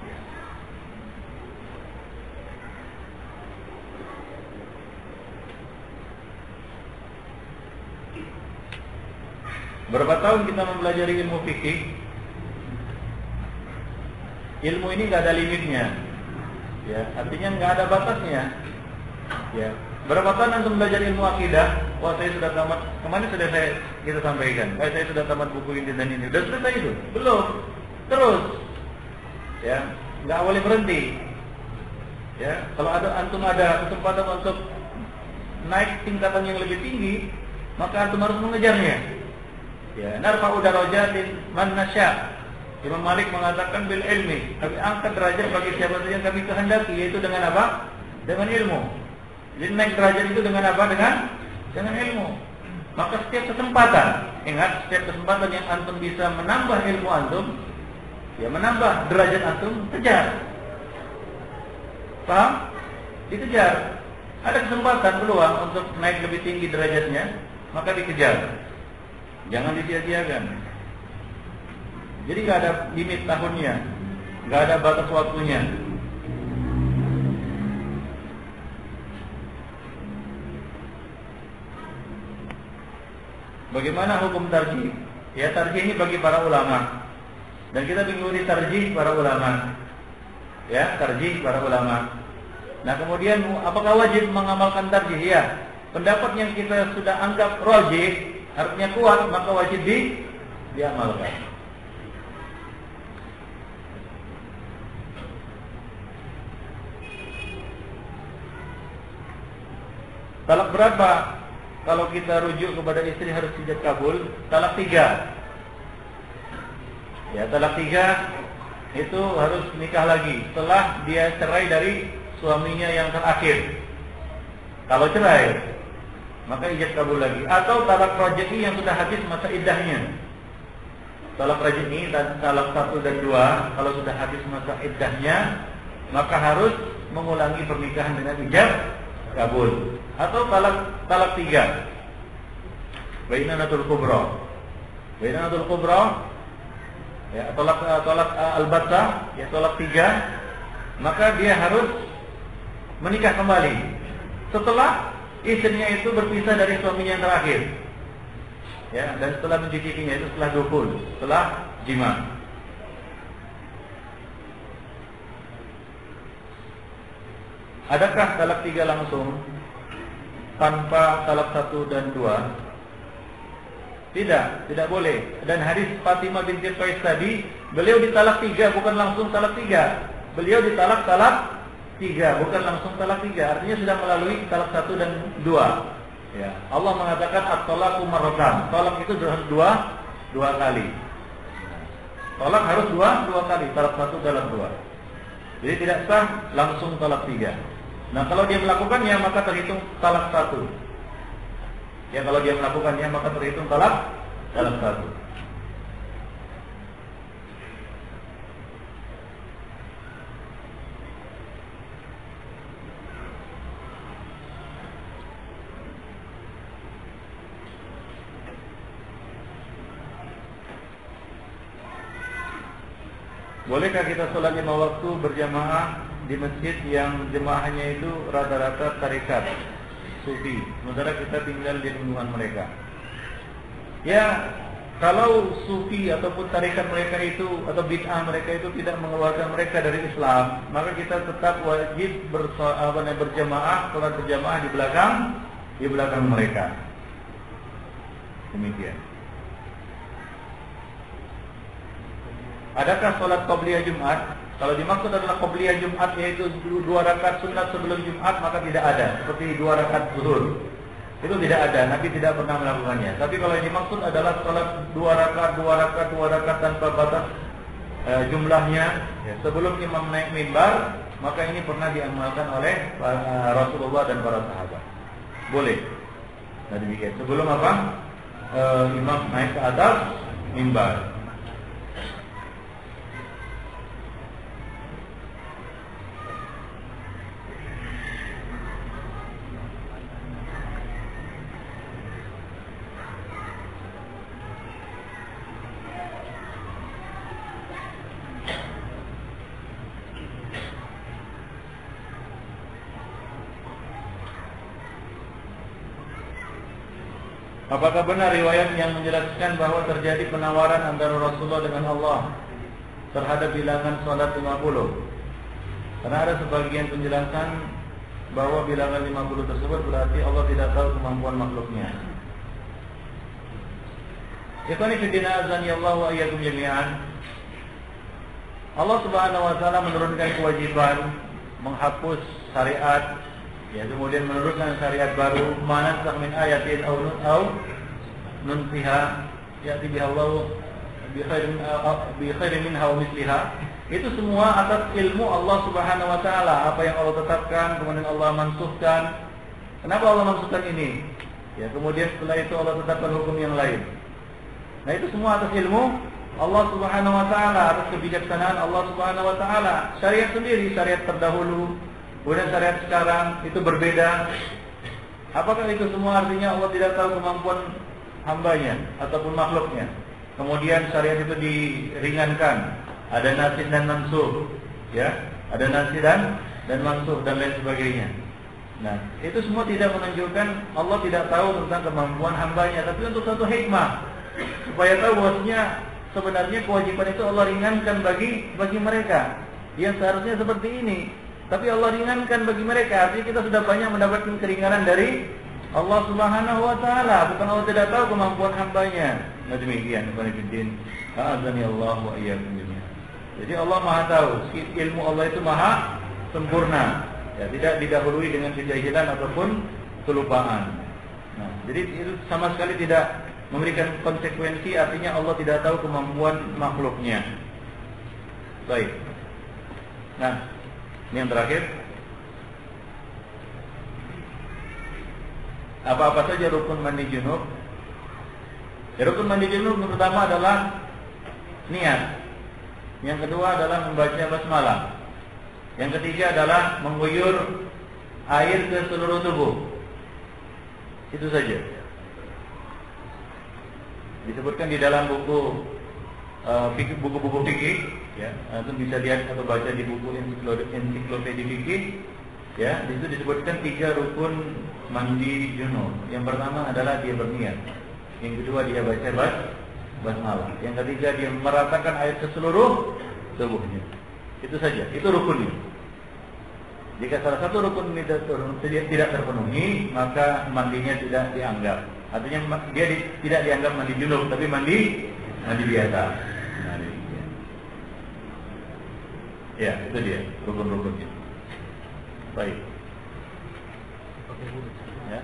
Berapa tahun kita mempelajari ilmu fikih? Ilmu ini nggak ada limitnya, ya, artinya nggak ada batasnya. Ya, berapa tahun antum belajar ilmu akidah? Wah, saya sudah tamat. Kemarin sudah kita sampaikan. Saya sudah tamat buku ini dan ini. Sudah selesai itu? Belum. Terus, ya, nggak boleh berhenti. Ya, kalau antum ada kesempatan untuk naik tingkatan yang lebih tinggi, maka antum harus mengejarnya. Ya, narfa'u darajatin man nasya. Imam Malik mengatakan bil ilmi, kami angkat derajat bagi siapa saja yang kami kehendaki, yaitu dengan apa? Dengan ilmu. Jadi naik derajat itu dengan apa? Dengan ilmu. Maka setiap kesempatan, ingat, setiap kesempatan yang antum bisa menambah ilmu antum, ya menambah derajat antum, kejar. Paham? Dikejar. Ada kesempatan, peluang untuk naik lebih tinggi derajatnya, maka dikejar. Jangan disia-siakan. Jadi gak ada limit tahunnya, gak ada batas waktunya. Bagaimana hukum tarjih? Ya, tarjih ini bagi para ulama. Dan kita mengikuti tarjih para ulama. Ya, tarjih para ulama. Nah, kemudian apakah wajib mengamalkan tarjih? Ya. Pendapat yang kita sudah anggap rajih, artinya kuat, maka wajib diamalkan. Talak berapa? Kalau kita rujuk kepada istri harus ijab kabul, talak 3. Ya, talak 3 itu harus nikah lagi setelah dia cerai dari suaminya yang terakhir. Kalau cerai, maka ijab kabul lagi. Atau talak raj'i yang sudah habis masa iddahnya. Talak raj'i, talak 1 dan 2, kalau sudah habis masa iddahnya, maka harus mengulangi pernikahan dengan ijab kabul. Atau talak 3, bainanatul kubra. Bainanatul kubra, ya, talak al-battah, ya, talak 3, maka dia harus menikah kembali setelah istrinya itu berpisah dari suaminya yang terakhir. Ya, dan setelah mencicipinya itu setelah dukul, setelah jima. Adakah talak 3 langsung tanpa talak 1 dan 2? Tidak boleh. Dan hadis Fatimah binti Qais tadi, beliau ditalak 3, bukan langsung talak 3. Beliau ditalak 3, bukan langsung talak 3. Artinya sudah melalui talak 1 dan 2. Ya, Allah mengatakan at-talaqu marratan. Talak itu dua kali. Talak harus dua kali, talak 1, talak 2. Jadi tidak sah langsung talak 3. Nah, kalau dia melakukannya maka terhitung talak 1. Ya, kalau dia melakukannya maka terhitung talak 1. Bolehkah kita sholat 5 waktu berjamaah di masjid yang jemaahnya itu rata-rata tarekat sufi, sementara kita tinggal di lingkungan mereka? Ya, kalau sufi ataupun tarekat mereka itu atau bid'ah mereka itu tidak mengeluarkan mereka dari Islam, maka kita tetap wajib berjamaah, sholat berjamaah di belakang mereka. Demikian. Adakah sholat qabliyah Jumat? Kalau dimaksud adalah qabliyah Jumat yaitu 2 rakaat sunat sebelum Jumat, maka tidak ada. Seperti 2 rakaat zuhur, itu tidak ada. Nabi tidak pernah melakukannya. Tapi kalau yang dimaksud adalah sholat 2 rakaat tanpa batas jumlahnya, ya, sebelum imam naik mimbar, maka ini pernah diamalkan oleh Rasulullah dan para sahabat. Boleh. Nah, demikian. Sebelum imam naik ke atas mimbar. Apakah benar riwayat yang menjelaskan bahwa terjadi penawaran antara Rasulullah dengan Allah terhadap bilangan salat 50? Karena ada sebagian penjelasan bahwa bilangan 50 tersebut berarti Allah tidak tahu kemampuan makhluknya. Ikhwani fillah azani Allah wa iyyakum jami'an. Allah Subhanahu wa taala menurunkan kewajiban menghapus syariat, ya, kemudian menurunkan syariat baru, mana min ayatin au nunsiha ya'ti biha Allah bi khairin minha wa misliha. Itu semua atas ilmu Allah Subhanahu wa taala. Apa yang Allah tetapkan kemudian Allah mansuhkan. Kenapa Allah mansuhkan ini? Ya, kemudian setelah itu Allah tetapkan hukum yang lain. Nah, itu semua atas ilmu Allah Subhanahu wa taala, atas kebijaksanaan Allah Subhanahu wa taala. Syariat sendiri, syariat terdahulu, kemudian syariat sekarang itu berbeda. Apakah itu semua artinya Allah tidak tahu kemampuan hambanya ataupun makhluknya? Kemudian syariat itu diringankan, ada nasikh dan mansukh, ya, ada nasikh dan mansukh dan lain sebagainya. Nah, itu semua tidak menunjukkan Allah tidak tahu tentang kemampuan hambanya, tapi untuk satu hikmah, supaya tahu bahwasanya sebenarnya kewajiban itu Allah ringankan bagi mereka yang seharusnya seperti ini. Tapi Allah ringankan bagi mereka. Artinya kita sudah banyak mendapatkan keringanan dari Allah Subhanahu wa taala. Bukan Allah tidak tahu kemampuan hambanya. Nah, demikian Ibn A'azani Allah wa iyyakum jami'an. Jadi Allah Maha tahu. Ilmu Allah itu maha sempurna. Ya, tidak didahului dengan kejahilan ataupun kelupaan. Nah, jadi itu sama sekali tidak memberikan konsekuensi, artinya Allah tidak tahu kemampuan makhluknya. Baik. Nah, ini yang terakhir. Apa-apa saja rukun mandi junub? Ya, rukun mandi junub yang pertama adalah niat. Yang kedua adalah membaca basmalah. Yang ketiga adalah mengguyur air ke seluruh tubuh. Itu saja. Disebutkan di dalam buku buku-buku fikih, ya, itu bisa lihat atau baca di buku ensiklopedia fikih, ya. Di situ disebutkan 3 rukun mandi junub. Yang pertama adalah dia berniat. Yang kedua dia baca basmalah. Yang ketiga dia meratakan air ke seluruh tubuhnya. Itu saja. Itu rukunnya. Jika salah satu rukun tidak terpenuhi, maka mandinya tidak dianggap. Artinya dia tidak dianggap mandi junub, tapi mandi biasa. Ya, itu dia rukun-rukunnya. Baik. Ya.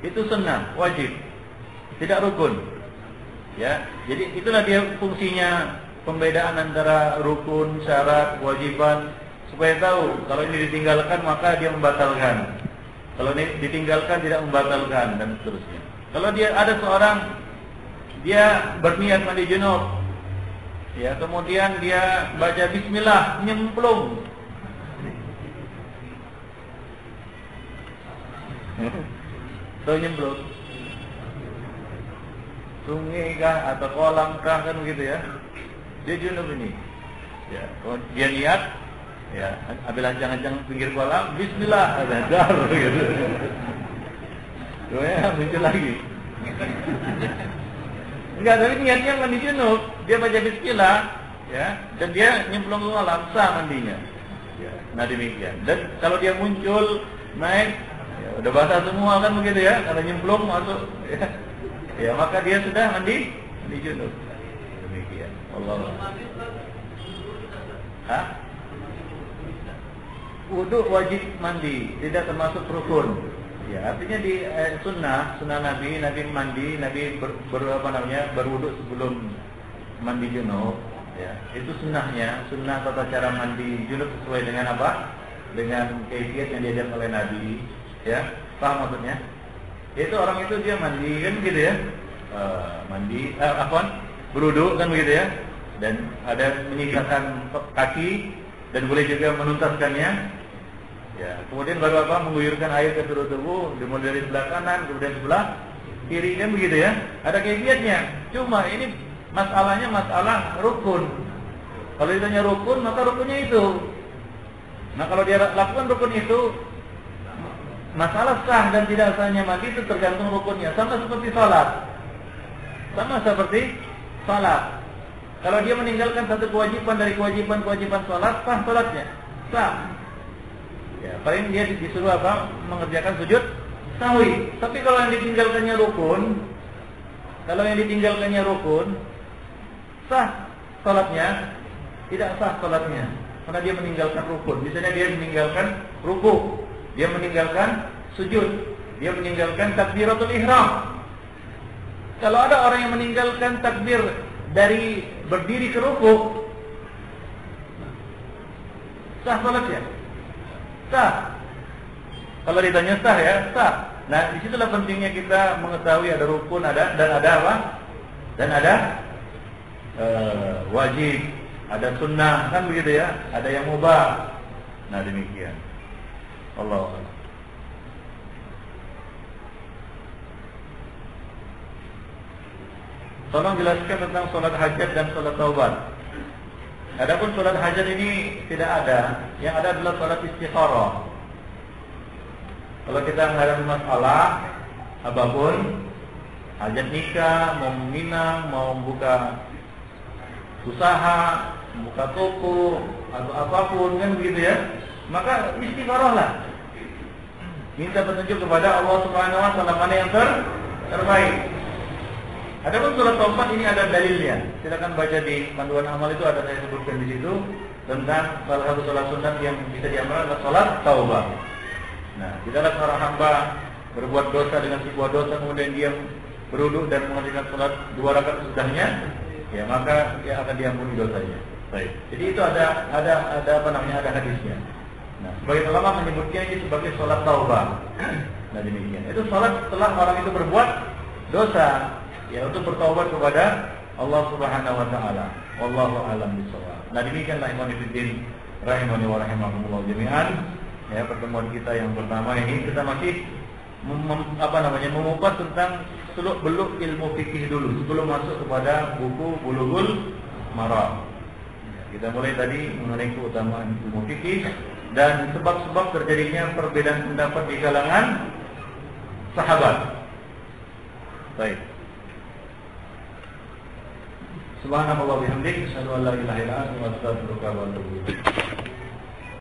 Itu sunnah, wajib, tidak rukun. Ya, jadi itulah dia fungsinya pembedaan antara rukun, syarat, kewajiban, supaya tahu kalau ini ditinggalkan maka dia membatalkan. Kalau ini ditinggalkan tidak membatalkan dan seterusnya. Kalau dia ada seorang dia berniat mandi junub, ya, kemudian dia baca bismillah, nyemplung. Tahu nyemplung? Sungai kah atau kolam kah, kan begitu ya? Dia junub ini. Ya, dia niat, ya, ambil ancang-ancang pinggir kolam, bismillah, ada dar gitu. Tuh ya, muncul lagi. Enggak, tapi niatnya mandi junub, dia baca bismillah, ya, dan dia nyemplung ke kolam, sah mandinya. Ya, nah demikian. Dan kalau dia muncul naik, ya, udah basah semua kan begitu ya, karena nyemplung masuk, ya, ya, maka dia sudah mandi junub. Demikian. Allah. Hah? Wudu wajib mandi, tidak termasuk rukun. Ya, artinya di sunnah Nabi mandi, Nabi berwudu sebelum mandi junub. Ya, itu sunnah tata cara mandi junub sesuai dengan apa? Dengan kaifiat yang diajarkan oleh Nabi. Ya, paham maksudnya? Itu orang itu dia mandi kan gitu ya, berwudu kan begitu ya, dan ada menyisakan kaki dan boleh juga menuntaskannya. Ya, kemudian baru apa? Mengguyurkan air ke seluruh tubuh, dimulai dari sebelah kanan, kemudian sebelah kiri kan begitu ya. Ada kaifiatnya. Cuma ini masalahnya masalah rukun. Kalau ditanya rukun, maka rukunnya itu. Nah, kalau dia lakukan rukun itu, masalah sah dan tidak sahnya mandi itu tergantung rukunnya. Sama seperti salat. Kalau dia meninggalkan satu kewajiban dari kewajiban salat, sah salatnya. Sah. Ya, paling dia disuruh apa? Mengerjakan sujud sahwi. Tapi kalau yang ditinggalkannya rukun, sah salatnya? Tidak sah salatnya, karena dia meninggalkan rukun. Misalnya dia meninggalkan ruku, dia meninggalkan sujud, dia meninggalkan takbiratul ihram. Kalau ada orang yang meninggalkan takbir dari berdiri ke ruku, sah salatnya? Sah. Kalau ditanya sah ya, sah. Nah, disitulah pentingnya kita mengetahui ada rukun, dan ada apa? Dan ada wajib, ada sunnah, kan begitu ya? Ada yang mubah. Nah, demikian. Allah. Tolong jelaskan tentang sholat hajat dan sholat taubat. Adapun sholat hajat ini tidak ada. Yang ada adalah sholat istikharah. Kalau kita menghadapi masalah apapun, hajat nikah, mau meminang, mau buka usaha, buka toko atau apapun kan begitu ya, maka istikharahlah. Minta petunjuk kepada Allah Subhanahu wa taala mana yang terbaik. Adapun surat taubat ini ada dalilnya. Silakan baca di panduan amal, itu ada saya sebutkan di situ tentang salah satu sholat sunat yang bisa diamalkan adalah sholat taubah. Nah, tidaklah seorang hamba berbuat dosa dengan sebuah dosa kemudian dia berwudu dan mengerjakan sholat 2 rakaat sesudahnya, ya maka dia akan diampuni dosanya. Baik. Jadi itu ada hadisnya. Nah, sebagian ulama menyebutnya ini sebagai sholat taubah. Nah demikian. Itu sholat setelah orang itu berbuat dosa, ya untuk bertaubat kepada Allah Subhanahu Wa Taala. Wallahu a'lam bishawab. Nah demikianlah ikhwan fillah rahimani wa rahimakumullah jami'an. Ya, pertemuan kita yang pertama ini kita masih mengupas tentang seluk-beluk ilmu fikih dulu sebelum masuk kepada buku Bulughul Maram. Kita mulai tadi mengenai keutamaan ilmu fikih dan sebab-sebab terjadinya perbedaan pendapat di kalangan sahabat. Baik. Subhanallah wa bihamdihi, asyhadu an la ilaha illa anta, astaghfiruka wa atubu ilaik.